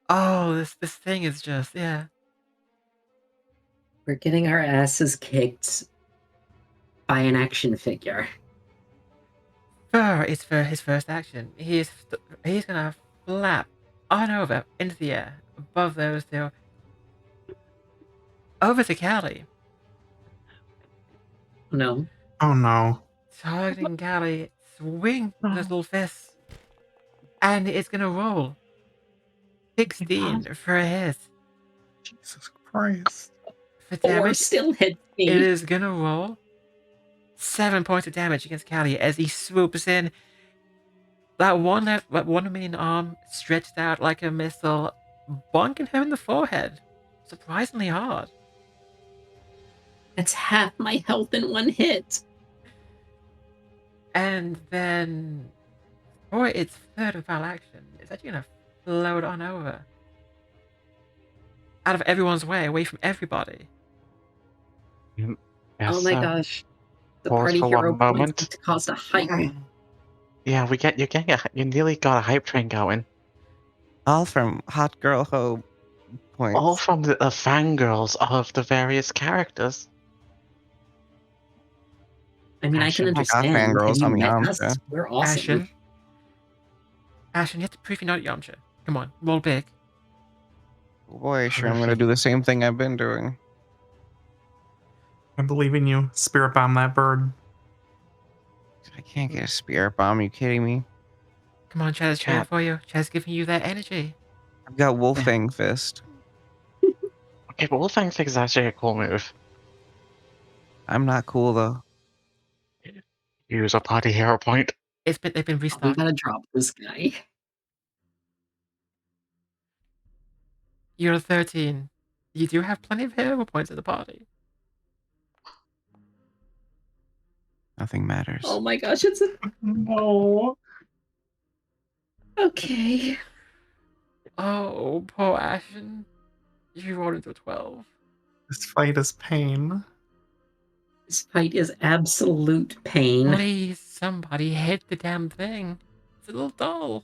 Oh, this thing is just, yeah. We're getting our asses kicked by an action figure. It's for his first action. He's gonna flap on over into the air above those two. Over to Callie. No. Oh no. Targeting Callie. Swing with his little fists. And it's gonna roll. 16 for a hit. Jesus Christ. For 4 damage, still hits me. it is gonna roll 7 points of damage against Callie as he swoops in. That one remaining arm stretched out like a missile, bonking him in the forehead. Surprisingly hard. That's half my health in one hit. And then, for its third and final action, it's actually gonna float on over. Out of everyone's way, away from everybody. Yes, Oh my gosh. The pause party for hero one moment. points caused a hype. Yeah, you nearly got a hype train going. All from Hot Girl Ho points. All from the fangirls of the various characters. I mean, I can Ashen. I got understand. Have fangirls you on met Yamcha. us? We're awesome. Ashen, you have to prove you're not Yamcha. Come on, roll big. Oh boy, sure, I'm gonna do the same thing I've been doing. I believe in you. Spirit bomb that bird. I can't get a spirit bomb. You kidding me? Come on, Chad is cheering for you. Chad's giving you that energy. I've got Wolfang Fist. Okay, but Wolfang Fist is actually a cool move. I'm not cool though. Use a party hero point. They've been We restocked. gotta drop this guy. You're 13. You do have plenty of hero points at the party. Nothing matters. Oh my gosh, it's a... No. Okay. Oh, poor Ashen. You rolled into a 12. This fight is pain. This fight is absolute pain. Please, somebody hit the damn thing. It's a little dull.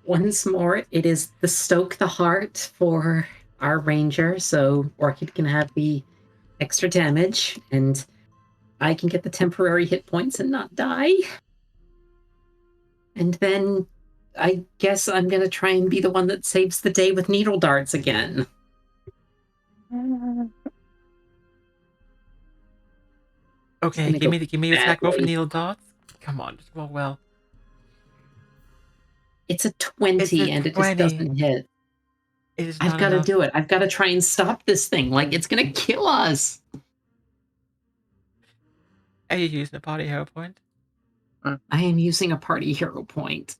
Once more, it is the Stoke the Heart for our ranger, so Orchid can have the extra damage, and I can get the temporary hit points and not die. And then I guess I'm going to try and be the one that saves the day with needle darts again. Okay, give me the attack roll for needle darts. Come on, just roll well. It's a 20 It's a and it 20. just doesn't hit. It is I've not got to enough. do it. I've got to try and stop this thing. Like, it's going to kill us. Are you using a party hero point? I am using a party hero point.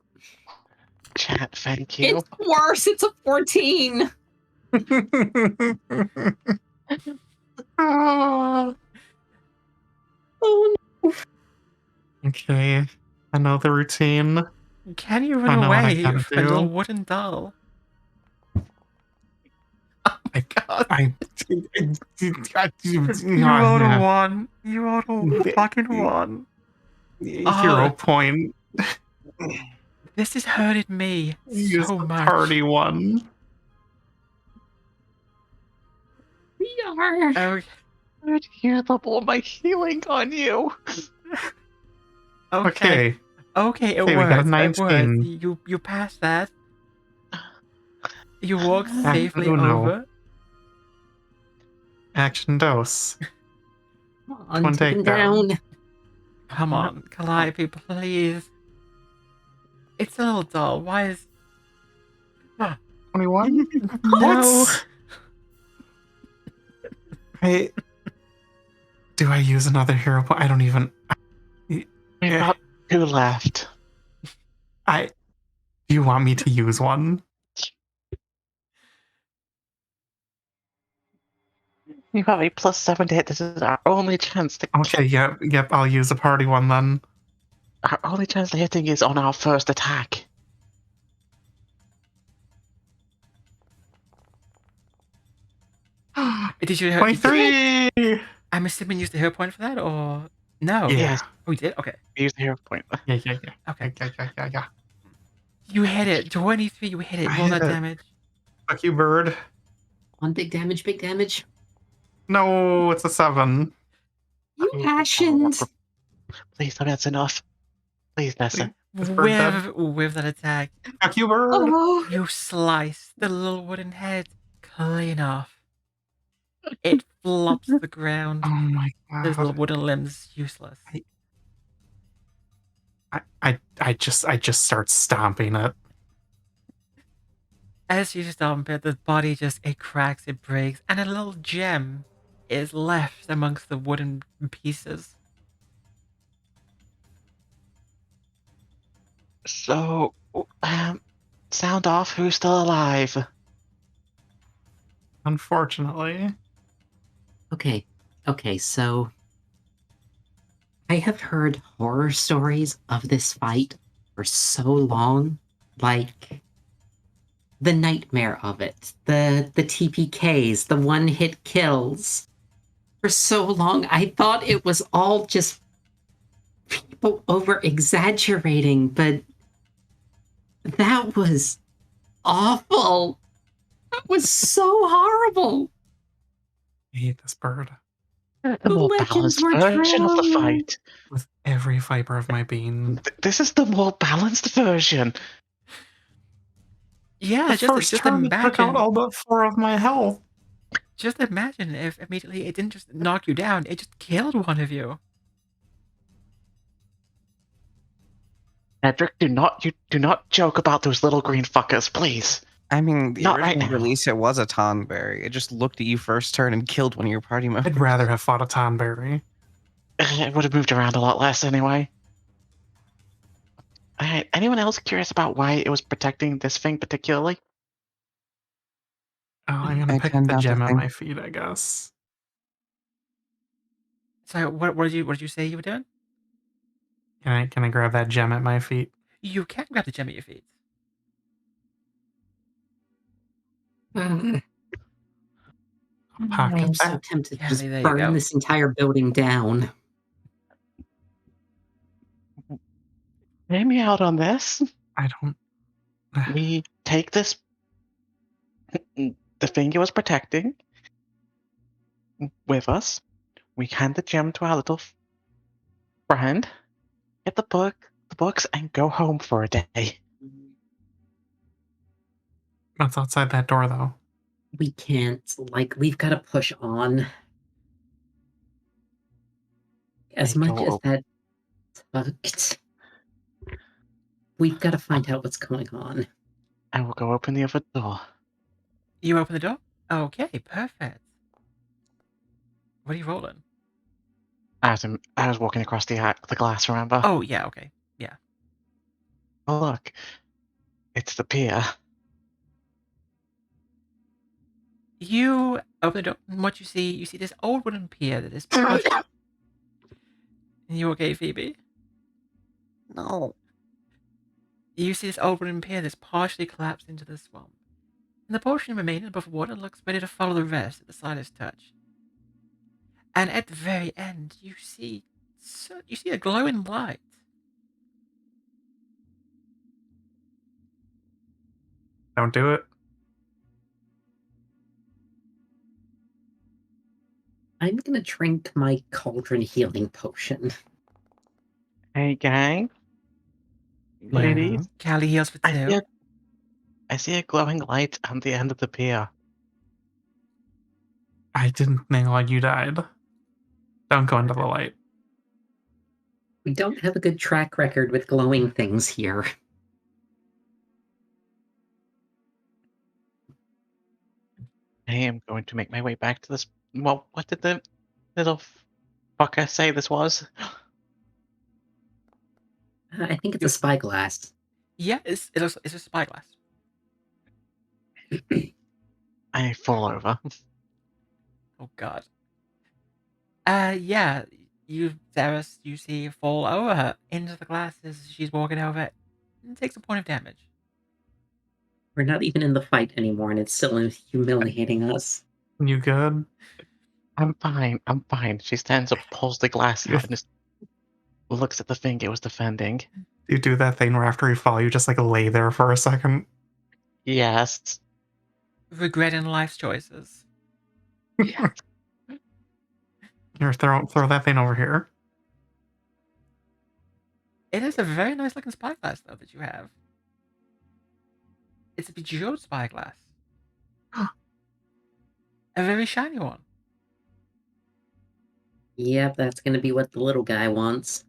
Chat, thank you. It's worse. It's a 14. Ah. Oh, no. Okay, I know the routine. Can you run I know what I away gotta from a little do. wooden doll? Oh my god. You rolled a 1. You rolled a fucking 1. Hero point. This has hurted me Use so the much. party one. We are. Okay. I would hear all my healing on you. Okay, it we got a works. It works. 19. You passed that. You walked Action safely uno. over. Action dose. Come on, One take him takedown. down. Come on, Calliope, please. It's a little dull. Why is... 21? No. Do I use another hero point? I don't even... We've got 2 left. Do you want me to use one? You have a +7 to hit. This is our only chance to... Okay, yep, I'll use a party one then. Our only chance to hitting is on our first attack. Did you... 23! I'm assuming you used the hero point for that, or... No. Yeah. Yes. Oh, you did? Okay. Use the hero point. Yeah. Okay. Yeah. You hit it. 23, you hit it. I Roll hit that it. damage. Fuck you, bird. On big damage, big damage. No, it's a 7. You passioned. Please tell me that's enough. Please, Nessa. Is bird dead? With that attack, Fuck you, bird. Oh, you slice the little wooden head clean off. It flops to the ground. Oh my Those little god. wooden limbs useless. I just start stomping it. As you stomp it, the body it cracks, it breaks, and a little gem is left amongst the wooden pieces. So, sound off. Who's still alive? Unfortunately. Okay, so I have heard horror stories of this fight for so long, like the nightmare of it, the TPKs, the one-hit kills. For so long, I thought it was all just people over-exaggerating, but that was awful. That was so horrible. I hate this bird. The The more legends balanced were version of the true. fight. With every fiber of my being. This is the more balanced version. Yeah, The just first just turn it took out imagine. all but 4 of my health. Just imagine if immediately it didn't just knock you down, it just killed one of you. Edric, do not joke about those little green fuckers, please. I mean, the Not right original now. release, it was a Tonberry. It just looked at you first turn and killed one of your party members. I'd rather have fought a Tonberry. It would have moved around a lot less anyway. Alright, anyone else curious about why it was protecting this thing particularly? Oh, I'm gonna I pick tend the not to gem at think. my feet, I guess. So what did you say you were doing? Can I grab that gem at my feet? You can grab the gem at your feet. I Pocket am so that. tempted to Callie, just there you burn go. this entire building down. Hear me out on this. I don't. We take this, the thing it was protecting, with us. We hand the gem to our little Friend, get the books, and go home for a day. What's outside that door, though? We can't, we've got to push on. As I much go as open. that sucked, we've got to find out what's going on. I will go open the other door. You open the door? Okay, perfect. What are you rolling? I was walking across the glass, remember? Oh, yeah, okay. Yeah. Oh, look. It's the pier. You open the door, and what you see this old wooden pier that is pushed. Are you okay, Phoebe? No. You see this old wooden pier that's partially collapsed into the swamp. And the portion remaining above water looks ready to follow the rest at the slightest touch. And at the very end, you see a glowing light. Don't do it. I'm gonna drink my cauldron healing potion. Hey, gang. Ladies. Callie heals for 2. I see a glowing light on the end of the pier. I didn't know you died. Don't go into the light. We don't have a good track record with glowing things here. I am going to make my way back to this. Well, what did the little fucker say this was? I think it's a spyglass. Yeah, it's a spyglass. I fall over. Oh god. Yeah, Seras, you see her fall over her into the glass as she's walking over it and takes a point of damage. We're not even in the fight anymore, and it's still humiliating us. You good? I'm fine. I'm fine. She stands up, pulls the glass out, and just looks at the thing it was defending. You do that thing where after you fall, you just like lay there for a second. Yes. Regretting life's choices. Yes. Here, throw that thing over here. It is a very nice looking spyglass, though, that you have. It's a bejeweled spyglass. A very shiny one. Yep, that's gonna be what the little guy wants.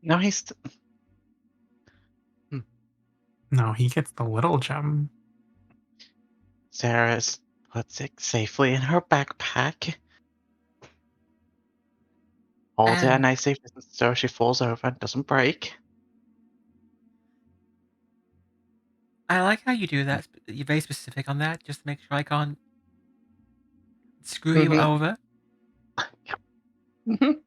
No, he's. No, he gets the little gem. Seras puts it safely in her backpack. Holds it at a nice safe distance so she falls over and doesn't break. I like how you do that. You're very specific on that, just to make sure I can't screw you over. Mhm.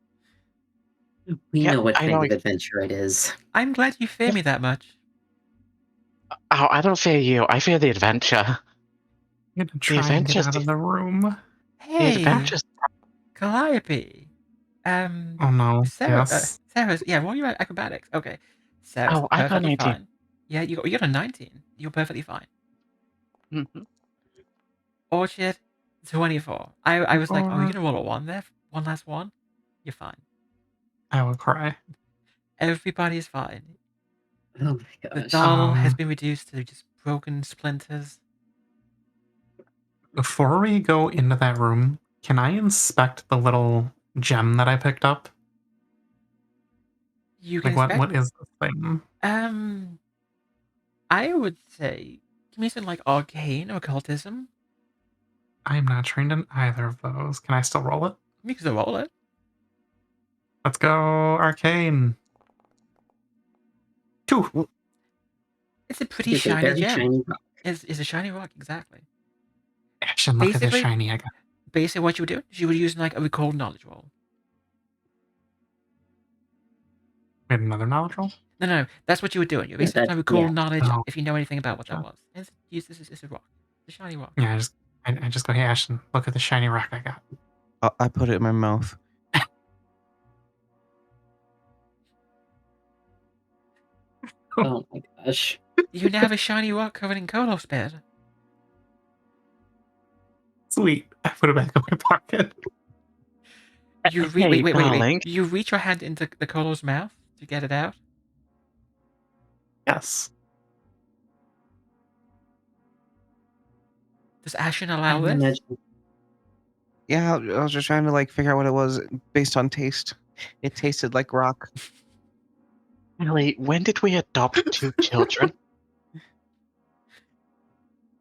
We Yeah, know what I kind know. of adventure it is. I'm glad you fear me that much. Oh, I don't fear you. I fear the adventure. I'm gonna try and get out of the room. The Hey, adventure's. Calliope. Oh no. Yes. Seras, yeah, roll your acrobatics. Okay. Seras, Oh, I got perfectly 19. fine. Yeah, you got a 19. You're perfectly fine. Mhm. Orchid, 24. I was like, oh, you're Or gonna roll a 1 there? One last one? You're fine. I will cry. Everybody is fine. Oh my The gosh. doll has been reduced to just broken splinters. Before we go into that room, can I inspect the little gem that I picked up? You can Like, expect. what is this thing? I would say, give me something like arcane or occultism. I'm not trained in either of those. Can I still roll it? You can still roll it. Let's go, arcane. 2. It's a pretty It's a shiny very gem. shiny rock. It's a shiny rock, exactly. Ashen, look at this Basically- shiny I got. Basically, what you would do is you would use like a recall knowledge roll. We had another knowledge roll? No, that's what you would do. You basically that- recall yeah. knowledge Oh. if you know anything about what that Sure. was. Use this as a rock. It's a shiny rock. Yeah, I just go, hey, Ashen, look at the shiny rock I got. I put it in my mouth. Oh my gosh. You now have a shiny rock covered in Kolos bed. Sweet. I put it back in my pocket. You Hey, wait. darling. You reach your hand into the Colo's mouth to get it out. Yes. Does Ashen I allow this? imagine Yeah, I was just trying to like figure out what it was based on taste. It tasted like rock. Ellie, when did we adopt 2 children?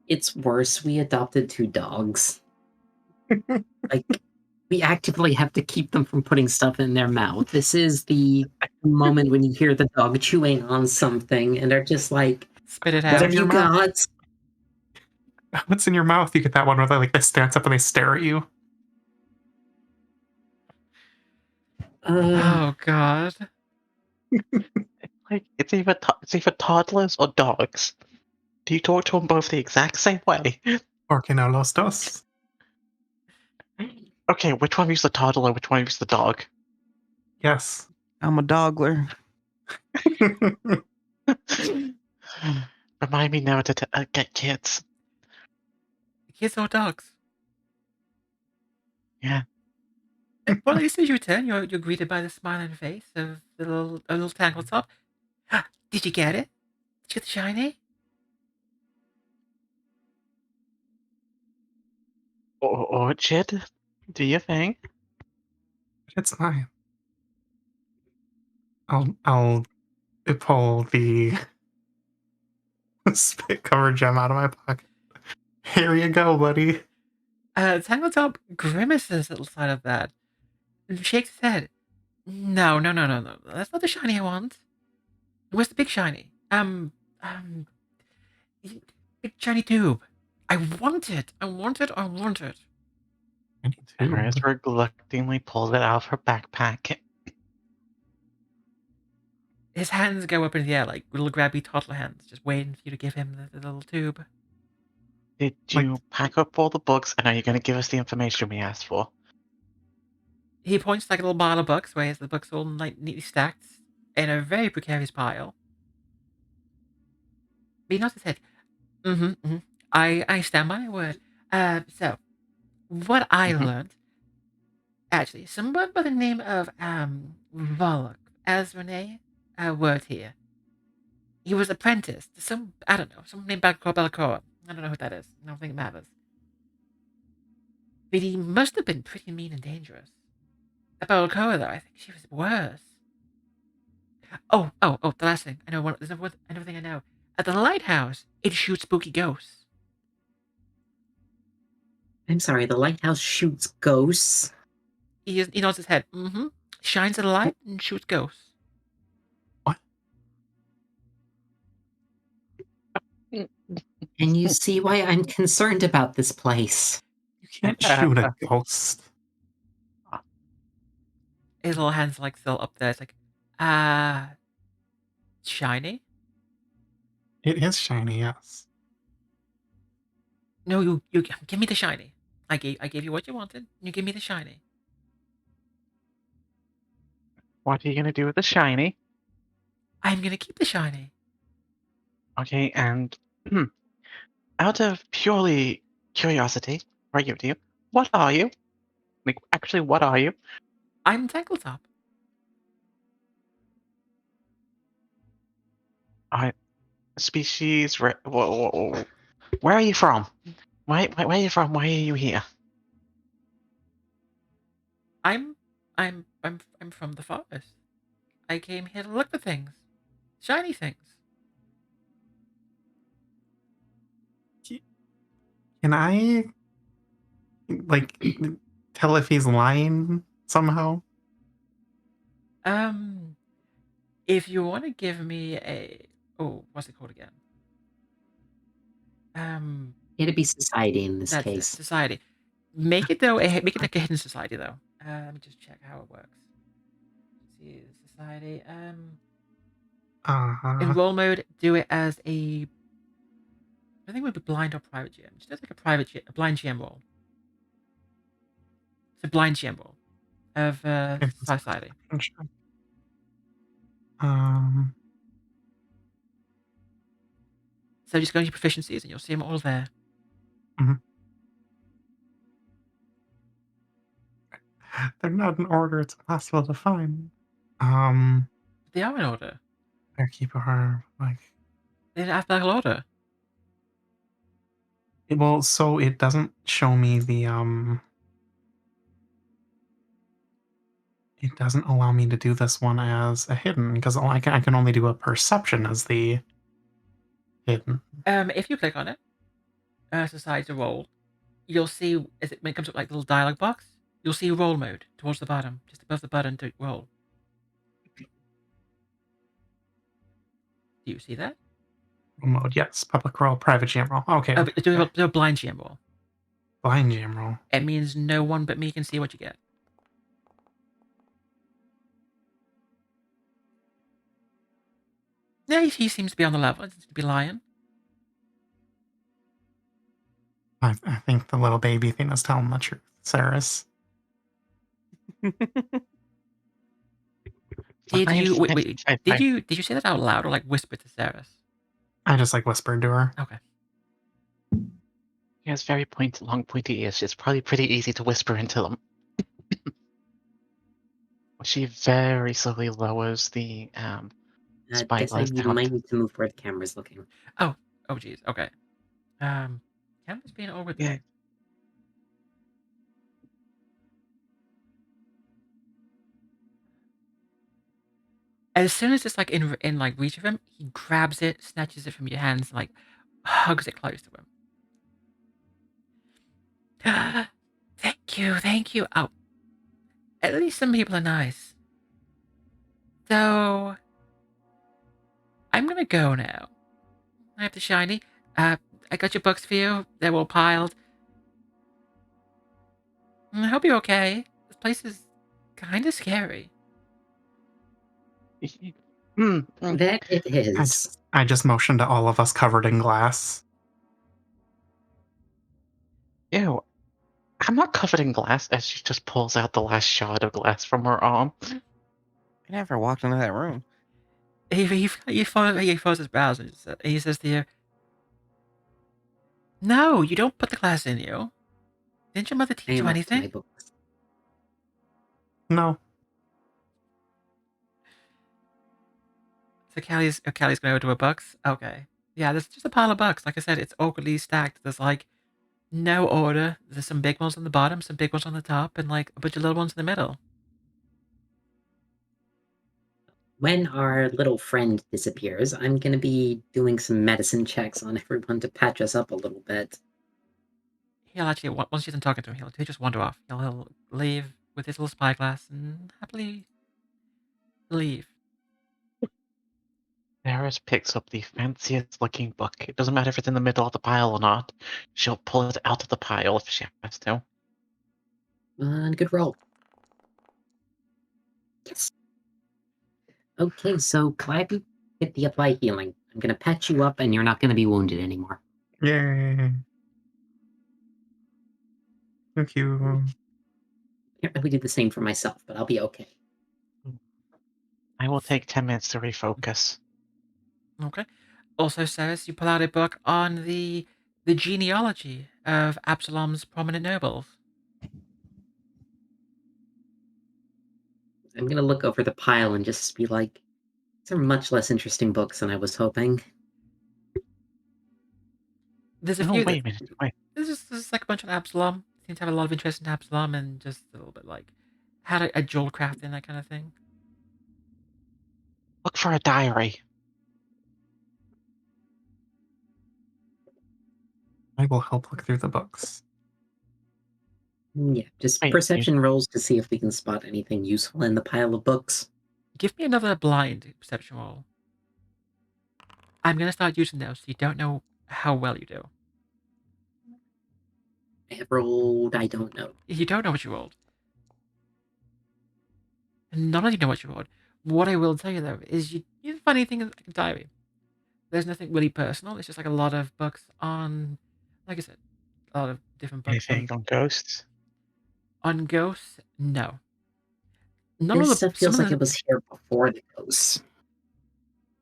it's worse. We adopted 2 dogs. Like, we actively have to keep them from putting stuff in their mouth. This is the moment when you hear the dog chewing on something and they're just like, Spit it What's "What out. in have your you mouth? got?" What's in your mouth? You get that one where they like they stance up and they stare at you. Oh God. Like, it's either toddlers or dogs. Do you talk to them both the exact same way? Porque no los dos. Okay, which one of you's the toddler, which one of you's the dog? Yes. I'm a dogler. Remind me never to get kids. Kids or dogs? Yeah. Well, as soon as you return, you're greeted by the smiling face of the little tangle top. Did you get it? Did you get the shiny? Orchid, do you think? It's mine. I'll pull the spit covered gem out of my pocket. Here you go, buddy. Tangletop grimaces at the sight of that and shakes his head. No. That's not the shiny I want. Where's the big shiny? Big shiny tube. I want it. I want it. I need Iris to. reluctantly pulls it out of her backpack. His hands go up in the air like little grabby toddler hands, just waiting for you to give him the little tube. Did Like- you pack up all the books, and are you going to give us the information we asked for? He points to like a little pile of books where he has the books all like neatly stacked in a very precarious pile. But he nods his head. I stand by my word. So what I Mhm. learned, actually, someone by the name of Volok, as Renee, word here. He was apprenticed to some, I don't know, someone named Belacora. I don't know who that is. I don't think it matters. But he must have been pretty mean and dangerous. About Belacora, though, I think she was worse. Oh, the last thing. I know another thing I know. At the lighthouse, it shoots spooky ghosts. I'm sorry, the lighthouse shoots ghosts. He nods his head. Shines a light and shoots ghosts. And you see why I'm concerned about this place. You can't shoot a ghost. His little hands like still up there. It's like, shiny? It is shiny, yes. No, you give me the shiny. I gave you what you wanted. You give me the shiny. What are you going to do with the shiny? I'm gonna keep the shiny. Okay, and out of purely curiosity, right here to you, what are you? Like, actually, what are you? I'm Tangletop. Species. Whoa. Where are you from? Where are you from? Why are you here? I'm from the forest. I came here to look for things. Shiny things. Can I like tell if he's lying somehow? If you want to give me what's it called again? It'd be society in this That's it, case. society. Make it like a hidden society though. Let me just check how it works. See society. In roll mode, do it as a. I think it would be blind or private GM. Just as like a blind GM roll. It's a blind GM roll of society. So just go into proficiencies and you'll see them all there. They're not in order. It's impossible to find. They are in order. Their keeper are like. They're in alphabetical order. Well, so it doesn't show me the It doesn't allow me to do this one as a hidden because I can only do a perception as the hidden. If you click on it, decide to roll, you'll see when it comes up like the little dialog box, you'll see roll mode towards the bottom, just above the button to roll. Do you see that? Mode, yes. Public roll, private jam roll. Okay. Do a blind jam roll. Blind jam roll. It means no one but me can see what you get. Yeah, he seems to be on the level. He seems to be lying. I think the little baby thing is telling the truth, Seras. Did you wait? Did Fine. you say that out loud or like whisper to Seras? I just like whispered to her. Okay. He has very long, pointy ears. It's probably pretty easy to whisper into them. She very slowly lowers the spyglass You down. might need to move where the camera's looking. Oh geez. Okay. Camera's being over there. Yeah. As soon as it's like in like reach of him, he grabs it, snatches it from your hands, and like hugs it close to him. Thank you. Oh, at least some people are nice. So I'm gonna go now. I have the shiny. I got your books for you. They're all piled. I hope you're okay. This place is kind of scary. That it is. I just motioned to all of us covered in glass. Ew. I'm not covered in glass as she just pulls out the last shard of glass from her arm. I never walked into that room. He follows his brows and he says to you, "No, you don't put the glass in you. Didn't your mother I teach you am up to my anything?" books. No. So Callie's going over to her books. Okay, yeah, there's just a pile of books. Like I said, it's awkwardly stacked. There's like no order. There's some big ones on the bottom, some big ones on the top, and like a bunch of little ones in the middle. When our little friend disappears, I'm going to be doing some medicine checks on everyone to patch us up a little bit. He'll actually, once she's done talking to him, he'll just wander off. He'll leave with his little spyglass and happily leave. Seras picks up the fanciest looking book. It doesn't matter if it's in the middle of the pile or not. She'll pull it out of the pile if she has to. Good roll. Yes. Okay, so Calliope, get the apply healing. I'm going to patch you up and you're not going to be wounded anymore. Yay. Thank you. Can't really do the same for myself, but I'll be okay. I will take 10 minutes to refocus. Okay. Also says you pull out a book on the genealogy of Absalom's prominent nobles. I'm going to look over the pile and just be like, these are much less interesting books than I was hoping. There's a Oh, few. wait a minute. Wait. This is like a bunch on Absalom. Seem to have a lot of interest in Absalom and just a little bit like had a jewel craft in that kind of thing. Look for a diary. I will help look through the books. Yeah, just Wait, perception rolls to see if we can spot anything useful in the pile of books. Give me another blind perception roll. I'm gonna start using those so you don't know how well you do. I have rolled, I don't know. You don't know what you rolled. None of you know what you rolled. What I will tell you though is you find anything in a diary. There's nothing really personal. It's just like a lot of books on, like I said, a lot of different books Anything on ghosts? on ghosts. No. None of This the stuff feels some like of the, it was here before the ghosts.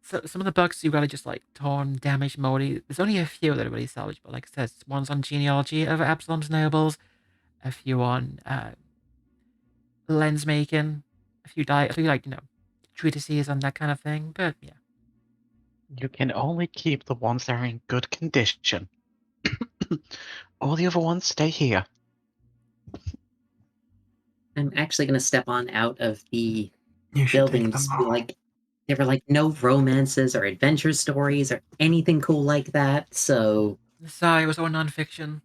some of the books you gotta just like torn, damaged, moldy. There's only a few that are really salvageable. Like I said, one's on genealogy of Absalom's nobles, a few on lens making, a few like, treatises on that kind of thing, but yeah. You can only keep the ones that are in good condition. All the other ones stay here. I'm actually going to step on out of the You should building take and them just be all. like, there were like no romances or adventure stories or anything cool like that, so Sorry, it was all nonfiction.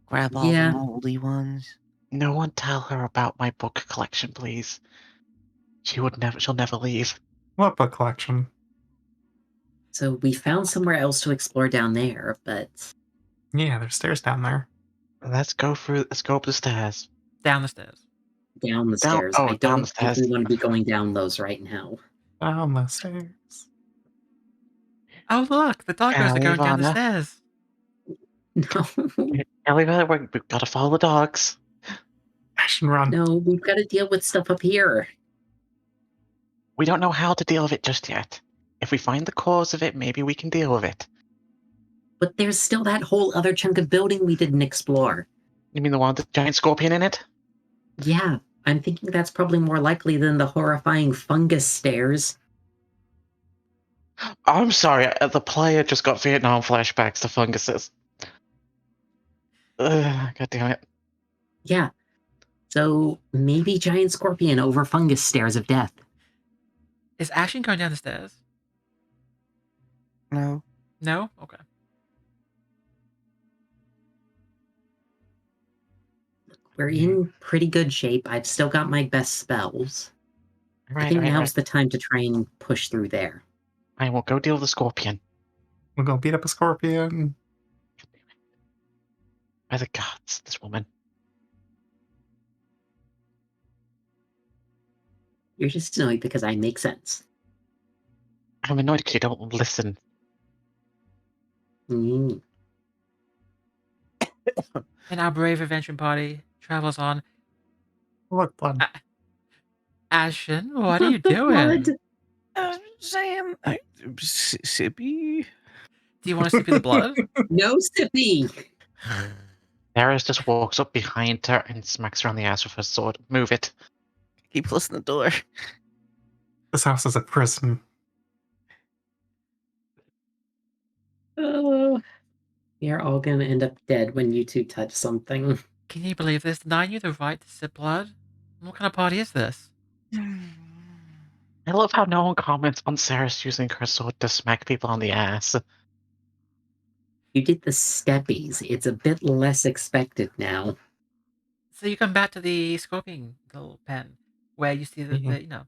Grab all the yeah. moldy ones. No one tell her about my book collection, please. She'll never leave. What book collection? So we found somewhere else to explore down there, but Yeah, there's stairs down there. Let's go up the stairs. Down the stairs. down the stairs. I Down the don't think stairs. we want to be going down those right now. Down the stairs. Oh look, the doggos are going down the Kalivanna. stairs. No, Kalivanna, we've got to follow the dogs. Ashen, run. no, we've got to deal with stuff up here. We don't know how to deal with it just yet. If we find the cause of it, maybe we can deal with it. But there's still that whole other chunk of building we didn't explore. You mean the one with the giant scorpion in it? Yeah, I'm thinking that's probably more likely than the horrifying fungus stairs. I'm sorry, the player just got Vietnam flashbacks to funguses. God damn it. Yeah. So maybe giant scorpion over fungus stairs of death. Is Ashen going down the stairs? No. No? Okay. We're in pretty good shape. I've still got my best spells. I think now's the time to try and push through there. I will go deal with the scorpion. We'll go beat up a scorpion. By the gods, this woman. You're just annoyed because I make sense. I'm annoyed because you don't listen. Mm. And our brave adventuring party travels on. Look, blood. Ashen, what are you The blood. doing? Sam, Sippy. Do you want to see the blood? No sippy. Seras just walks up behind her and smacks her on the ass with her sword. Move it. Keep closing the door. This house is a prison. We are all gonna end up dead when you two touch something. Can you believe this? Denying you the right to sip blood? What kind of party is this? I love how no one comments on Seras using her sword to smack people on the ass. You did the steppies. It's a bit less expected now. So you come back to the scorpion little pen, where you see Mhm.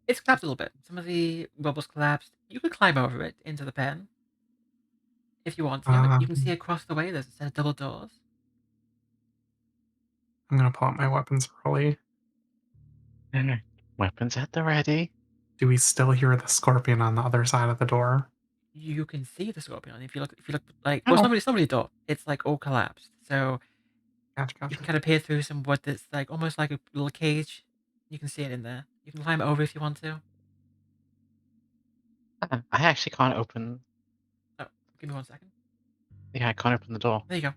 it's collapsed a little bit. Some of the bubbles collapsed. You could climb over it into the pen if you want to. You can see across the way there's a set of double doors. I'm gonna pull out my weapons early. Weapons at the ready. Do we still hear the scorpion on the other side of the door? You can see the scorpion if you look like well, Oh. it's not really a door. It's like all collapsed. So Gotcha, you gotcha. can kind of peer through some what that's like almost like a little cage. You can see it in there. You can climb over if you want to. I actually can't open. Oh, give me 1 second. Yeah, I can't open the door. There you go.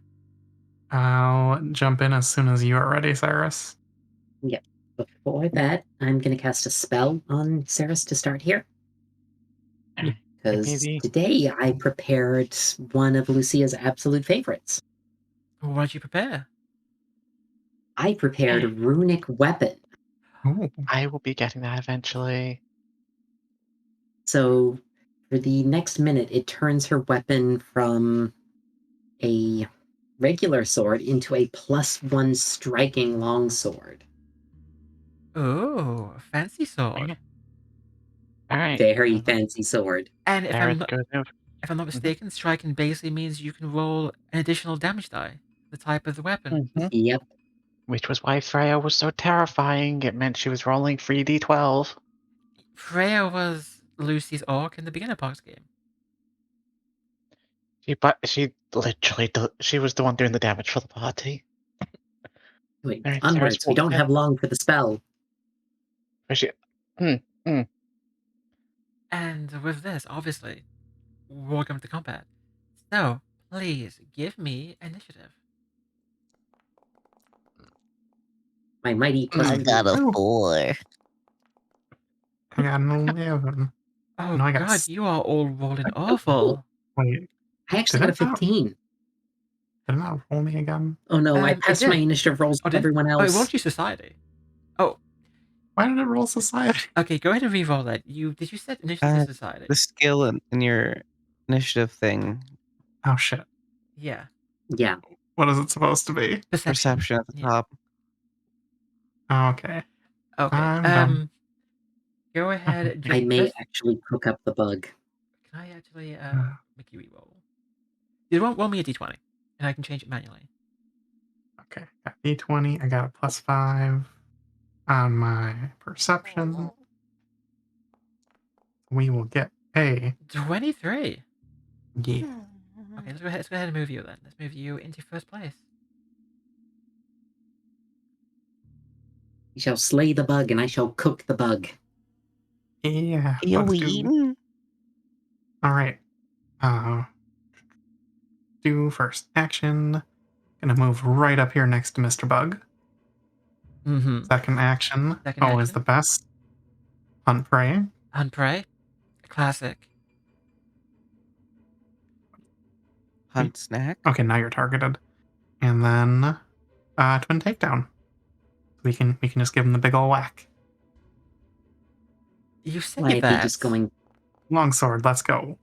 I'll jump in as soon as you are ready, Cyrus. Yep. Before that, I'm gonna cast a spell on Seras to start here. Because Maybe. today I prepared one of Lucia's absolute favorites. What did you prepare? I prepared Runic Weapon. Ooh. I will be getting that eventually. So for the next minute, it turns her weapon from a regular sword into a +1 striking longsword. Oh, a fancy sword. All right. Very fancy sword. And if Seras I'm goes over. not mistaken, striking basically means you can roll an additional damage die. The type of the weapon. Yep. Which was why Freya was so terrifying. It meant she was rolling 3d12. Freya was Lucy's orc in the beginner box game. She literally she was the one doing the damage for the party. Wait, Alright, onwards. Seras We don't walks have long for the spell. And with this, obviously, we're going to combat. So, please give me initiative. My mighty plus I got a 4. 4. I got an 11. Oh No, I got god, you are all rolling awful. Wait, I actually Did got a it not- 15. did it not roll me again? Oh no, I it passed my did. initiative rolls with did? everyone Oh, it else. rolled you society. Oh, Why did it roll society? okay, go ahead and re-roll that. Did you set initiative to society? The skill in your initiative thing. Oh shit. Yeah. Yeah. What is it supposed to be? Perception at the Yeah. top. Oh, okay. Okay. I'm done. Go ahead. I may just- actually cook up the bug. Can I actually make you re-roll? You roll me a d20, and I can change it manually. Okay, got D20. I got a +5 on my perception. We will get a 23. yeah. Okay, let's go ahead and move you then. Let's move you into first place. You shall slay the bug, and I shall cook the bug. Yeah. Yo, Let's we do. eating? All right. Do first action. Gonna move right up here next to Mr. Bug. Mm-hmm. Second action. Second Always action. the best. Hunt prey. Hunt prey. Classic. Hunt snack. Okay, now you're targeted. And then twin takedown. We can just give him the big ol' whack. You say Why that. just going? Longsword, let's go.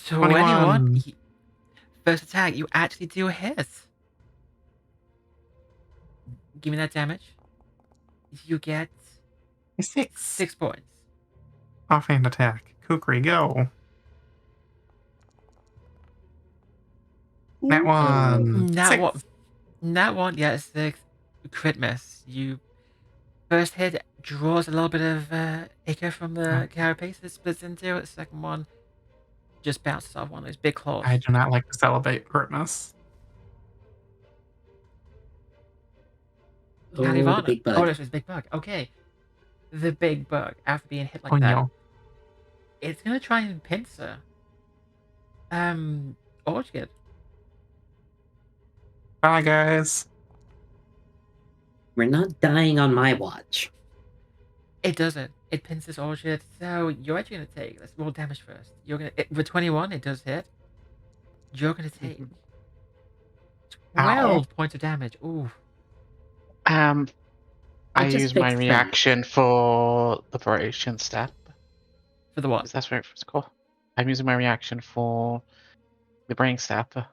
21. First attack, you actually do a hit. Give me that damage. You get 6 points. Offhand attack. Kukri, go. That one. That one, yeah, 6. Crit miss. You first hit draws a little bit of echo from the carapace it splits into. The second one just bounces off one of those big claws. I do not like to celebrate critness. Oh, the big bug. Oh, this is big bug. Okay. The big bug, after being hit like that, No. it's gonna try and pincer. Orchid. Bye, guys. We're not dying on my watch. It doesn't. It pincers Orchid, so you're actually gonna take. Let's roll damage first. You're gonna with 21. It does hit. You're gonna take 12 points of damage. Ooh. I just use my fixed that. reaction for Liberation Step. For the what? Is that what it's called? I'm using my reaction for the Brain Step on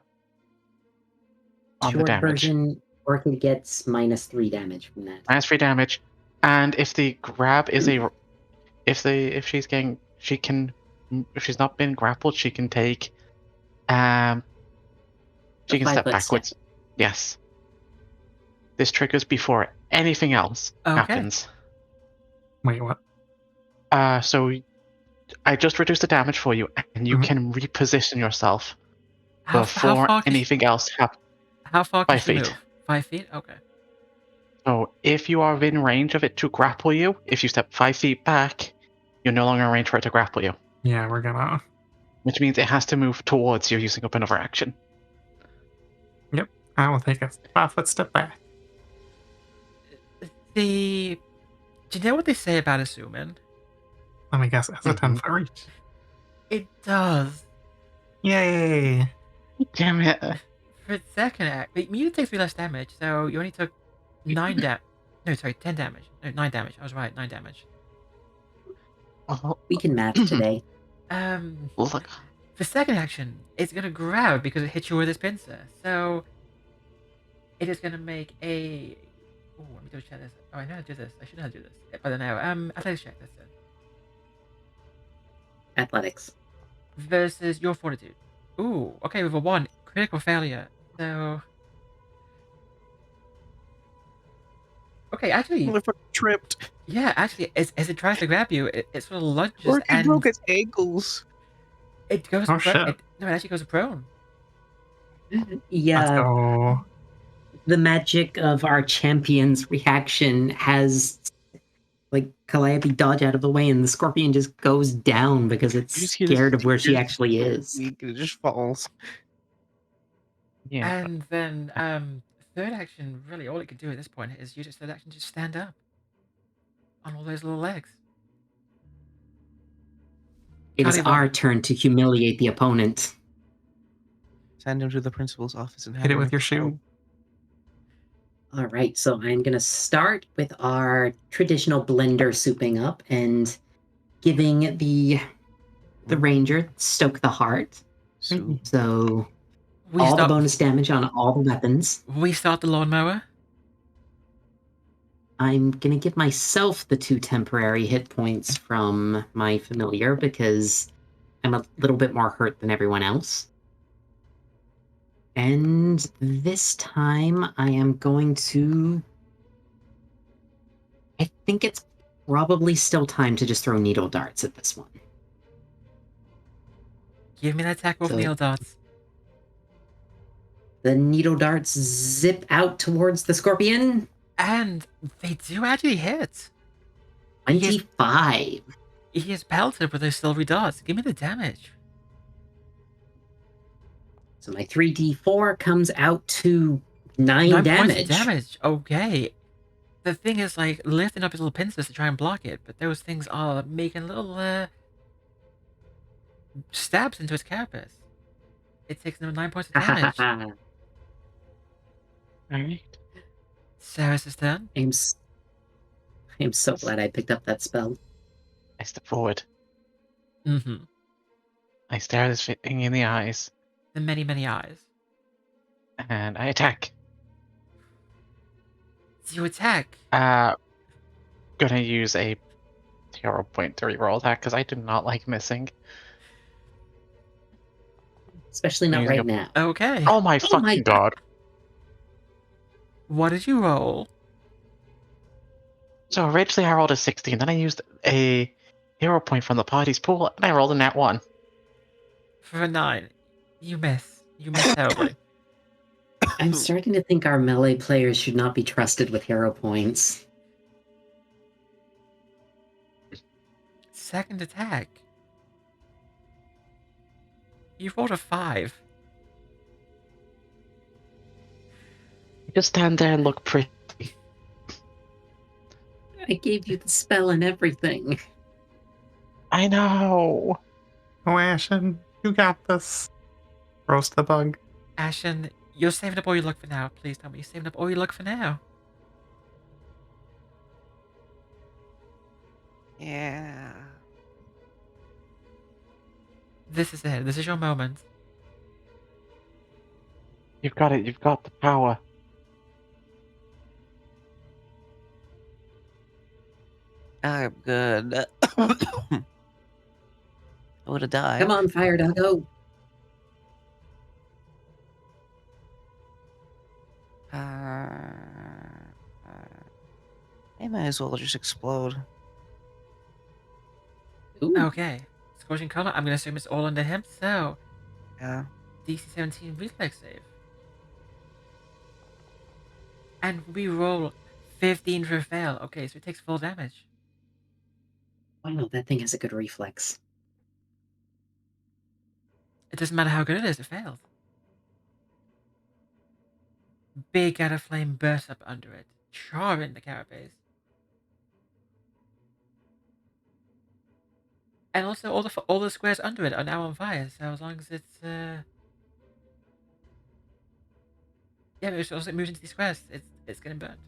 the Short damage. version, Orchid gets -3 damage from that. -3 damage, and if the grab is if she's getting, she can, if she's not been grappled, she can take, she can step 5-foot backwards. step. Yes. This triggers before anything else happens. Wait, what? So I just reduced the damage for you, and you can reposition yourself before anything else happens. How far can 5 she feet. move? 5 feet? Okay. So if you are within range of it to grapple you, if you step 5 feet back, you're no longer in range for it to grapple you. Yeah, we're gonna. Which means it has to move towards you using up another action. Yep, I will take a 5-foot step back. Do you know what they say about assuming? Let me guess, it has a 10-foot reach. It does. Yay! Damn it. For its second act, but you take 3 less damage, so you only took 9 damage. No, sorry, 10 damage. No, 9 damage. I was right, 9 damage. We can math today. Look. For second action, it's gonna grab because it hits you with its pincer. So it is gonna make a. Oh, let me double check this. Oh, I know how to do this. I should know how to do this. I don't know. Athletics check. That's it. Athletics. Versus your fortitude. Ooh, okay, with a 1, critical failure. So. Okay, actually. Motherfucker tripped. Yeah, actually, as it tries to grab you, it sort of lunges Orchid and broke its ankles. it goes. Oh, shit. It actually goes prone. Let's Yeah, go. the magic of our champion's reaction has, like, Calliope dodge out of the way, and the scorpion just goes down because it's scared of where she actually is. It just falls. Yeah. And then Third action, really, all it can do at this point is use its third action to just stand up on all those little legs. It is our Kalivanna. turn to humiliate the opponent. Send him to the principal's office and have Hit it him with your expelled. shoe. All right, so I'm going to start with our traditional blender souping up and giving the ranger stoke the heart. Soup. So We all the start. bonus damage on all the weapons. We start the lawnmower. I'm going to give myself the 2 temporary hit points from my familiar because I'm a little bit more hurt than everyone else. And this time I am going to... I think it's probably still time to just throw needle darts at this one. Give me that attack roll for So- needle darts. The needle darts zip out towards the scorpion. And they do actually hit. 25. He is pelted with those silvery darts. Give me the damage. So my 3d4 comes out to 9 9 damage. points of damage. Okay. The thing is, like, lifting up his little pincers to try and block it, but those things are making little, stabs into his carapace. It takes another 9 points of damage. Alright. Seras' turn. I'm so glad I picked up that spell. I step forward. Mm-hmm. I stare this thing in the eyes. The many, many eyes. And I attack. So you attack. Gonna use a hero point to reroll attack because I do not like missing. Especially not Using right now. Okay. Oh my Oh fucking my god. What did you roll? So originally I rolled a 16, then I used a hero point from the party's pool, and I rolled a nat 1. For a 9. You miss. You miss terribly. I'm starting to think our melee players should not be trusted with hero points. Second attack. You rolled a 5. Just stand there and look pretty. I gave you the spell and everything. I know. Oh, Ashen, you got this. Roast the bug. Ashen, you're saving up all your luck for now. Please tell me you're saving up all your luck for now. Yeah. This is it. This is your moment. You've got it. You've got the power. I'm good. I would have died. Come on, Fire Doggo. They might as well just explode. Ooh. Okay. Scorching Color, I'm going to assume it's all under him, so Yeah. DC 17 reflex save. And we roll 15 for a fail. Okay, so it takes full damage. Wow, that thing has a good reflex. It doesn't matter how good it is, it fails. Big out of flame bursts up under it, charring the carapace. And also, all the squares under it are now on fire. So as long as it's yeah, as long as it moves into these squares, it's getting burned.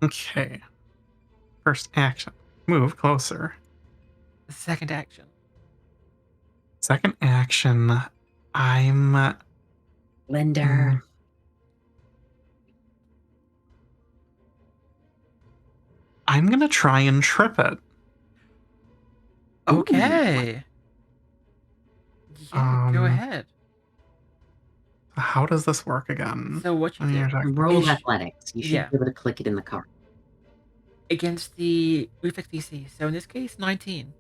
Okay. First action. Move closer. The second action. Second action. I'm... Blender. I'm gonna try and trip it. Okay. Yeah, go ahead. How does this work again? So what you do Roll is- athletics. You should yeah. be able to click it in the card. against the reflex DC. So in this case, 19.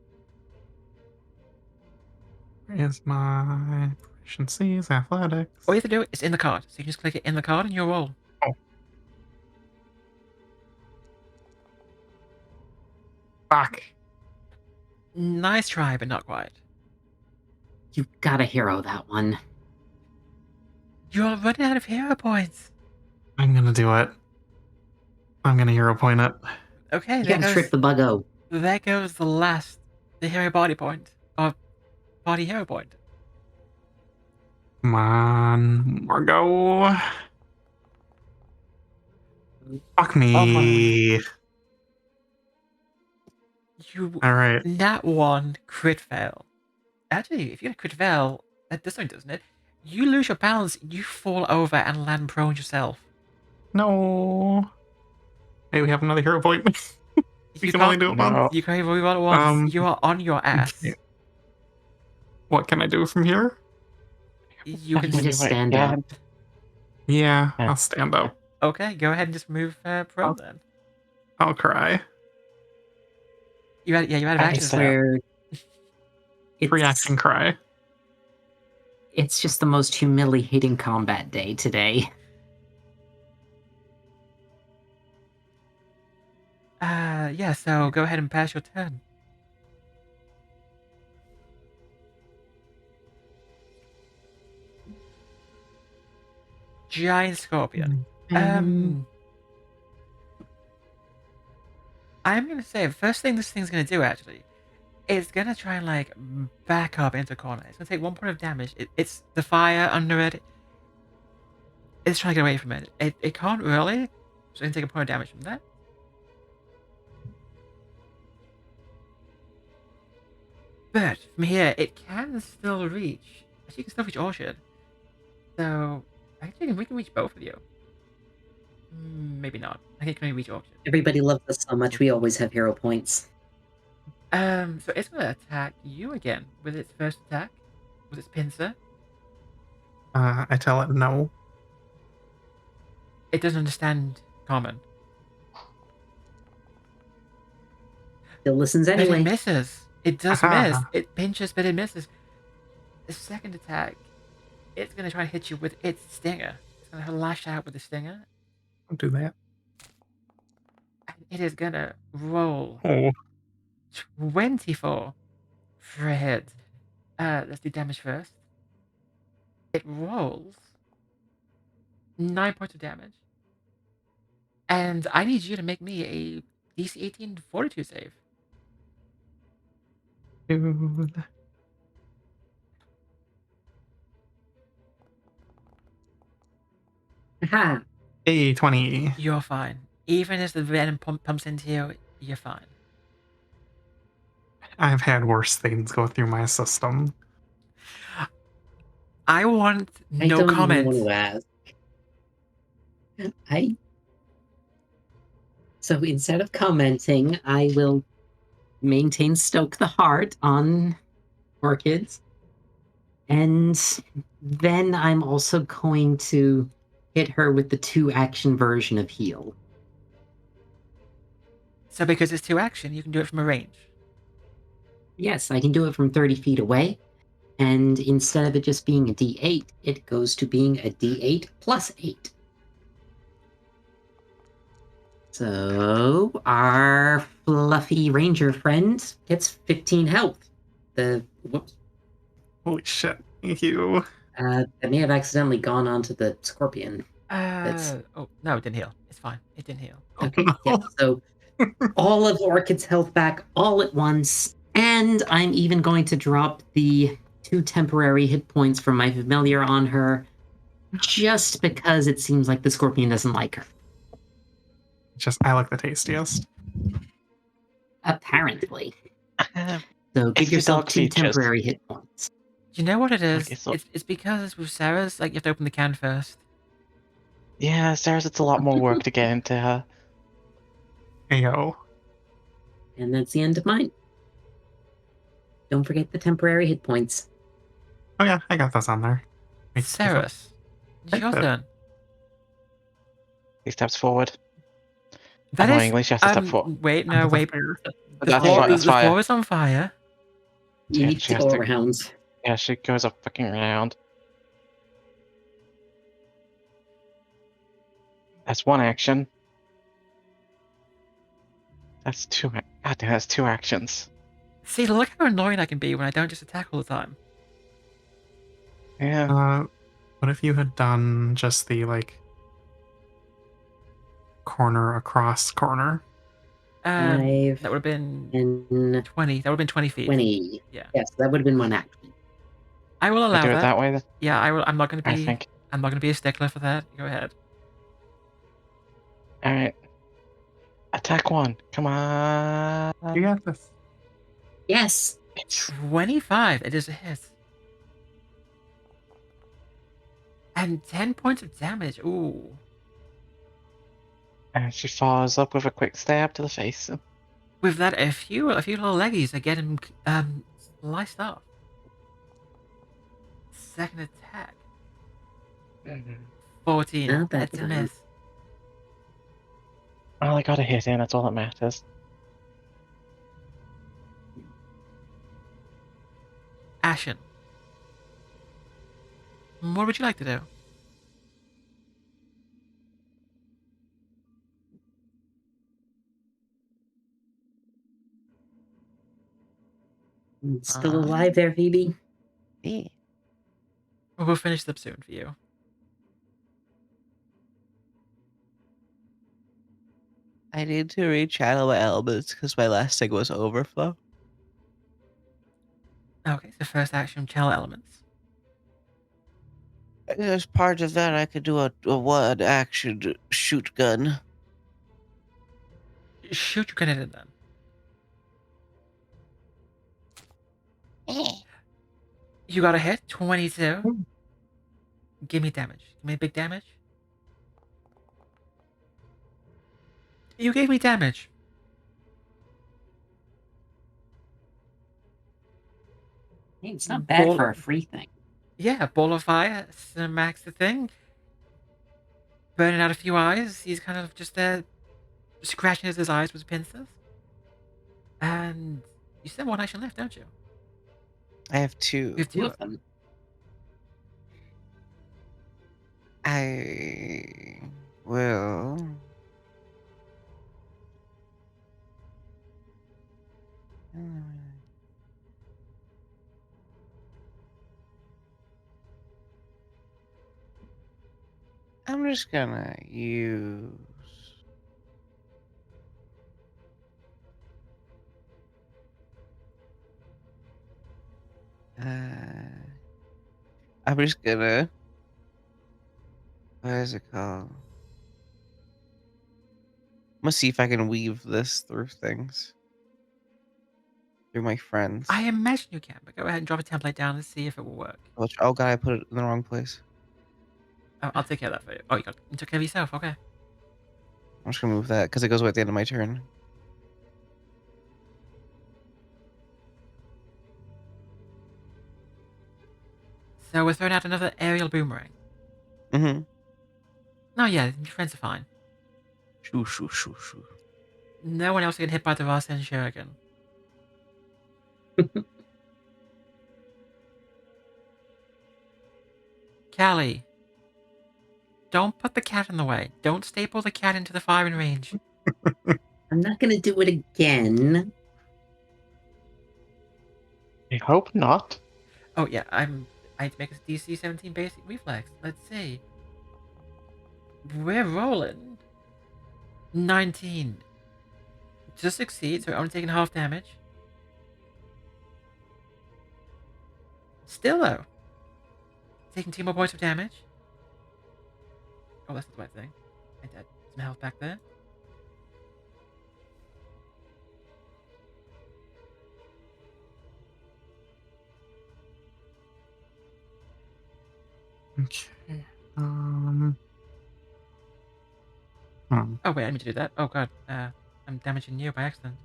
Is my proficiencies, athletics? All you have to do is in the card. So you can just click it in the card and you'll roll. Fuck. Nice try, but not quite. You gotta hero that one. You're running out of hero points. I'm gonna do it. I'm gonna hero point it. Okay, You there gotta trick goes the buggo. the hero body point. Or body hero point. Come on, Margo. Fuck me. You All right. That one crit fail. Actually, if you get a crit fail, that does something, doesn't it? You lose your balance, you fall over and land prone yourself. No. Hey, we have another hero point. We You can only can't. do it once. You can't even roll it once. You are on your ass. Okay. What can I do from here? You can You just stand up. Yeah, Yeah. I'll stand up. Okay, go ahead and just move prone then. I'll cry. You had I actions there. Where Reaction cry. it's just the most humiliating combat day today. Yeah, so go ahead and pass your turn. Giant scorpion. I'm gonna say, first thing this thing's gonna do, actually, it's gonna try and, like, back up into a corner. It's gonna take 1 point of damage. It's the fire under it. It's trying to get away from it. It can't really, so it's gonna take a point of damage from that. But from here, it can still reach. Actually, you can still reach Orchid. So, actually, we can reach both of you. Maybe not. I think it can only reach Orchid. Everybody loves us so much, we always have hero points. So it's gonna attack you again with its first attack, with its pincer. I tell it no. It doesn't understand common. Still listens But anyway. it misses. It does Aha. miss. It pinches, but it misses. The second attack, it's gonna try and hit you with its stinger. It's gonna lash out with the stinger, Don't do that. and it is gonna roll Oh, 24 for a hit. Let's do damage first. It rolls 9 points of damage. And I need you to make me a DC 18 Fortitude save. dude. Aha! Hey, 20. You're fine. Even as the venom pumps into you, you're fine. I've had worse things go through my system. I want I no don't comment. even want to ask. So instead of commenting, I will maintain Stoke the Heart on Orchids. And then I'm also going to hit her with the 2-action version of heal. So because it's 2 action, you can do it from a range. Yes, I can do it from 30 feet away. And instead of it just being a D8, it goes to being a D8 plus 8. So our fluffy ranger friend gets 15 health. Whoops. Holy shit. Thank you. That may have accidentally gone onto the scorpion. Oh, no, it didn't heal. It's fine. It didn't heal. Okay, no. yeah, so all of Orchid's health back all at once, and I'm even going to drop the 2 temporary hit points from my familiar on her, just because it seems like the scorpion doesn't like her. Just, I like the tastiest. Apparently. Uh, So If give your yourself dog 2 features- temporary hit points. You know what it is? Okay, so- It's because with Seras, like, you have to open the can first. Yeah, Seras, it's a lot more work to get into her. Ayo. And that's the end of mine. Don't forget the temporary hit points. Oh yeah, I got this on there. Seras, it's your turn. He steps forward. That is... Annoyingly, she has to step forward. Wait, no, wait. That's fine, that's The fire. floor is on fire. You Yeah, need she to has go to- around. Yeah, she goes a fucking round. That's 1 action. That's 2. God damn, that's 2 actions. See, look how annoying I can be when I don't just attack all the time. Yeah. What if you had done just the, like, corner across corner? That 5 would have been and 20. That would have been 20 feet. 20. Yeah. Yes, that would have been one action. I will We allow do it that. that way then? Yeah, I will. I'm not going to I be. think. I'm not going to be a stickler for that. Go ahead. Alright. Attack 1. Come on. You got this. Yes. 25. It is a hit. And 10 points of damage. Ooh. And she follows up with a quick stab to the face. With that, a few little leggies are getting sliced off. Second attack. 14. Not that That's a time. miss. Well, I got a hit in. That's all that matters. Ashen. What would you like to do? Still alive there, Phoebe? Yeah. We'll finish this up soon for you. I need to rechannel my elements because my last thing was overflow. Okay, so first action, channel elements. As part of that, I could do a one action shoot gun. Shoot your grenade at them. You got a hit, 22. Give me damage. Give me big damage. You gave me damage. Hey, it's not bad for a free thing. Yeah, ball of fire, smacks the thing. Burning out a few eyes. He's kind of just there, scratching his eyes with pincers. And you still have one action left, don't you? I have two. You have Two two. of them. I will. I'm just gonna use. I'm just gonna. What is it called? I'm gonna see if I can weave this through things. Through my friends. I imagine you can, but go ahead and drop a template down and see if it will work. Oh god, I put it in the wrong place. Oh, I'll take care of that for you. Oh, you took care of yourself. Okay. I'm just gonna move that because it goes away at the end of my turn. So we're throwing out another aerial boomerang. Mm-hmm. No, yeah, your friends are fine. Shoo, shoo, shoo, shoo. No one else will get hit by the Rasen Shuriken. Callie, don't put the cat in the way. Don't staple the cat into the firing range. I'm not gonna do it again. I hope not. Oh yeah, I need to make a DC 17 basic reflex. Let's see. We're rolling. 19. To succeed, so we're only taking half damage. Still though. Taking 2 more points of damage. Oh, that's not the right thing. I did some health back there. Okay. Oh wait, I need to do that. Oh god, I'm damaging you by accident.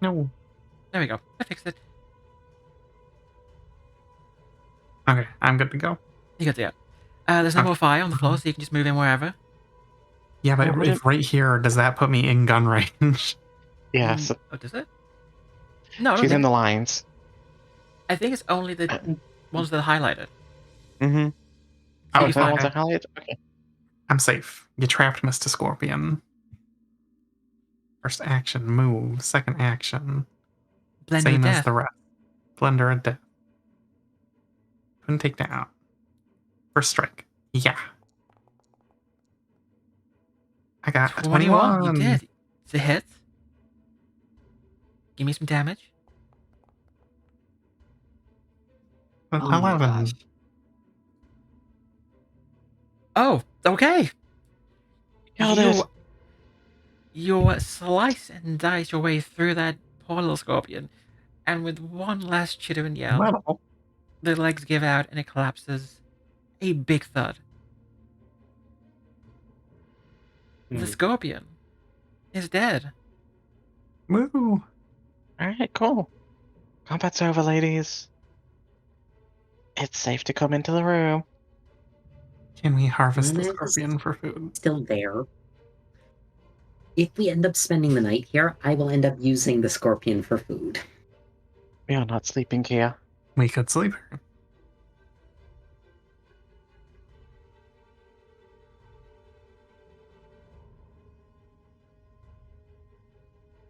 No. There we go. I fixed it. Okay, I'm good to go. You got to go. There's no more fire on the floor, so you can just move in wherever. Yeah, but Oh, if right here, does that put me in gun range? Yeah, so Oh, does it? No, I don't she's in think. the lines. I think it's only the ones that are highlighted. Mm-hmm. So Oh, you're so that fine. one's highlighted? Okay. I'm safe. You trapped Mr. Scorpion. First action, move. Second action, Blend same of as death. the rest. Blender of death. Couldn't take down. First strike. Yeah. I got a 21. You 21. did. It's a hit. Give me some damage. An Oh my 11. gosh. Oh, okay. Kill this. You slice and dice your way through that poor little scorpion, and with one last chittering yell, Well, the legs give out and it collapses. A big thud. The scorpion is dead. woo. Alright, cool. Combat's over, ladies. It's safe to come into the room. Can we harvest the It's scorpion for food? still there. If we end up spending the night here, I will end up using the scorpion for food. We are not sleeping here. We could sleep here.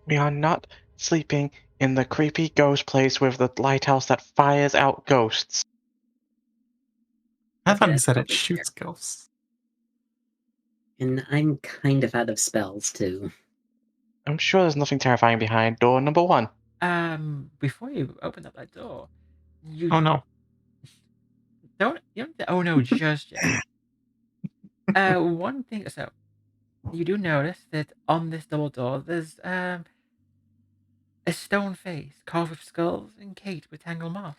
We are not sleeping in the creepy ghost place with the lighthouse that fires out ghosts. I Okay, thought you that's said it probably shoots ghosts. And I'm kind of out of spells, too. I'm sure there's nothing terrifying behind door number 1. Before you open up that door, you Oh no. you don't oh no just yet. One thing, so you do notice that on this double door there's a stone face carved with skulls and caked with tangled moss.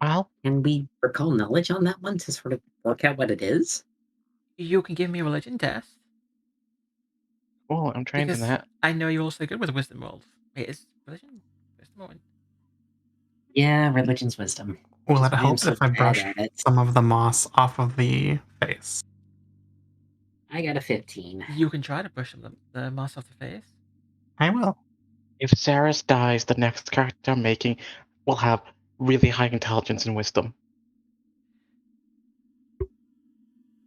Well, Can we recall knowledge on that one to sort of work out what it is? You can give me a religion test oh, I'm trained in because that. I know you're also good with wisdom rolls. Wait, is religion wisdom or Yeah, religion's wisdom. Will Which it is why I'm help so if I bad brush at it. some of the moss off of the face? I got a 15. you can try to push the moss off the face. I will. If Seras dies, the next character I'm making will have really high intelligence and wisdom.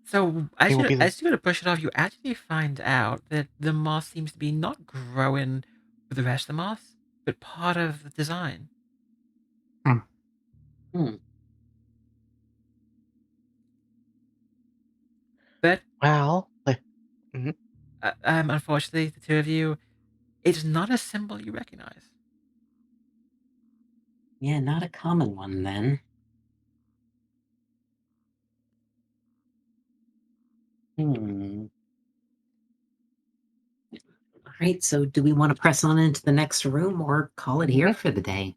So It will be the as you go to push it off, you actually find out that the moss seems to be not growing with the rest of the moss, but part of the design. But well. unfortunately, the two of you, it's not a symbol you recognize. Yeah, not a common one, then. Alright, so do we want to press on into the next room or call it here for the day?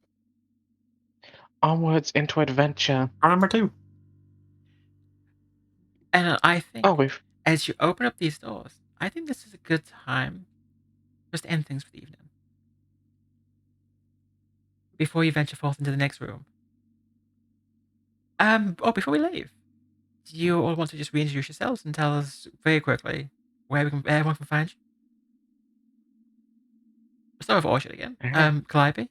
Onwards into adventure. Or number 2. And I think Oh, we've as you open up these doors, I think this is a good time just to end things for the evening. Before you venture forth into the next room. Before we leave, do you all want to just reintroduce yourselves and tell us very quickly where everyone can find you? Let's start with Orchid again. Alright. Calliope?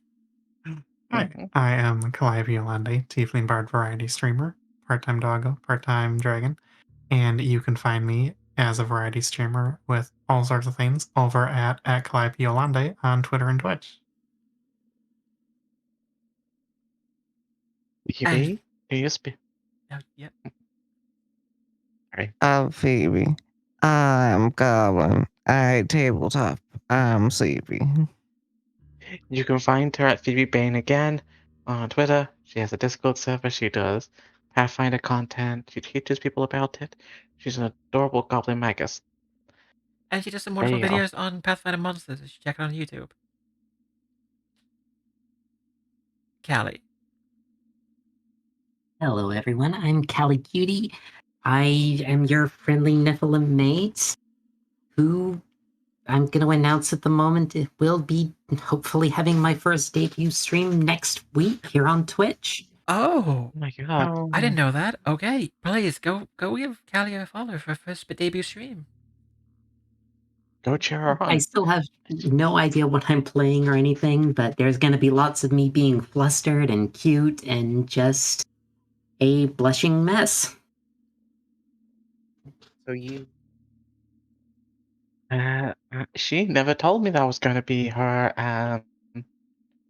Hi, I am CalliopeEolande, Tiefling Bard Variety Streamer, part-time doggo, part-time dragon, and you can find me as a variety streamer with all sorts of things over at CalliopeEolande on Twitter and Twitch. Phoebe, do you speak? Yep. Sorry. Phoebe. I'm Goblin. I tabletop. I'm sleepy. You can find her at PhoebeBane again on Twitter. She has a Discord server. She does Pathfinder content. She teaches people about it. She's an adorable goblin magus. And she does some There wonderful you go. videos on Pathfinder monsters. You should check it out on YouTube. Callie. Hello, everyone. I'm KallyCutie. I am your friendly Nephilim mate, who I'm going to announce at the moment it will be hopefully having my first debut stream next week here on Twitch. Oh, Oh my god. I didn't know that. Okay, please go give Callie a follow for her first debut stream. Go cheer her I on. still have no idea what I'm playing or anything, but there's going to be lots of me being flustered and cute and just a blushing mess. So you. She never told me that was going to be her.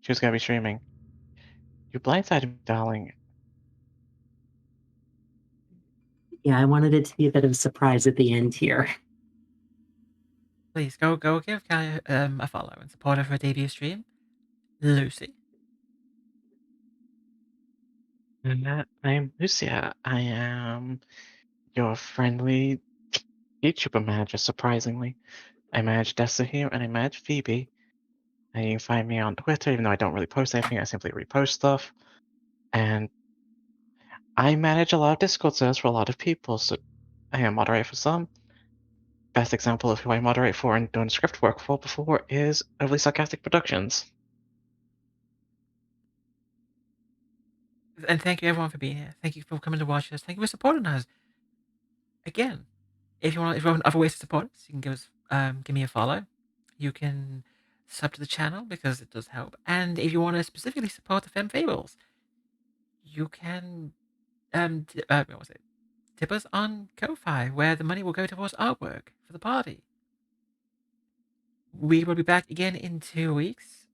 She was going to be streaming. You blindsided me, darling. Yeah, I wanted it to be a bit of a surprise at the end here. Please go give Callie a follow and support her for her debut stream. Lucy. I'm Lucia. I am your friendly YouTuber manager, surprisingly. I manage Dessa here, and I manage Phoebe. And you can find me on Twitter, even though I don't really post anything, I simply repost stuff. And I manage a lot of Discord servers for a lot of people, so I am moderator for some. Best example of who I moderate for and doing script work for before is Overly Sarcastic Productions. And thank you everyone for being here. Thank you for coming to watch us. Thank you for supporting us. Again, if you want other ways to support us, you can give me a follow. You can sub to the channel because it does help. And if you want to specifically support the Femme Fables, you can what was it? Tip us on Ko-Fi, where the money will go towards artwork for the party. We will be back again in 2 weeks,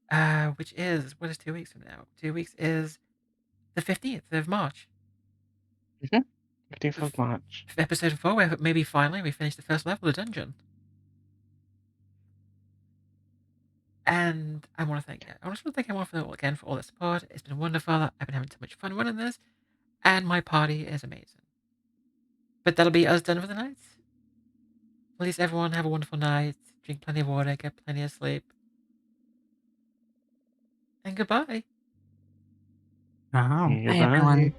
which is, what is 2 weeks from now? 2 weeks is the 15th of March. 15th of March. Episode 4, where maybe finally we finish the first level of the dungeon. And I want to thank everyone for all the support. It's been wonderful. I've been having so much fun running this, and my party is amazing. But that'll be us done for the night. Please, everyone, have a wonderful night. Drink plenty of water, get plenty of sleep, and goodbye. Oh. Bye, everyone.